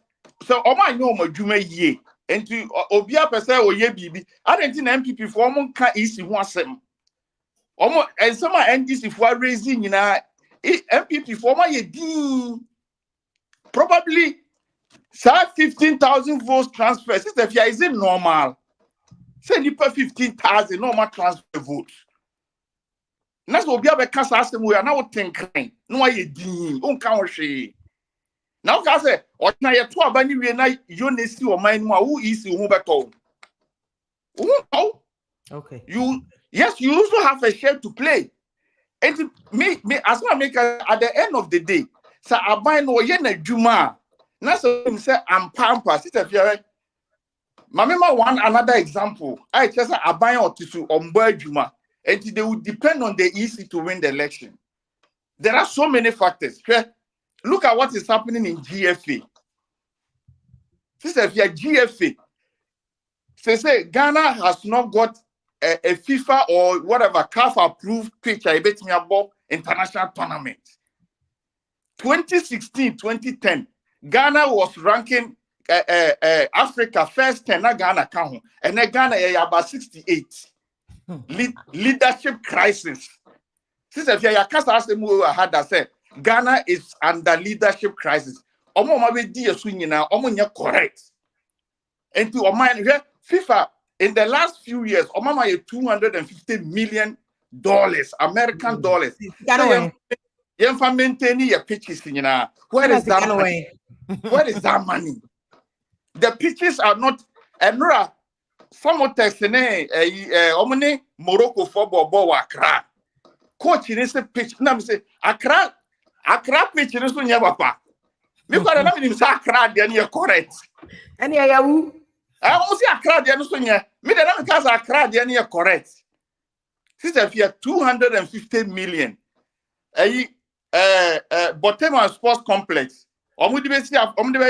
so I know my Juma ye and to Obia Pesa or ye bibi, I don't think MPP for can easy one sem. And some NDC if we're raising MPP for my ye probably 15,000 votes transfer. Sister, is it normal? Say you pay 15,000 normal transfer votes. That's what we have a cast as we are now thinking. No, I did. Can't she? Now, I say, or now you're 2 abandon we na you see or mind who is who better. Okay. You also have a share to play. And me as I make at the end of the day, so I buy no yen Juma. Now so say I'm pampas. It's a fear. Mamma one another example. I just a buy or tissue on Juma. And they will depend on the EC to win the election. There are so many factors. Look at what is happening in GFA. Sister, if you are GFA, say Ghana has not got a FIFA or whatever CAF approved pitch. I bet me about international tournament. 2016, 2010, Ghana was ranking Africa first 10. Ghana count, and then Ghana about 68. Leadership crisis. Sister, if you had that said Ghana is under leadership crisis. Correct. And to FIFA in the last few years, $250 million American dollars. You maintaining your pitches in where is that money? Where is that money? The pitches are not some of the Morocco football Accra. Coach in this pitch. Now say Accra pitch in this one papa. Me got na me say Accra dey na correct. Any ayawu? I almost say Accra dey no so nya. Me dey na cause Accra dey na correct. Sister fear 250 million. Botema Sports Complex. Omudi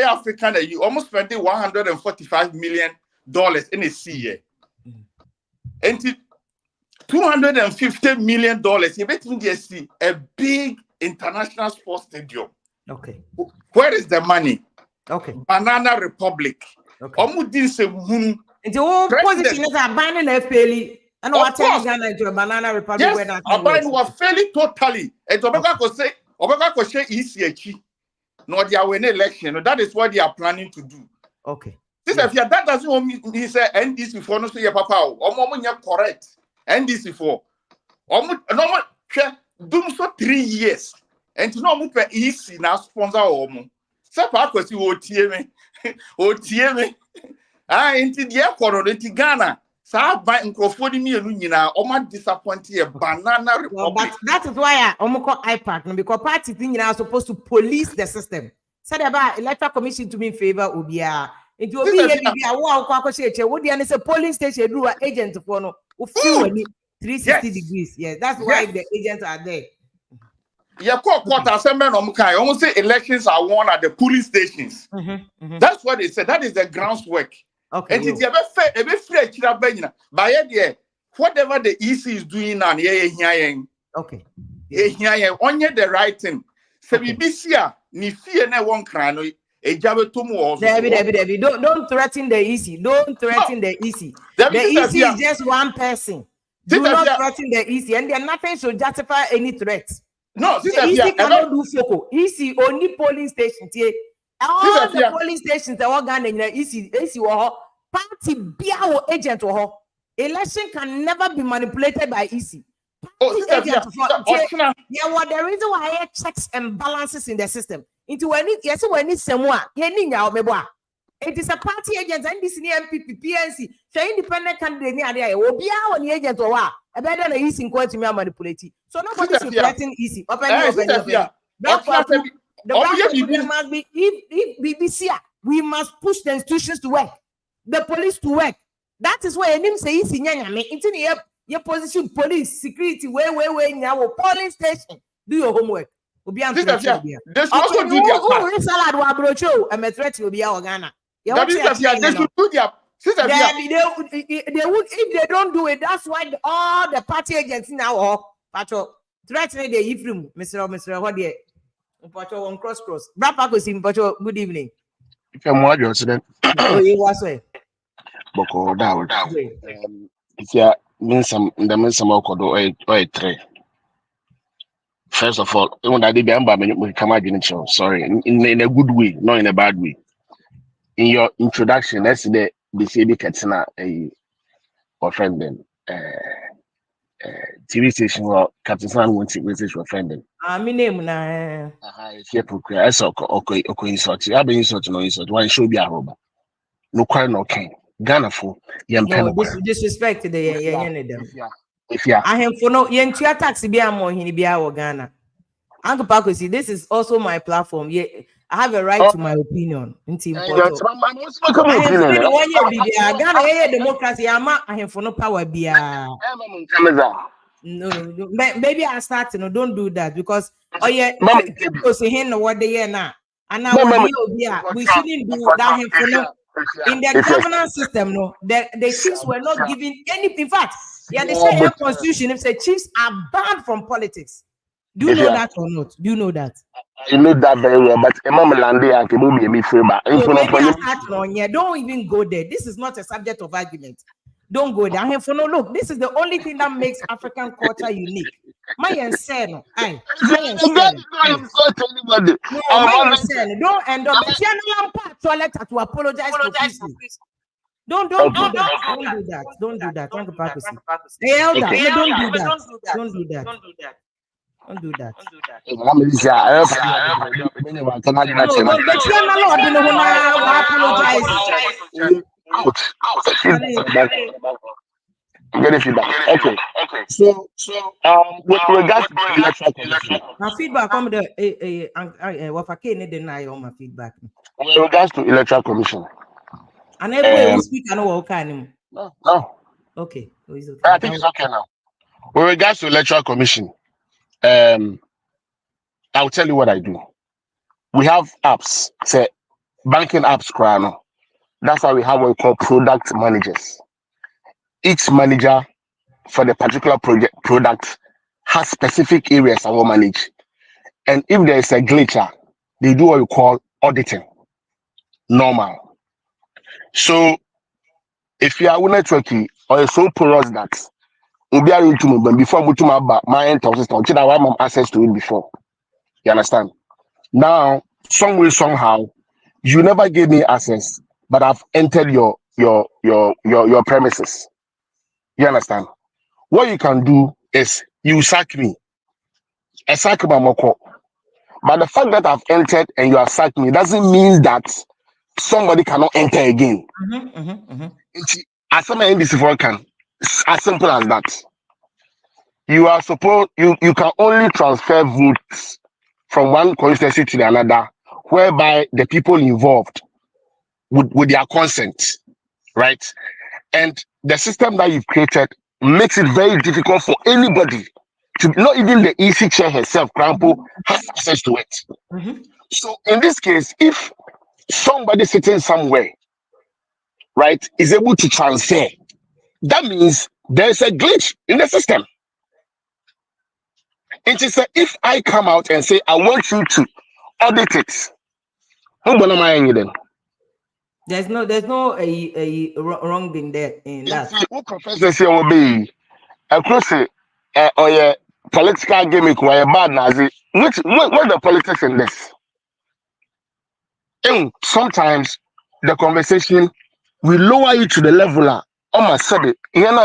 African almost spending $145 million in a year. And $250 million. You bet me see a big international sports stadium. Okay. Where is the money? Okay. Banana Republic. Okay. Omudi se and the whole position is abandoning FPL. And what Ghana into a Banana Republic? Yes, where that was fairly totally. And Obeka could say EC. No, they are winning election. That is what they are planning to do. Okay. This if that doesn't mean he said NDC before no say your papa. Correct. NDC for. No doom so 3 years. And to no move EC now sponsor omo. Say pa kwesi o tie me. Ah, into the airport into Ghana. Sa buy microphone mienu nyina omo disappointed Banana Republic. But that is why omo call IPAC because party thing are supposed to police the system. Said about Electoral Commission to be in favor obia. It will be a wow what the polling station do an agent for no 360 degrees. Yes, that's why the agents are there. Yeah, almost say elections are won at the polling stations. That's what they said. That is the groundwork. Okay. And it's whatever the EC is doing now, okay. Only the right thing. So we be here, ni fear na one crown. Debbie. Don't threaten the EC. Don't threaten the EC. The EC is just one person. Do not threaten the EC, and then nothing should justify any threat. No, the EC cannot do FOCO. EC only polling stations. All the polling stations that are Ghana in the EC party be our agent or election can never be manipulated by EC. Yeah, what the reason why I have checks and balances in the system. Into when it yes, when it's someone, it is a party agent and this MPP, PNC, so independent candidate near will be our agent or what? A better than EC in court to manipulate. So nobody should threaten EC. The must be if BBC, we must push the institutions to work, the police to work. That is why any say EC into your position, police, security, way in our polling station. Do your homework. They should also do their part. I'm a threat to be our Ghana. They would, if they don't do it, that's why all the party agents now are threatening the Ifrim, Mr. What dear? On cross. Brapa goes in good evening. If I'm what you're saying, oh, you was way. Boko down. If you mean some or a tray. First of all, when I did the come out, sorry, in a good way, not in a bad way. In your introduction, that's the CB Katsina or friend them TV station or Katsina won't see message for friend them. My name na. If you put I saw okay insult. I've been insult no insult. One show be a robber. No quite no king. Ghana for yam no disrespect to the if you I am for no yen taxi be a more in Ghana. Uncle Paco, see, this is also my platform. Yeah, I have a right to my opinion. Ghana democracy. I am for no power. No. Maybe I start. No, don't do that because people say what they are now. And now we shouldn't do that. For no, in the governance system, no, the chiefs were not given any. In fact, yeah, they say in the constitution, if the chiefs are banned from politics. Do you know that or not? Do you know that? I know that very well, but don't even go there. This is not a subject of argument. Don't go there. Look, this is the only thing that makes African culture unique. My insane. Don't end up toilet to apologize for peace. Don't do that. Don't do that. Don't do that. Don't do that. Okay. So with regards to the electoral commission, my feedback come my feedback. With regards to electoral commission, and everywhere we speak, I know what kind. No. Okay. I think it's okay now. With regards to electoral commission, I'll tell you what I do. We have apps, say banking apps, Krano. That's why we have what we call product managers. Each manager for the particular product has specific areas I will manage. And if there is a glitch, they do what we call auditing. Normal. So if you are networking or so porous that before my entire system, I have access to it before. You understand? Now, some way, somehow, you never gave me access, but I've entered your premises. You understand? What you can do is you sack me. I sack my moko. But the fact that I've entered and you have sacked me doesn't mean that somebody cannot enter again. As simple as that. You are supposed you can only transfer votes from one constituency to another, whereby the people involved with their consent, right? And the system that you've created makes it very difficult for anybody to, not even the EC chair herself, Crampo, has access to it. So in this case, if somebody sitting somewhere, right, is able to transfer, that means there's a glitch in the system. It is if I come out and say, I want you to audit it, Who bona my then? There's no a wrong in there in that. Who professor say will be across it or yeah political gimmick where bad Nazi. What the politics in this? And sometimes the conversation we lower you to the level almost said it. Young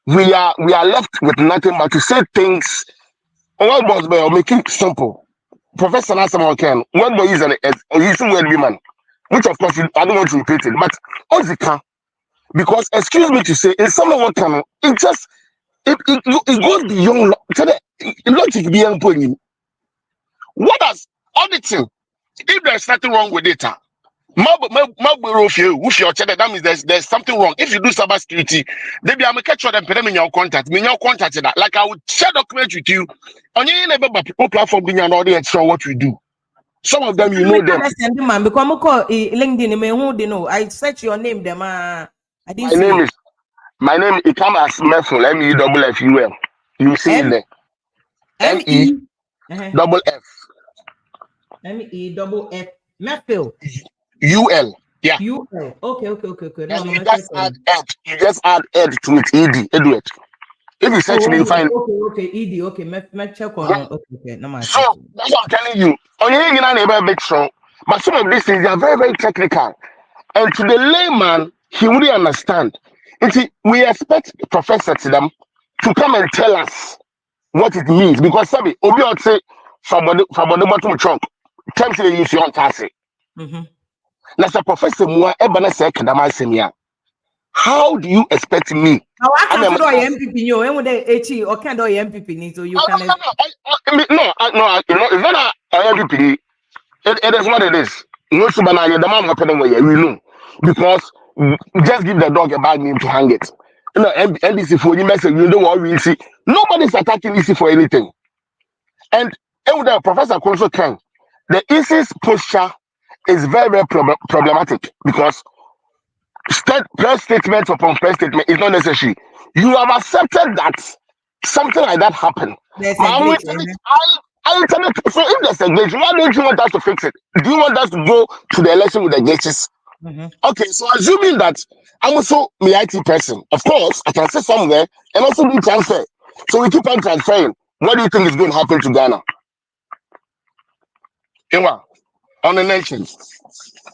we are left with nothing but to say things. What was by make it simple. Professor Nasamal can what boy is an word woman, which of course I don't want to repeat it, but Ozika, because excuse me to say, in some of what can it just it goes beyond logic beyond putting. What does auditing? If there's nothing wrong with data, that means there's something wrong. If you do cybersecurity, maybe I'm catch them put them in your contact. That. Like I would share document with you on your neighbor people platform being an audience show what we do. Some of them you know them. Because I call LinkedIn, I search your name them. I didn't see My name it come as Meful, MEFFUL. You see it there. MEFF. MEFF. Mefil. UL. Yeah. UL. Okay. No, you just add ed. You just add ed to it. ED. Edward. If you search me, you find. Okay. ED. Okay. Me check on. Okay. No, so that's what I'm telling you. On your neighbor big strong, but some of these things they are very, very technical, and to the layman, he wouldn't understand. We expect professors to them to come and tell us what it means because Sabi, Obi would say from the bottom trunk, terms they use on task. Now, a professor more ebana say kadama semia. How do you expect me? Now I can't do MPP you and with the or can't do MPP so you can no, it's not a MPP. It is what it is. No subana the man happening where we know because just give the dog a bad name to hang it. You know, NDC for you message, you know what we see. Nobody's attacking EC for anything. And the professor also can. The EC's posture is very, very problematic because press statement upon press statement is not necessary. You have accepted that something like that happened. There's a glitch, so if there's a glitch, why don't you want us to fix it? Do you want us to go to the election with the glitches? Okay, so assuming that I'm also my IT person, of course, I can sit somewhere and also do transfer. So we keep on transferring. What do you think is going to happen to Ghana? On the nation,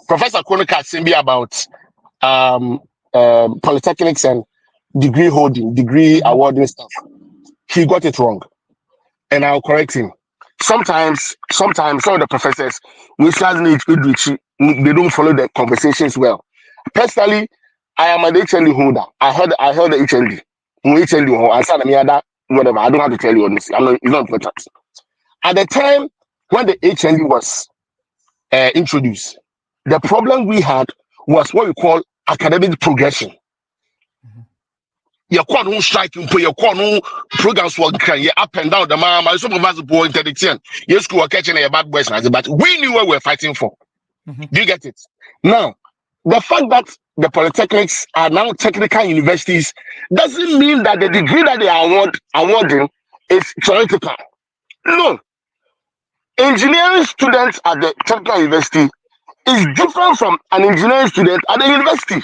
Professor Konika saying about polytechnics and degree holding, degree awarding stuff. He got it wrong, and I'll correct him. Sometimes some of the professors they don't follow the conversations well. Personally, I am an HND holder. I heard the HND. I said whatever. I don't have to tell you honestly. It's not important. At the time when the HND was introduced, the problem we had was what we call academic progression. Your corner striking for your corner programs were up and down the mama. Some of us were interdicting. Yes, school were catching a bad boys, but we knew what we were fighting for. Do you get it? Now, the fact that the polytechnics are now technical universities doesn't mean that the degree that they are awarding is theoretical. No. Engineering students at the technical university is different from an engineering student at the university.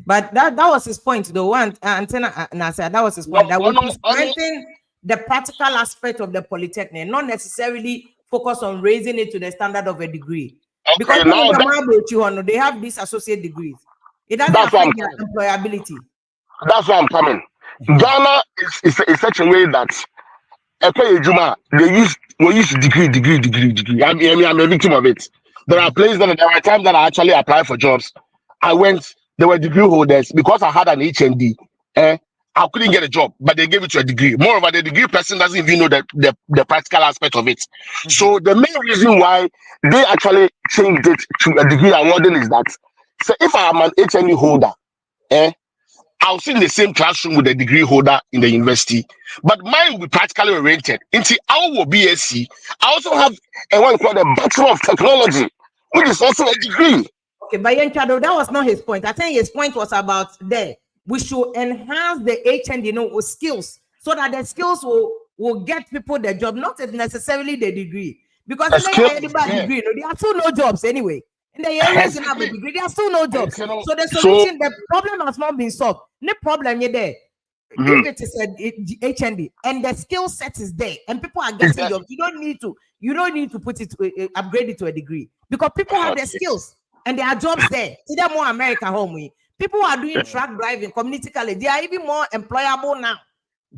But that was his point, though. One antenna, that was his point. That would strengthen the practical aspect of the polytechnic, not necessarily focus on raising it to the standard of a degree. Okay, because now they have these associate degrees. It doesn't affect their employability. That's why I'm coming. Ghana is such a way that we use degree. I mean, I'm a victim of it. There are places there were times that I actually applied for jobs. There were degree holders because I had an HND. I couldn't get a job, but they gave it to a degree. Moreover, the degree person doesn't even know the practical aspect of it. So the main reason why they actually changed it to a degree awarding is that, so if I am an HND holder, I'll sit in the same classroom with the degree holder in the university, but mine will be practically oriented. Into our BSc, I also have what we call the Bachelor of Technology, which is also a degree. Okay, but Yenchado, that was not his point. I think his point was about we should enhance the HND, with skills, so that the skills will get people the job, not necessarily the degree. Because The in the skill year, is bad there. degree, they are still no jobs anyway. In the year, raising up a Exactly. degree, there are still no jobs. You know, So the so solution, the problem has not been solved. The problem is there. mhm. If it is a HND and the skill set is there and people are Is getting that jobs, you don't need to put it upgrade it to a degree because people have their okay? skills and there are jobs there. See them more America home. People who are doing truck driving, community college, they are even more employable now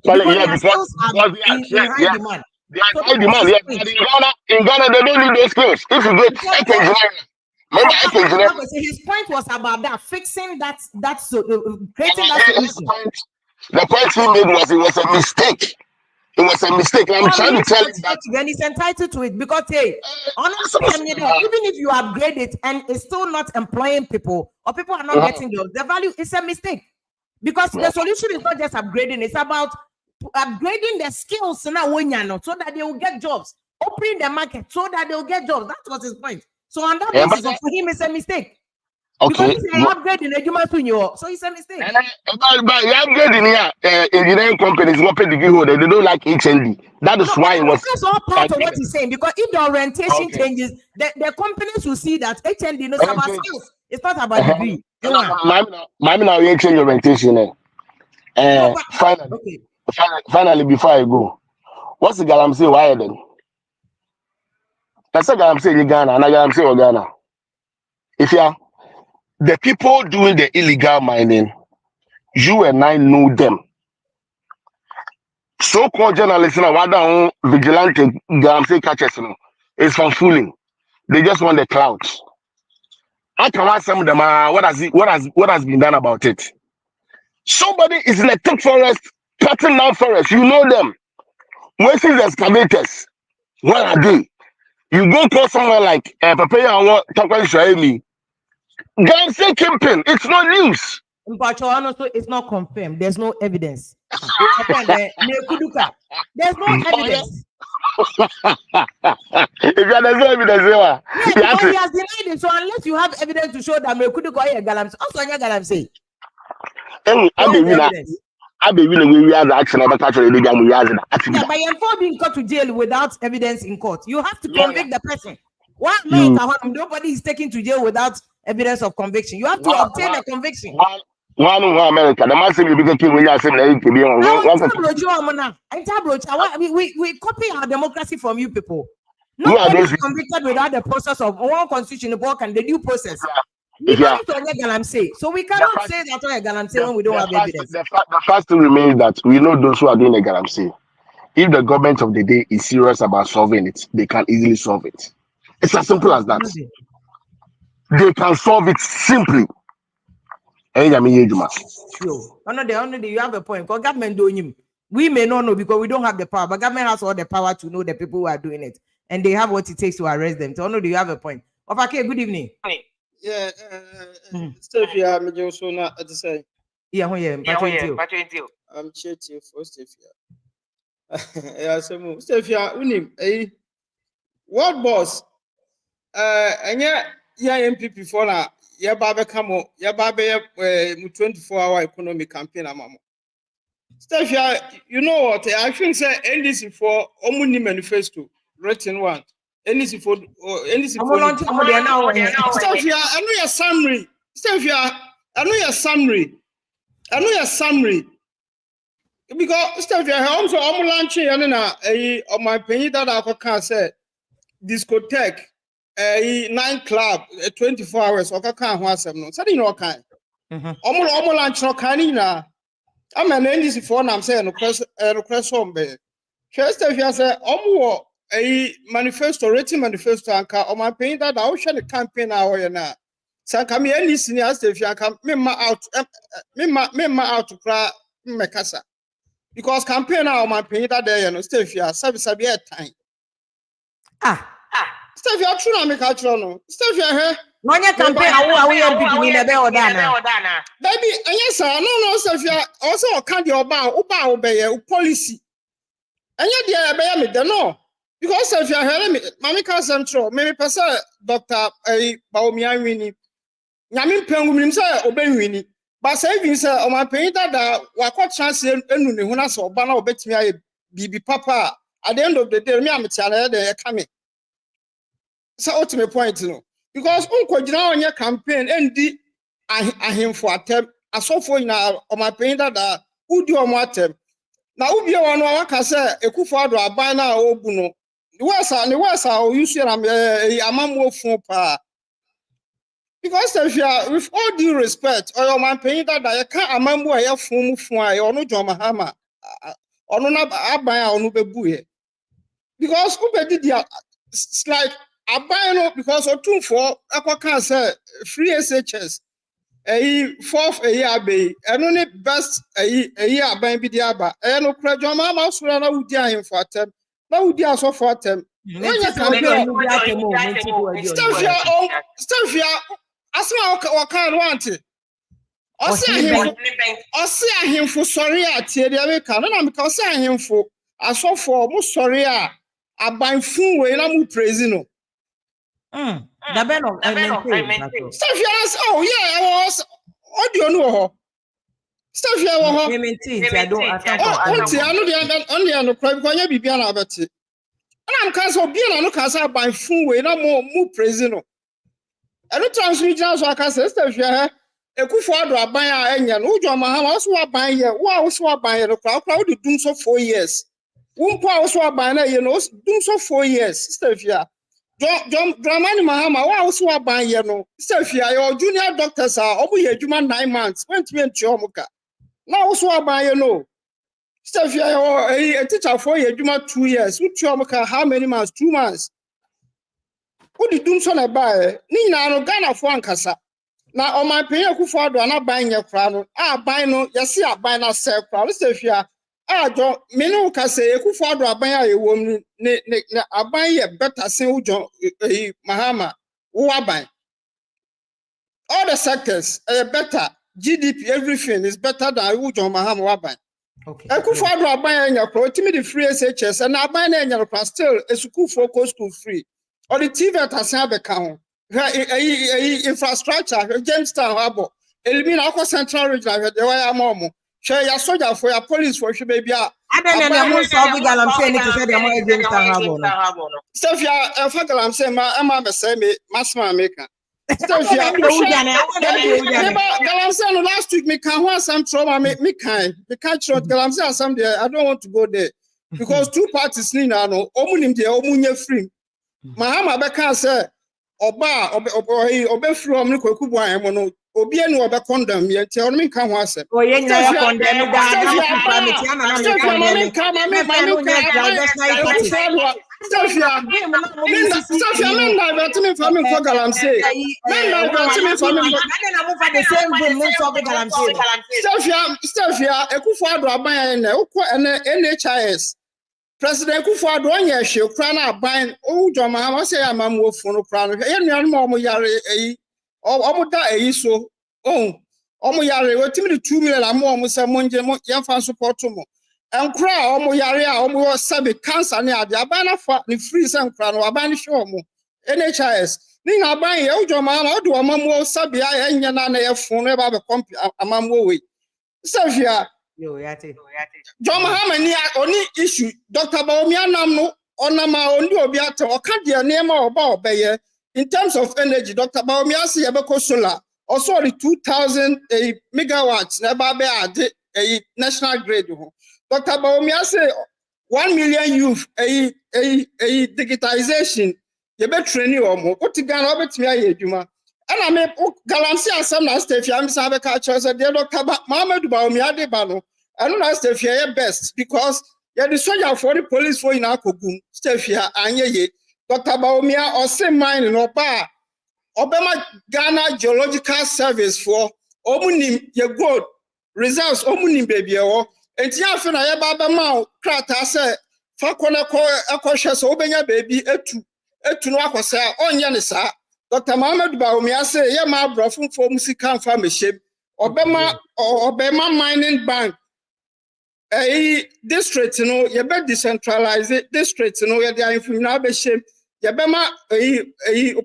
because Yeah, their skills are yes, in yes, high yes. demand. They are So high that was demand. his Yeah, point. but in Ghana, they don't need those skills. If you get Because earth engineering, remember earth engineering. his point was about that fixing that so creating And that his solution. point, the point he made was it was a mistake. It was a mistake. And I'm trying to tell him that Then he's entitled to it because hey, honestly, so- even if you upgrade it and it's still not employing people or people are not Mhm. getting jobs, the value is a mistake because the Yeah. solution is not just upgrading; it's about upgrading the skills now so that they will get jobs, opening the market so that they will get jobs. That was his point. So on that Yeah, basis, but for him, it's a mistake. okay. Because he's upgrading the so it's a mistake. But you upgrading here, engineering companies, what pay degree holder, they don't like HND. That is No, why it was. that's all part of what he's saying. Because if the orientation Okay. changes, the companies will see that HND knows about skills. It's not about degree. My now you change orientation. Finally, Okay. finally, before I go, what's the Galamsey? Why then? That's a Galamsey in Ghana, and I Galamsey in Ghana. If you are the people doing the illegal mining, you and I know them. So-called journalists now, what down vigilante Galamsey catches is from fooling. They just want the clouds. I can ask some of them. What has been done about it? Somebody is in a thick forest, cutting down forest. You know them. Wasting the excavators. Where are they? You go call someone like Papaya and what Takwani Shaimi. Guys say camping. It's not news. But also, it's not confirmed. There's no evidence. There's no evidence. If you there's no evidence, Yeah, because he has denied it. So unless you have evidence to show that Mekuduka is a Galamsey, also a Galamsey. I be willing we have action about catching the jam. Yeah, but you're being cut to jail without evidence in court. You have to convict the person. Why America? Nobody is taken to jail without evidence of conviction. You have to obtain a conviction. One America. The man said you be king when you say we copy our democracy from you people. Nobody is convicted without the process of one constitution work and the due process. We cannot Galamsey. So we cannot say that we're Galamsey when we don't have evidence. The fact still remains that we know those who are doing a Galamsey. If the government of the day is serious about solving it, they can easily solve it. It's as simple as that. They can solve it simply. You have a point. Because government doing him. We may not know because we don't have the power, but government has all the power to know the people who are doing it, and they have what it takes to arrest them. So, do you have a point? Okay, good evening. Yeah, Stefia, me also not to say. Yeah, I'm chatting for Stefia. Yeah, so Stefia, unim, what boss? And yeah, MPP for now. Yeah, Baba come, yeah, Baba, 24-hour economic campaign, Amamo. Stefia, you know what? I think say NDC for Omuni manifesto written one. NDC for NDC for. Stefia, I know your summary. Stefia, I know your summary. Because Stefia, I also am launching on my penny that I can say discotheque, a 9 club, 24 hours. Okay, can't want some no. Something no kind. Omo launch no kind. I'm an NDC for I'm saying request home be. First if you say a manifesto written manifesto anka on my pain that I will share the campaign now na. Sanka me NDC ni as if you can me out to cry me kasa. Because campaign now on my pain that day no stay if you service time. Stay if you true na me catch no. Stay if you here. When you campaign, we baby, yes, sir. No, sir. If you also can't your obey policy. And yet, me no. Because if you hear me, Mammy Central, maybe Pastor Dr. Baumia Winnie. Yamin Penguin, sir, obey Winnie. But saving, sir, on my pain that what chance and when I saw Banner bet me, BB Papa. At the end of the day, me, I'm telling you, they're coming. So ultimate point no because unkojina on your campaign endi ahemfo atem asofo na o ma pin dada udi o mo atem na ubi e wonu aka say Akufo-Addo aban na obu no the worst o use am amamwo fun pa because if you are, with all due respect or your man paying that you can't amamwo e fun mu fun a onu John Mahama onu na aban a onu bebu here because who be did it's like aban no because otumfo akwaka say free SHS fourth abe eno ne best aban bi di aba no kura John Mahama so na wudi ahemfo atem na wudi asofo atem Nti campaign no bi atemo nti do adi Stefia asma waka no ante Osi ahemfo sorry a tie de America na me ka osi ahemfo asofo mo sorry a abanfun we na mu praise no da ben of maintain Stefia oh yeah was audio no ho Stefia wo ho maintain I don't attack onti anu de on de no kwa kwa nya bibia na abeti na am ka so bia na no ka sa abanfun we na mu praise no eno transmission so aka say Stefia Akufo-Addo aban a enya no John Mahama so aban ye wo so aban ye no kwa wo de dum so 4 years wo mpo a so aban na ye no dum so 4 years Stefia John Mahama wo so aban ye no Stefia your junior doctors are obu ye adwuma 9 months went me nti omuka na wo so aban ye no Stefia your a teacher for ye adwuma 2 years wo tu omuka how many months 2 months wo de dum so na ba ni nyina no Ghana fo ankasa na o ma pay Akufo-Addo na ban ye kra no ban no yesi aban na se kra no Stefia jo me no ka say Akufo-Addo aban a ye wom ne aban ye better say John Mahama wo aban all the sectors better GDP everything is better than John Mahama wo aban okay Akufo-Addo aban nya kra otimi the free SHS and aban na nya kra still school for school free or the TV atasan be ka ho infrastructure Jamestown harbor elimina akwa central region de wa amomo share ya soldier for ya police for shebe bia adan na mo so be Galamsey ni to say dem mo Jamestown harbor no Stefia for Galamsey ma be say me masma America Stefia Galamsey no last week me kan ho some trauma me kan Galamsey some there I don't want to go there because two parties ni na no omunim de omunye free Mahama be kan say Oba free me kwaku bo an mo no obi enu obe condemn ye nti onu me kan ho ase o ye nyina ya condemn da na me ti ana na me condemn me Stefia me na bet me fa me for Galamsey na bet me fa me na mo fa the same boom me so be Galamsey Stefia Akufo-Addo aban na ukọ NHIS President Akufo-Addo onye hwe kra na aban o John Mahama say amamwo funu kra no ye nuan ma omo yare omo da so omo yare wetimi de 2 million am omo say monje mo yemfa support mo enkra omo yare a omo sabe cancer ne ade aban na fa ne free say enkra no aban ne hwe omo NHIS ni na aban ye o John Mahama o de amamwo sabe a enya na ye funu e ba be amamwo we Stefia yo yate John Mahama ni oni issue Dr. Baomi anam no onama oni obi ate oka de nema oba obeye in terms of energy Dr. Baomi ase ye beko solar also the 2000 megawatts na ba be ade national grid ho Dr. Baomi ase 1 million youth digitization ye be training omo otigana obetimi aye adwuma ana me Galamsey asam na Stefia am sa be ka cho say de Dr. Muhammadu Baomi ade ba no anu na Stefia best because ye the soldier for the police for ina akogum Stefia anye ye Dr. Baomi o se mine no ba obema Ghana Geological Service for omunim ye gold results omunim baby e wo enti afi na ye ba ba ma krata say fa kone ko akohwe so obenya baby etu no akose onye ne sa Dr. Muhammadu Baomi ase ye ma brofun fo musika mfa meshem obema mining bank district no ye be decentralize district no ye dey infu na be shem ye be ma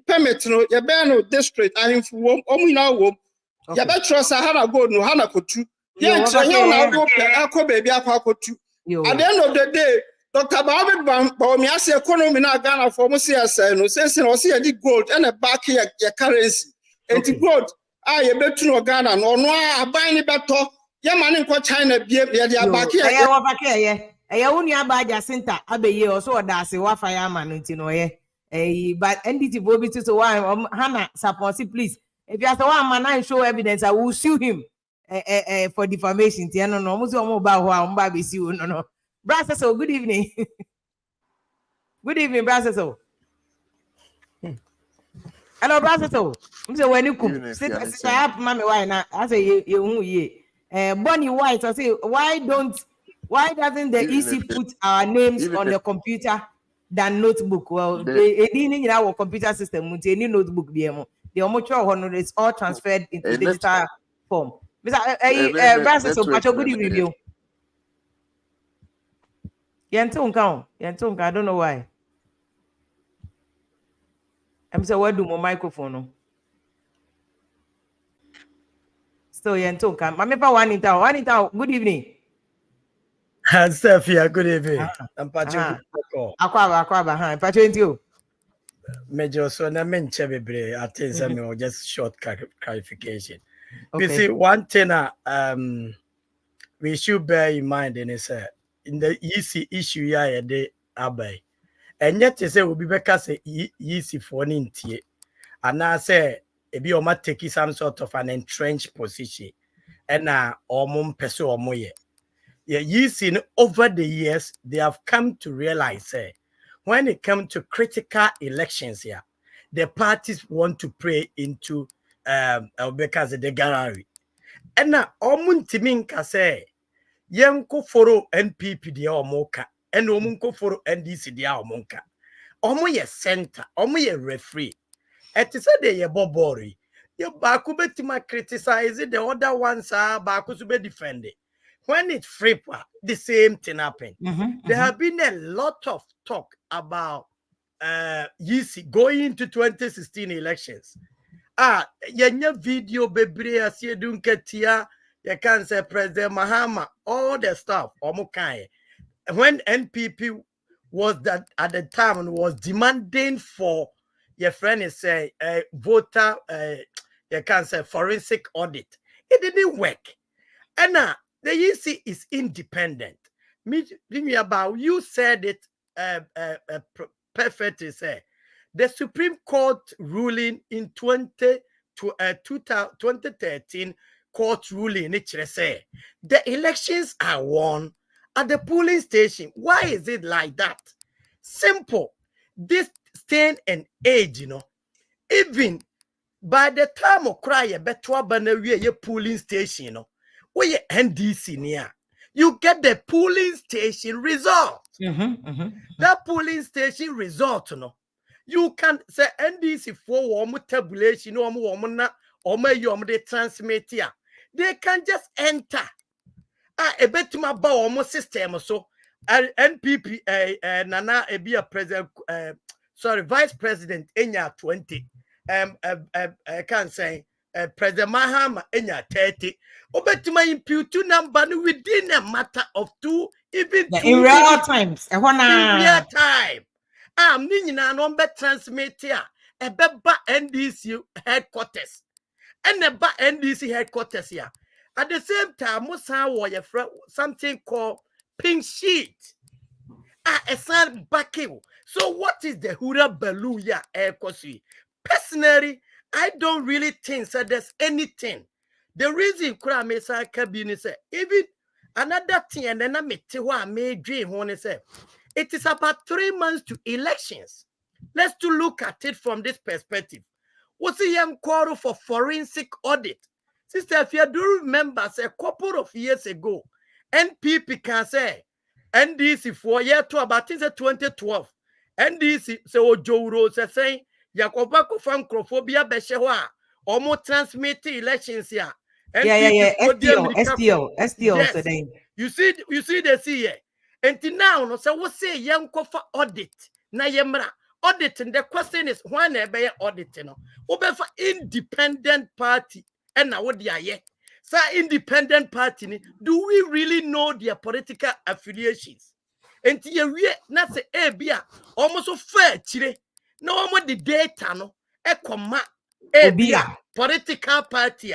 permit no ye be no district infu wom omuna wom ye be trust Sahara gold no hana kotu ye ntrenye na go pe akọ baby akọ kotu at the end of the day Dr. Bawumiase economy na Ghana for mo say asay no sense no say the gold and a back your currency. And the gold ye betu no Ghana no no aban ni beto ye man nko China bie ye dey back here. Aya wa back here. Aya wonu abaja center abeye also oda se wa fire man nti no ye. But NDT Bobby to so why Hannah support please. If you have to one man show evidence, I will sue him for defamation. No, no, no, no. Brother, so good evening. Good evening, brother. So, hello, brother. So, when you come, sit up, mommy. Why not? I say you, Bonnie White. I say why doesn't the EC put our names on the computer than notebook? Well, they didn't in our computer system. Any notebook, the mutual honor is all transferred into digital form. Brother, so good evening, you. Yentung, I don't know why. I'm so what do my microphone? Still Yentung, Mami pa one in town. Good evening. Stefia, good evening. I'm Patrick. Aquaba, Patrick, you. Major son, I mentioned bebre. I think some just short clarification. Okay. You see, one thing we should bear in mind in the EC issue here the abai. And yet they say will be because EC for an intie. And I say if you might take some sort of an entrenched position and peso or moye. Yeah, you see, over the years, they have come to realize when it comes to critical elections here, the parties want to pray into because the gallery. And now, Omuntiminka say, Yanko foro NPP dia omoka, and Omunko foro NDC dia omonka. Omoye center, omoye referee. It is a day bobori. You bakubetima criticize it, the other ones are bakusube defend it. When it's free, the same thing happened. There have been a lot of talk about EC going into 2016 elections. Yenya video bebre asiye dunketia, you can say President Mahama, all the stuff. When NPP was that at the time was demanding for your friend is say voter, you can say forensic audit. It didn't work. And now the EC is independent. Me about you said it perfectly. Say the Supreme Court ruling in 2013 court ruling it say the elections are won at the polling station. Why is it like that? Simple. This stand and age, even by the time of cry a better banner polling station, where NDC near, you get the polling station result. That polling station result, you can say NDC for one tabulation or they transmit here. They can just enter. A bit my bow system so NPP Nana be president vice president in 20. I can't say President Mahama in 30. Obetima impute number within a matter of 2, even in real times. In real time. Nina number transmit here. A beba NDC headquarters. And a NDC headquarters here. At the same time, Musa was something called pink sheet. A sad backing. So what is the Hura Baluya Aircosi? Personally, I don't really think that there's anything. The reason Kura Mesa Cabin is even another thing, and then I made dream when say it is about 3 months to elections. Let's to look at it from this perspective. What's a young quarrel for forensic audit? Sister, if you do remember, say, a couple of years ago, NPP can say NDC for year 2 about 2012. NDC say Ojo say Yakobako Francophobia Beshewa almost transmit elections here. STL today. You see the see here. And now no say what say young kofa audit na yemra audit. And the question is when be auditing no for independent party and now what they are yet. So independent party, do we really know their political affiliations? enti ye wie na se ebia almost so fair chire na almost the data no ekoma ebia Obia. political party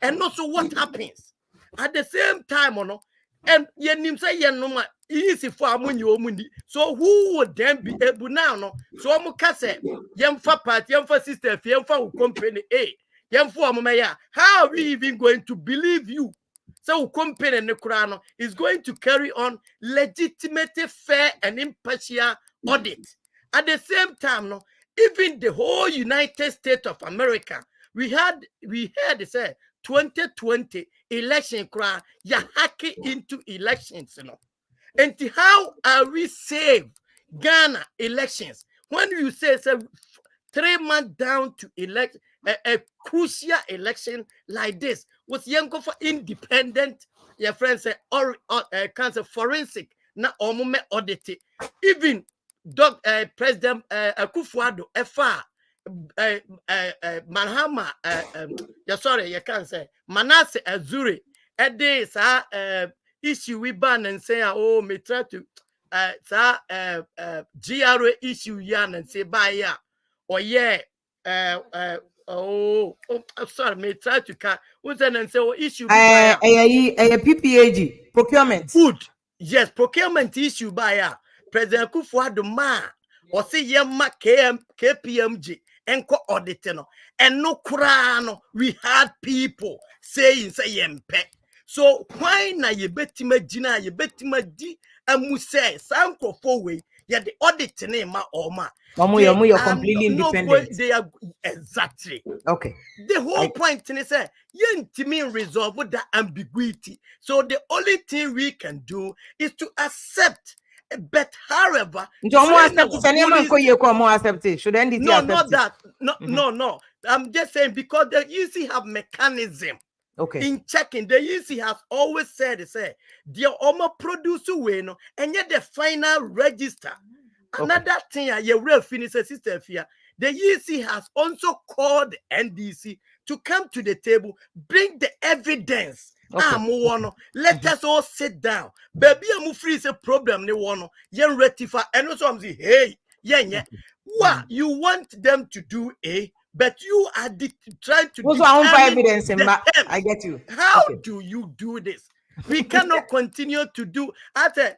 and also what happens at the same time no and yenim say yenoma easy for amunyi omundi so who would then be able now no so omu kase yemfa party yemfa sister yemfa company yemfa omumeya how are we even going to believe you so company nekurano is going to carry on legitimate, fair and impartial audit at the same time no even the whole United States of America we heard it say 2020 election cry ya hacking into elections you know and how are we saved Ghana elections when you say 3 months down to elect a crucial election like this was young for independent your friends say or cancer forensic na omume audit even President Akufo-Addo FR Manhama sorry you can't say Manasseh Azuri this issue we ban and say oh me try to GRA issue yan and say by ya or yeah sorry me try to cut who's and say oh issue by PPAG procurement. good yes procurement issue by ya President Akufo-Addo ma or say yemma KPMG enko audit no and no krano we had people saying say yempe so why na ye betima gina ye betima di amu say sanko we ya the audit name ma or ma You're completely independent. They are exactly Okay. the whole point is say you resolve that ambiguity so the only thing we can do is to accept. But however, Should NDC no, accept not it? that. No. I'm just saying because the EC have mechanism in checking. The EC has always said, the almost produce way no, and yet the final register. Another thing, you will finish a system here. The EC has also called NDC to come to the table, bring the evidence. Let us all sit down. Baby, I'm free is a problem. They want to rectify. And also, I'm saying, hey, what you want them to do, but you are trying to determine evidence. I get you. How do you do this? We cannot continue to do. I say,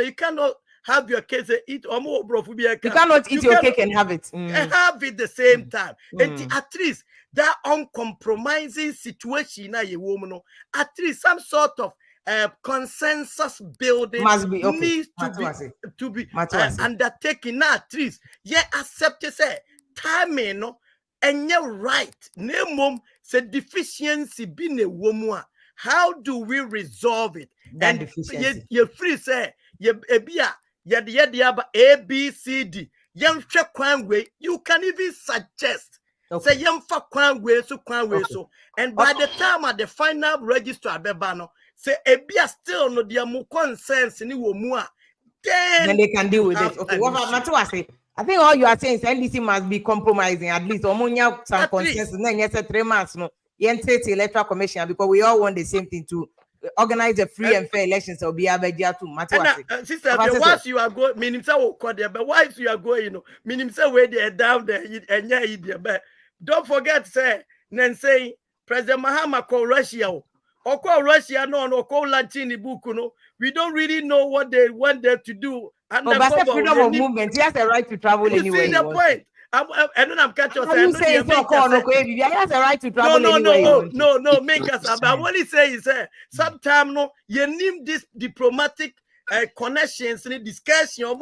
you cannot have your case eat you cannot eat your cake and have it. And have it the same time. And at least that uncompromising situation na you woman, at least some sort of consensus building must be needs to be undertaken. Now, at least accept say timing no and you're right. Name say deficiency being a woman. How do we resolve it? That and deficiency. You free say ABCD. You can even suggest. Say yamfa kwan way so. And by the time at the final register abebano, say ebia still no dia mu consensus ni wo mu a, then they can deal with it. Okay, what I think all you are saying is NDC must be compromising at least. Omonya some consensus. Then yes, 3 months no. Electoral Commission because we all want the same thing to organize a free and fair elections. So be abedia too. Sister, once you are going, meaning so but once you are going, you know, meaning so where they are down there and but don't forget say then say President Mahama call Russia or call Russia no call Lantini Buku no. We don't really know what they want them to do. And but freedom of movement, he has a right to travel anywhere. You see the point. And then I'm catching you say he has a right to travel anywhere. No, make us about what he say is sometimes no, you need this diplomatic connections in discussion.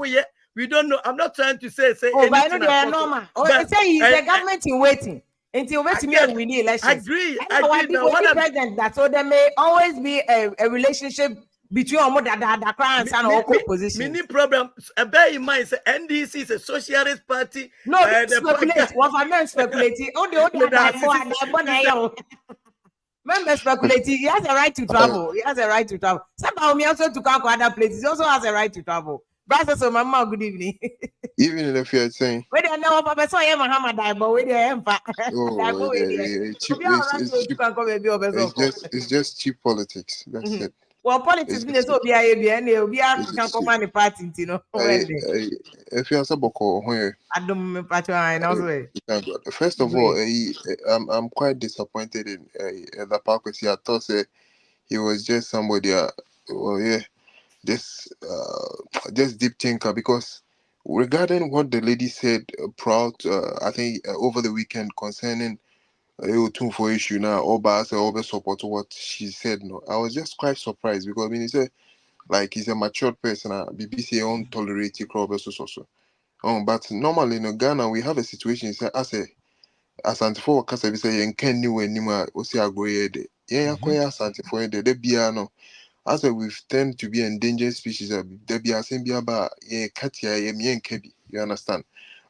We don't know. I'm not trying to say but I know they are normal. Say he's the government in waiting until waiting we need elections. Agree. What president that so there may always be a relationship between the crowns and opposition. Many problems. Bear in mind, NDC is a socialist party. No, speculate. What I meant speculating. Remember, speculating. He has a right to travel. He has a right to travel. Somehow, me also to come to other places. He also has a right to travel. Brothers of Mama, good evening. Even if you're saying, where they know Papa saw him Muhammad Daibo, where they am it's just cheap politics. That's it. Well, politics It's means so be a can it's come on the party, you know. When if you answer Boko where I don't patch and also thank God. First of all, I'm quite disappointed in the park. I thought he was just somebody. Well, yeah, just deep thinker because regarding what the lady said, I think over the weekend concerning tune for issue now, Oba say Oba support what she said. No, I was just quite surprised because I mean, he said like he's a matured person. BBC on tolerate crowd so. But normally in Ghana we have a situation. As for kasa bi say yen can new anymore. Osi agoye de. Yen akoya asante for de bia no. As we tend to be endangered species, there be a same be about ye katia ye mien kebi. You understand?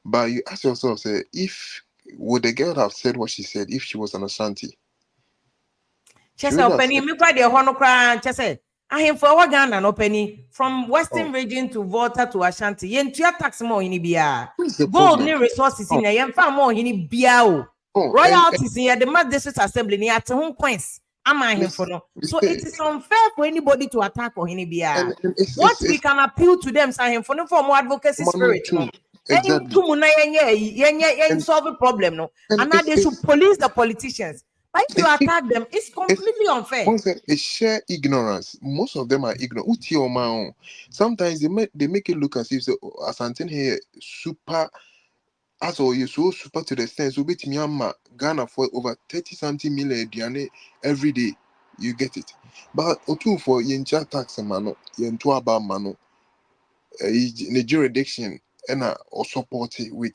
But you ask yourself, say, if would the girl have said what she said if she was an Ashanti? She Chese would have openi said, me kwa de hono kra chese ahemfo wa Ghana no penny from "Oh, western region to Volta to Ashanti yentua tax mo hini bia what's the gold problem? ni resources Oh, in yemfa mo hini bia o and royalties in the mad district assembly ni at home coins ama ahemfo Miss, no so it Mister, is unfair for anybody to attack or hini bia and what we it's can appeal to them say ahemfo no for more advocacy Manu spirit no too, any exactly. tumu na yenye And solve the problem no and and now they should police the politicians but if you it's attack them it's it's completely unfair. once a sheer ignorance. Most of them are ignorant. Uti o ma o. Sometimes they make it look as if Asante here super. As all you so super to the sense, we bet me Ghana for over 30 something million aduane every day. You get it. But otu for yencha tax mano, yentu aba mano, the jurisdiction and or support it with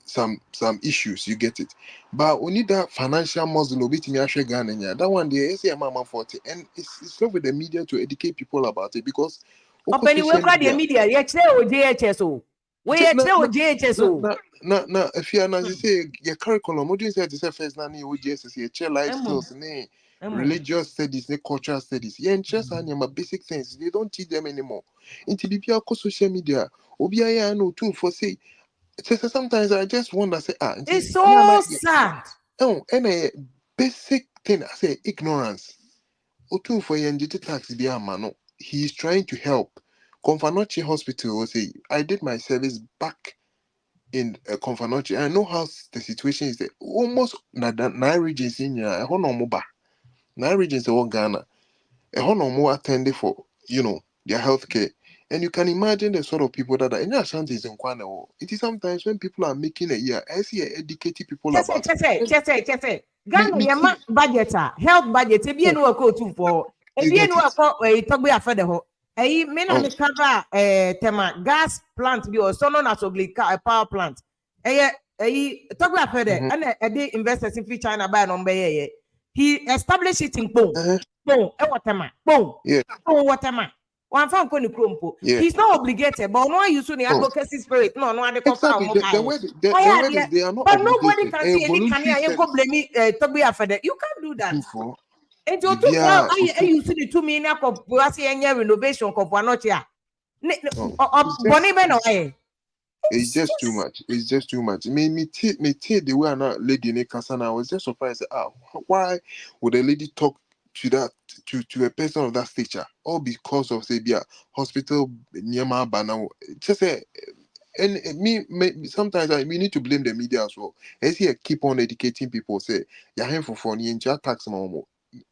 some issues. You get it. But we need that financial muscle of it me actually Ghana. That one day is a mama 40. And it's love with the media to educate people about it because oko Openi we social kra the media. media ye kire o JHS o. We ye Na kire o na JHS na o. na if you are say your curriculum, what do you say to say first na you just your chair life Emo. skills, ne Emo. religious studies, ne cultural studies. Yeah, interest and your basic things. They don't teach them anymore. Into BPR social media, obi I know too for say sometimes I just wonder say It's yeah na so sad. oh and a basic thing I say ignorance. Otu for yenjiti tax be a mano. He is trying to help. Confanochi Hospital will say I did my service back in Confanochi. I know how the situation is there. Almost nine regions in here. I no more ba. Nine regions in Ghana. I no more attended for their healthcare. And you can imagine the sort of people that are in Ashanti in Kwana. It is sometimes when people are making a year, I see educated people about it. Chese. Me, Ghana me, ye ma tea. budget health budget e bi Oh, enu ko tu for. E you bi get enu it. ko togbe afede ho. Me na Oh, me cover tema gas plant bi o so no na soglica power plant. Togbe afede mm-hmm. and the investors in free China buy no be ye. He established it in Pong. Uh-huh. Pong e watema. Pong. Yeah, Pong watema. One fan ko ni krompo. yeah. He's not obligated but no use the Oh, advocacy spirit. No ade ko fa exactly. mo The buy. word, Oh the yeah, word yeah. is they are not But nobody obligated. can A see any voluntary Kanye and go service. blame me Toby for that. You can't do that. Two for And you too for Bibia I Utu. you see the 2 million of renovation of one not here. Oh, it's Bonnie just Ben away. it's It's just too just much. It's just too much. Me the way I'm not lady in Kasana. I was just surprised. Why would a lady talk to that to a person of that stature? All because of say hospital near my banner. Just say and sometimes we need to blame the media as well. As here keep on educating people, say you're for funny and tax more.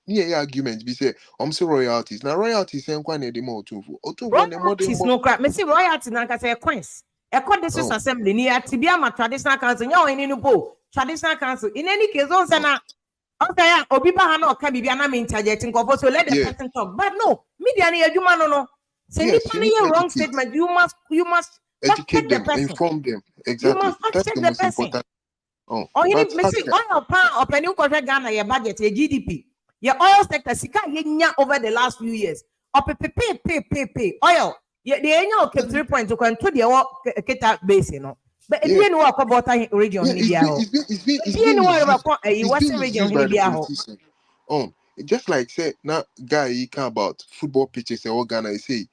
Yeah, arguments be say say royalties. Now royalties ain't quite any more too for the modern royalties no crap. Me see royalty na say coins. A court district oh assembly near Tibiama traditional council. Yo in any bo traditional council. In any case, also oh na okay, Obiba Hano can be an interjecting so let the yeah person talk. But no, media near you man no. Say yes you need to a wrong educate statement. You must fact check educate the them person. inform them You exactly must fact that's check the the most person. important oh Oh, you need but me ask see oil pan or penny Ghana your budget, your GDP. Your oil sector sika yenya over the last few years. Or pay. Oil. Yeah, the annual kept 3 points to control the kita base, you know. But if yeah you know about region yeah in India, it's if you being know misused about a it's being western region misused in by the India, politician oh just like say now guy he care about football pitches in all Ghana he say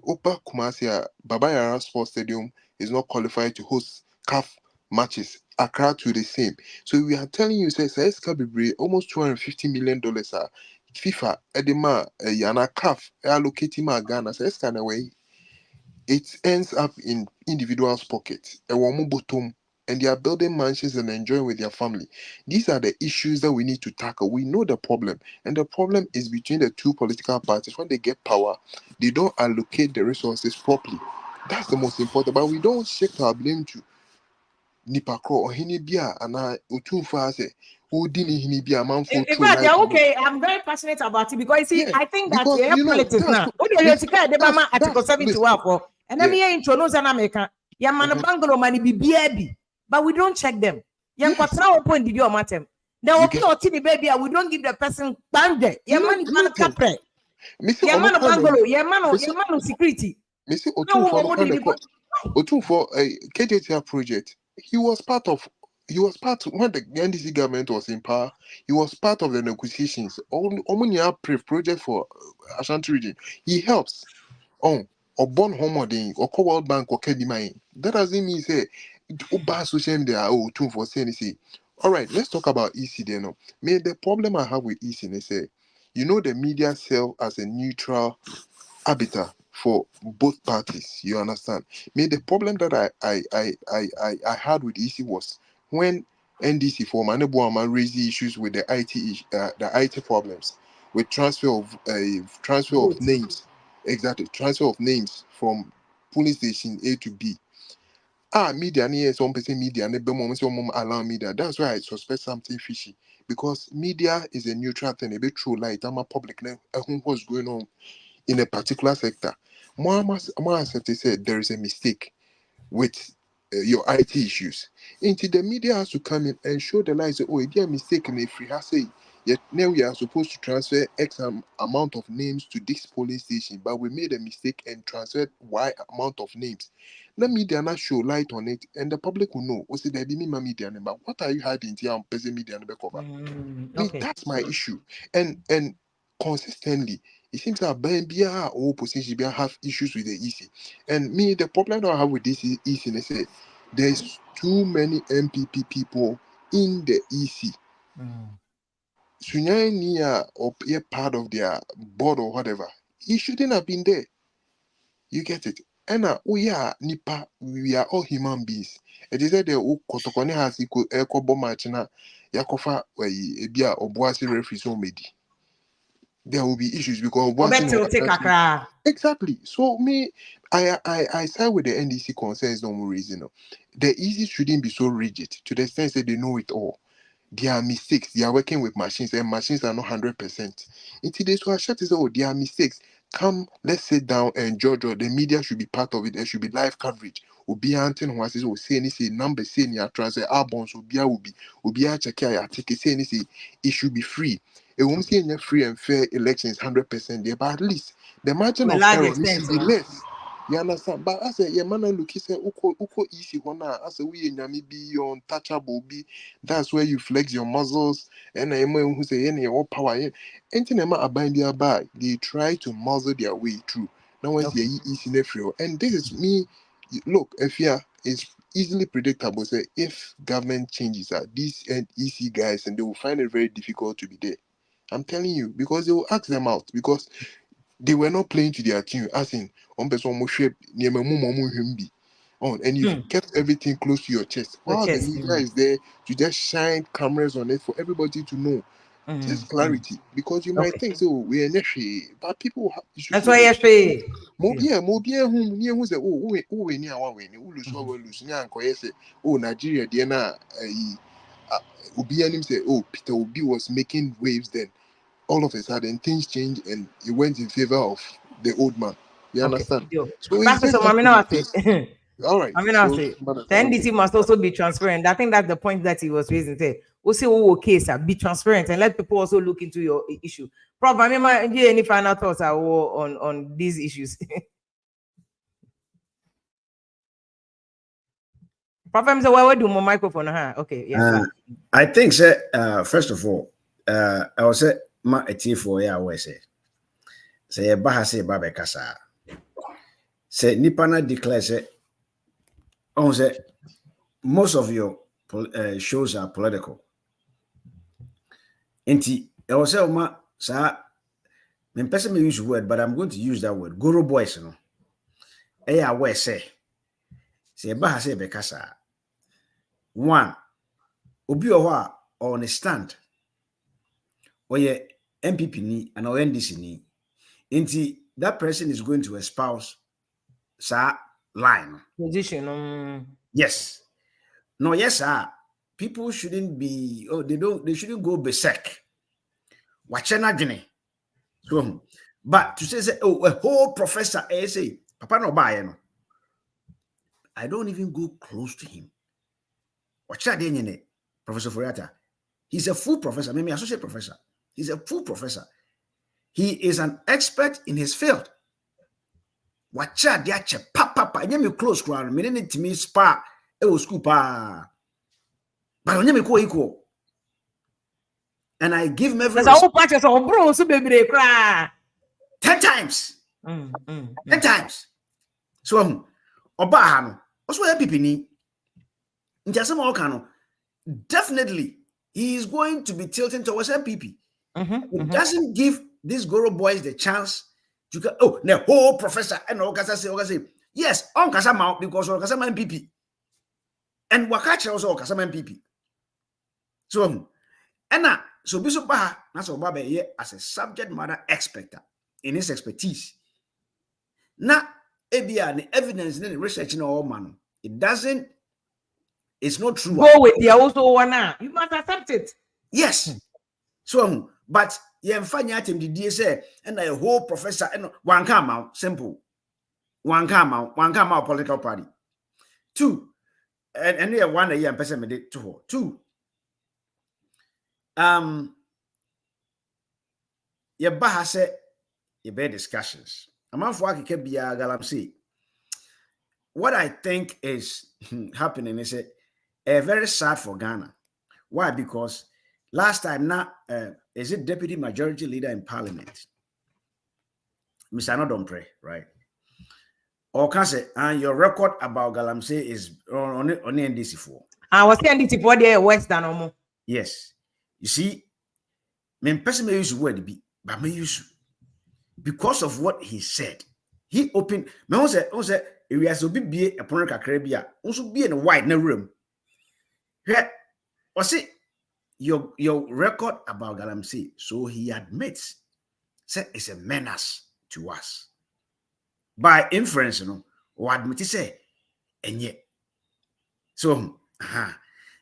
Opa Kumasi Baba Yara Sports Stadium is not qualified to host CAF matches. Accra to the same. So we are telling you, say Eska Bibre, almost $250 million FIFA edema yana CAF allocating ma Ghana says kind of way it ends up in individuals' pockets. A woman bottom, and they are building mansions and enjoying with their family. These are the issues that we need to tackle. We know the problem, and the problem is between the two political parties. When they get power, they don't allocate the resources properly. That's the most important. But we don't shift our blame to Nipakro or Hinibia and I Utunfa say, who didn't Hinibia man for In true fact, light yeah, on it. okay, I'm very passionate about it because you see, Yeah, I think that because yeah, you know politics that's now. What do you say? The Bama Article 71 for, and then yeah, me introduce an American. Yeah, man, bungalow money be baby, but we don't check them. Young yes, now point did you matter? Now, you okay, get or TV baby, we don't give the person bande. Yeah, money man nothing. capre. Missy Yeah, man, Omukano, bungalow. Yeah, man, security. Missy No, Otun for did Otun for a KJTR project. He was part when the NDC government was in power. He was part of the negotiations. Omunia project for Ashanti region. He helps. Oh, or born homoding or co World Bank or Kedimai. That doesn't mean say Oba social there Otun for say. All right, let's talk about EC then. No. Me the problem I have with EC is say, you know the media serve as a neutral arbiter for both parties. You understand? Me, the problem that I had with EC was when NDC for Manebuama raised the issues with the the IT problems with transfer of vote. names. Exactly, transfer of names from police station A to B. Ah, media near some person media and the moment some alarm media. That's why I suspect something fishy. Because media is a neutral thing, a bit true light. I'm a public now. What's going on in a particular sector. More accepted said there is a mistake with your IT issues. Until the media has to come in and show the lies. Oh, it be a mistake and if we have say yet now we are supposed to transfer X amount of names to this police station, but we made a mistake and transferred Y amount of names. The media not show light on it, and the public will know. Oh, see, there be me media, but what are you hiding here on person media and cover? Me, Okay. that's my issue. And consistently, it seems that BNBR or opposition have issues with the EC. And me, the problem that I have with this EC is say there's too many MPP people in the EC. Sunyani or be a part of their board or whatever. He shouldn't have been there. You get it? And we are Nipa, we are all human beings. It is said the Kotokone has equal echo bomachina Yakofa Ebia or Boasi referees on medi. There will be issues because Boasi no Obeto take a cry. exactly. So me, I side with the NDC concerns no more reason. No. The EC shouldn't be so rigid to the extent that they know it all. There are mistakes. They are working with machines, and machines are not 100%. Until they so shut is oh, there are mistakes. Come, let's sit down and judge. The media should be part of it. There should be live coverage. Obi antin who says, oh, say any say number say near transfer albums will be a check ya take say any say it should be free. It won't say any free and fair elections 100% there, but at least the margin To a of large error needs extent. to be less. You understand? But as a yeah, man, look, he said, uko easy one as a we nyami be untouchable be. That's where you flex your muscles and who say any all power. Anything about their by they try to muzzle their way through. Now once Okay. you easy nephew, and this is me. Look, if yeah, it's easily predictable. Say if government changes these and EC guys, and they will find it very difficult to be there. I'm telling you because they will ask them out because they were not playing to their team. As in, on person mo shape near my mum on, and you've kept everything close to your chest. Your While the chest. media is there to just shine cameras on it for everybody to know. Just clarity, because you might Okay. think so. We're nephew, but people have issues That's with why it. you say. More beer whom near who say, oh, we near one way, who lose what we lose. Near say, oh, Nigeria, Diana, Obi and him say, oh, Peter Obi was making waves then. All of a sudden things changed and it went in favor of the old man. You Okay. understand? Yo. So it's Pastor, just so have Mami to now be say. just all right. I mean, I'll So say the okay. NDC must also be transparent. I think that's the point that he was raising. Say, we'll say, oh, case, be transparent and let people also look into your issue. Prof, I mean, do you any final thoughts on these issues? Prof, I'm saying, why do my microphone? Okay, yes, sir. I think, sir, first of all, I was say, ma a tea for ya, I say, a bahase babekasa. Say, Nipana declares it. On say, most of your shows are political. Inti, I was say, ma, sa, Me person may use word, but I'm going to use that word. Goro boys, no. Where say ba say bekasa. One, obi owa on a stand. Oye MPP ni and NDC ni. Inti that person is going to espouse sa line. Position. Yes. No, yes, sir. People shouldn't be, they shouldn't go berserk. Wachena gene. So, but to say, a whole professor, say, Papa no buy, no. I don't even go close to him. Wacha de Professor Foriata. He's a full professor, maybe associate professor. He's a full professor. He is an expert in his field. Wacha de papa, me close crowd, me to me spa, school pa. But on me equal. And I give him every 10 times. 10 times. So, Obahano, also a pipini. Definitely, he is going to be tilting towards MPP. It doesn't give these Goro boys the chance to go. Oh, the whole professor and Okasa say, yes, on Kasama because Okasama MPP. And Wakacha also Okasama MPP. So, and so Bishop Baha, that's Obaba here as a subject matter expert in his expertise. Now, ABR, the evidence in the research in all man, it's not true. Go with the also one. You must accept it. Yes. So, but you find out him the DSA and a whole professor and one come out simple. One come out political party. Two, and there one a year person made it to her. Two. Your Baha said your bad discussions. A man for kept be a Galamsey. What I think is happening is very sad for Ghana. Why? Because last time now, is it deputy majority leader in parliament? Mr. Nodompre, right? Or can say, and your record about Galamsey is on NDC4. I was saying NDC4 there West than more. Yes. You see, me person may use word be, but me use because of what he said. He opened. Me also we has to be a pon kakrabia. Also be in a white na room. Here, or see your record about Galamsey. So he admits, say it's a menace to us. By inference, or admit to say, and yet. So,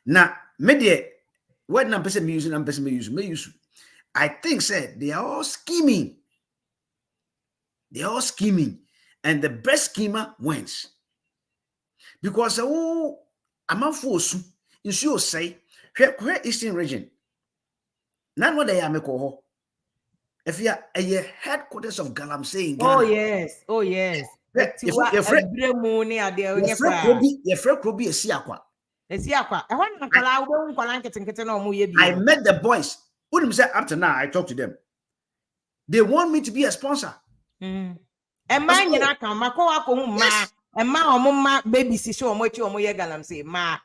now, media, what number person me use. I think, say, they are all scheming. And the best schemer wins. Because, I'm a force, you should say, where Eastern region. None what they are, if you are a headquarters of Galamsey in Ghana. Oh, yes. Your friend Krobi is Siakwa. I met the boys. Wouldn't say up to now, I talk to them. They want me to be a sponsor. And mine, I come, ma, and ma, baby, see, show what you are Galamsey, ma.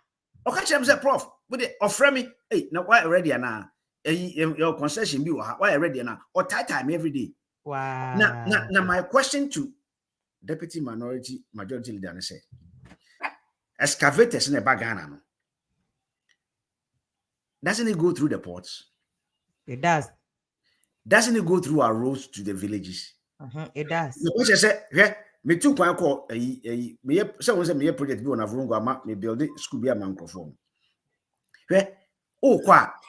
Okay, say, Prof, with it, offer me, hey, now why already now? Your concession be why already now? Or time every day. Wow. Now, my question to Deputy Majority Leader said, excavators in the Bagana. Doesn't it go through the ports? It does. Doesn't it go through our roads to the villages? It does. The question said, me 2.0 call someone said me project be on Avungo me build it school be a microphone.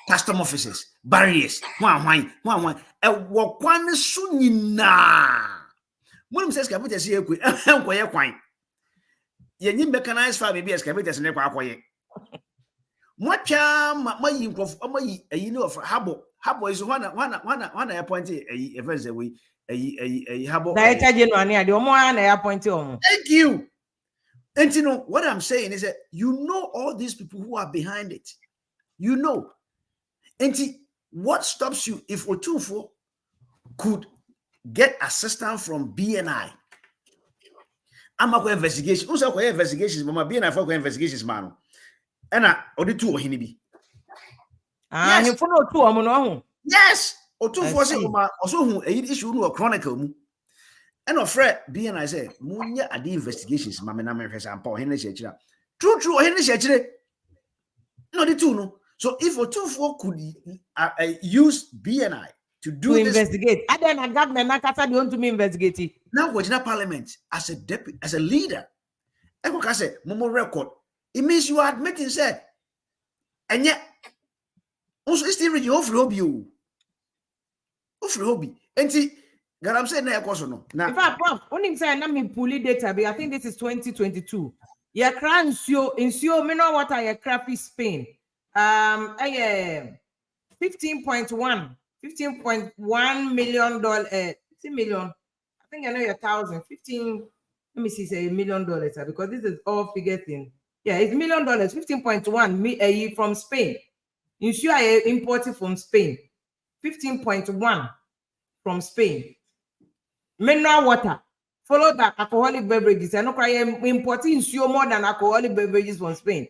Custom offices, barriers, one. A wakwan sunina. When says capital see a ye mechanized fire maybe excavators in the Mwacha my you know for Habo is one appointed a verse away a Habo. Thank you. And you know what I'm saying is that you know all these people who are behind it. You know. And what stops you if Otufo could get assistance from BNI? I'm a investigation. Also, investigations, Mama BNI for investigations, man. And I or the two or hinibi. Yes. Yes. Otu for say also who issue no chronicle mu. And of Fred being I say, Munya at the investigations, Mamma Memphis and Paul Henry Shechira. True, Henry Shechira. No, the two no. So if Otu could use BNI to do to this, investigate, and then I got my nakata they want to me investigate it. now we're in Parliament as a deputy, as a leader. And what I say, Momo record. It means you are admitting said, and yet also it's still really over hobby. Over hobby. And see. Galamsey na ekoso no. In fact, Prof, when him say na me pulling data, I think this is 2022. Your crown insure mineral water your crappy Spain. 15.1 million dollar 15 million. I think I know your 15. Let me see, say $1 million because this is all figure thing. Yeah, it's $1 million, 15.1 from Spain. Insure imported from Spain. 15.1 from Spain. Mineral water, followed by alcoholic beverages. I know importing more than alcoholic beverages from Spain.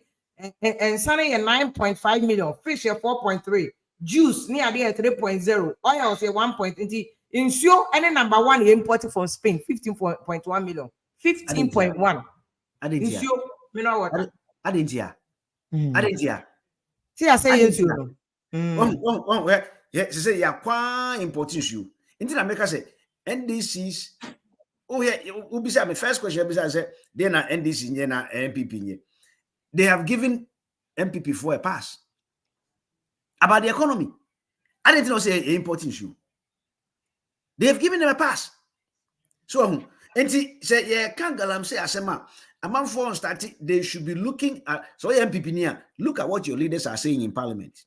And sunny 9.5 million, fish 4.3, juice near there 3.0, oil 1.20. Insure any number one imported from Spain, 15.1 million. 15.1. Insure mineral water. I didn't hear. See, I say insure. Yeah, she say yeah, quite important issue. Until I make her say NDCs. Oh yeah, ubisa my first question ubisa say they na NDC nye na MPP nye. They have given MPP for a pass about the economy. I didn't know say an important issue. They have given them a pass. So enti say yeah, can Galamsey asema among foreign starting they should be looking at so MPP near look at what your leaders are saying in Parliament.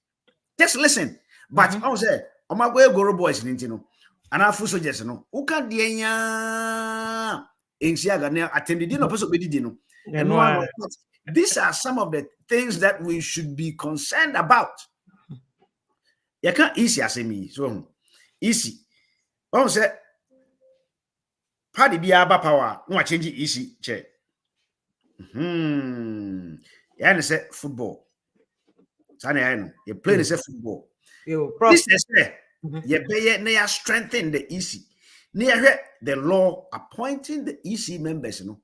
Just listen. But I say my way go boys no. And our soldiers no who can dienya in Siaga attended no person be no. And these are some of the things that we should be concerned about. You can't easy as me so easy. I say party be aba power no change easy che. Yeah, say football. Sane I know you play the football. This is you strengthen the EC. The law appointing the EC members. No,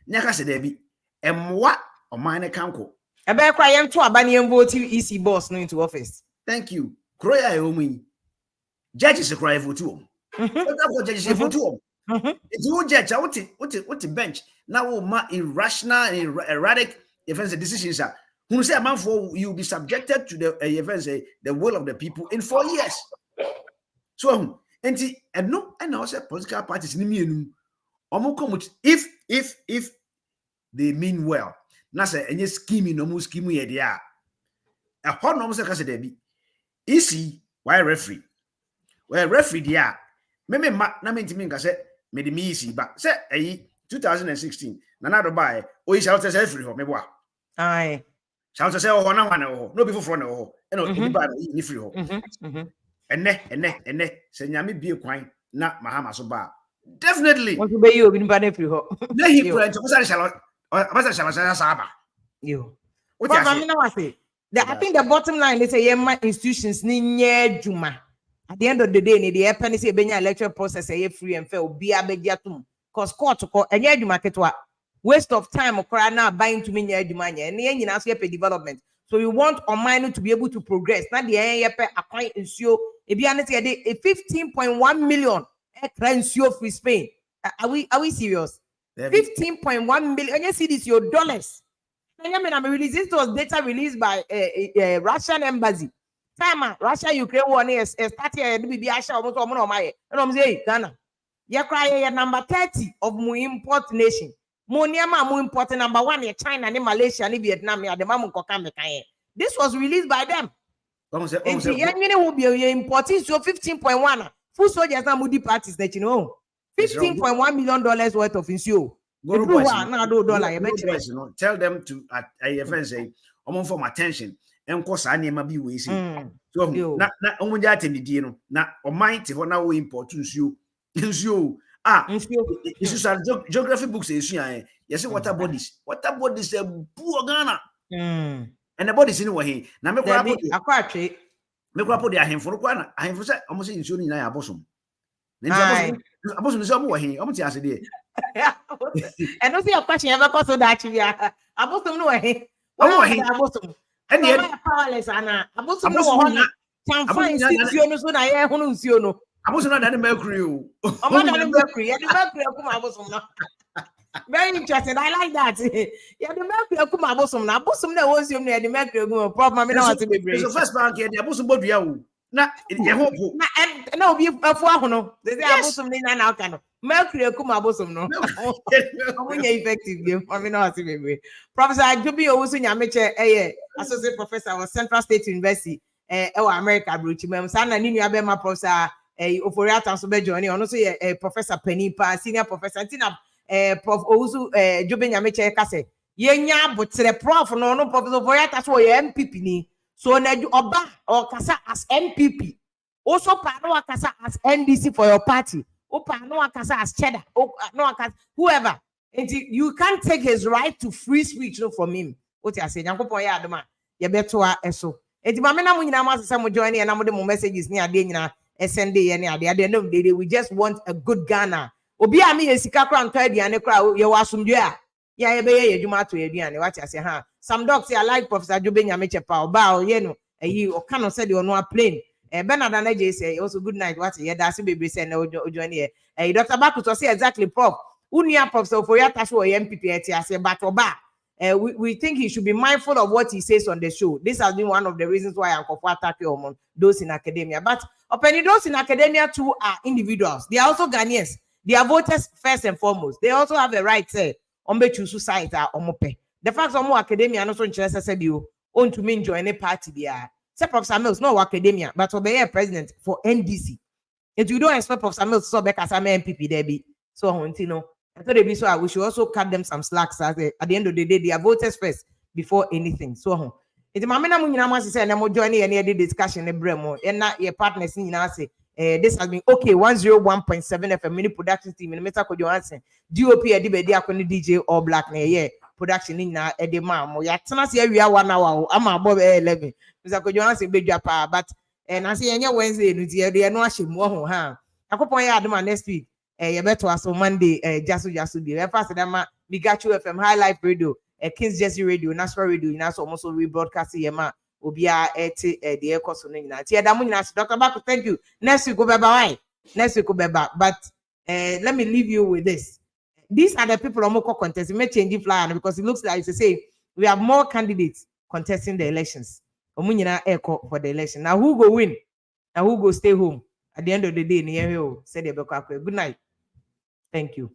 Nyaka said there be what or mine canko. I bet cry am to abanian vote EC boss no into office. Thank you. Kroya Omi. Judges a cry for two. Judges for two. It's no judge. What the bench now ma irrational and erratic events and decisions are. Who say a man for you be subjected to the events the will of the people in 4 years. So and no and also political parties if they mean well na say any scheming no more scheme here there a hot no say ka say there be EC why referee there me na me ntimi nka say me de me EC ba say 2016 na na do buy o yi shout say free ho me boa aye shout say ho na wana ho no be for no ho e no e ba ni free ho ene se nyame bie kwan na mahama so ba definitely what be you be ba na free ho na he kura nti kusa shala saba yo what I mean I say I think the bottom line is say my institutions ni nye juma at the end of the day ni the happen say benya electoral process say free and fair obi abegya tum cause court ko enye juma ketwa waste of time okra na buying to me nye juma nye na nyina so pay development. So we want our mind to be able to progress. Now the yepe acquire ensure if you understand a 15.1 million ensure free Spain. Are we serious? 15.1 million. And you see this your dollars. I'm releasing this was data released by Russian embassy. Time Russia Ukraine war is started to be Asha almost on my and I'm saying Ghana. You cry number 30 of more import nation. More important number one in China, and Malaysia, and Vietnam. This was released by them. The will be importing so 15.1 full soldiers and moody parties that you know $15.1 million worth of insure. Tell them to say from attention and cause I never be wasting. So not only that in the deal, not or might now import insure. It's geography books. You see water bodies poor Ghana. And the bodies anyway. Now me kwa po de ahemfo no kwa na ahemfo se omo se nsuo ni na ya abosom Aye. abosom se omo wo he omo ti ase de And no see your question ever cause so that you are abosom no he. omo wo Why he abosom? and No the my powerless ana. Abosom no abosom ho na na. Can find nsuo no so na ye ho nsuo no. abosom na da mercury o Omo da no mercury. Ya the mercury kuma abosom no. Very interesting. I like that. Yeah, the mercury kuma abosom na. Abosom na wo nsuo no ya the mercury kuma problem me na what be break. so first bank here the abosom bodua o na ye ho po Na and na obi afu aho no. They say yes abosom ni na aka no. Mercury kuma abosom no. Omunye effective game. I mean, no, Professor Ajobi Owusu Nyameche, associate professor of Central State University, America, Bruchimem, Sana Ninu Abema, Professor Oforiata Sobejoни, and also Professor Penipa, senior professor, Tina, Prof Owusu Jobi Nyameche Kase, Yenya, but the prof, no, Professor Oforiata, so MPP ni, so Nedu Oba or Kasa as MPP, also Pano Kasa as NDC for your party. Opa no akasa as cheddar. No akasa whoever. And you can't take his right to free speech from him. What you say? Yankopon ya adoma. Ye beto eso. Enti mama na mo nyina ma asesa mo join na mo de mo messages ni ade nyina send ye ni ade ade no dey we just want a good Ghana. Obi a me ye sika kra nto aduane kra ye wasumdwe a ya ye be ye adwuma to aduane what you say ha. Some docs say I like Professor Jobe Nyameche pa oba o ye no eyi o ka no say the ono a plane. Bernard Anaje say also good night. What yeah, that's baby say no join here. Dr. Bakuto say exactly prof. Unia Professor Oforiata show MPP I say but oba. We think he should be mindful of what he says on the show. This has been one of the reasons why I'm attack those in academia. But opening those in academia too are individuals. They are also Ghanaians. They are voters first and foremost. They also have a right to choose society or mope. The fact that more academia and also interest said you own to mean join a party there. Say Professor Mills, no academia, but to be a president for NDC. If you don't expect Professor Mills to so back as an MPP, there be so you know. I thought they be so. We should also cut them some slacks at the end of the day. They are voters first before anything. So it's my man. I'm going to say I'm joining any discussion in Bremo and not your partners. You know, say this has been okay. 101.7 FM mini production team in Meta Johansson. DOP Adibedi Akoni DJ All Black yeah. Production in na edema ya tena se awia 1 hour am above 11 Mr. Kojohansen bedwa pa but na se yenye Wednesday no tie de no ahye ho ha akopon ya adema next week ye beto aso Monday jaso bi e fast dem ma Migachu FM High Life Radio Kings Jersey Radio National Radio na so almost rebroadcast ye ma obia ete de ekoso no nyina tie da mo nyina Dr. Baku thank you next week go beba why next week go beba but let me leave you with this. These are the people on Moko contest. It may change flyer because it looks like to say we have more candidates contesting the elections. Omunyina echo for the election. Now who go win? Now who go stay home? At the end of the day, said good night. Thank you.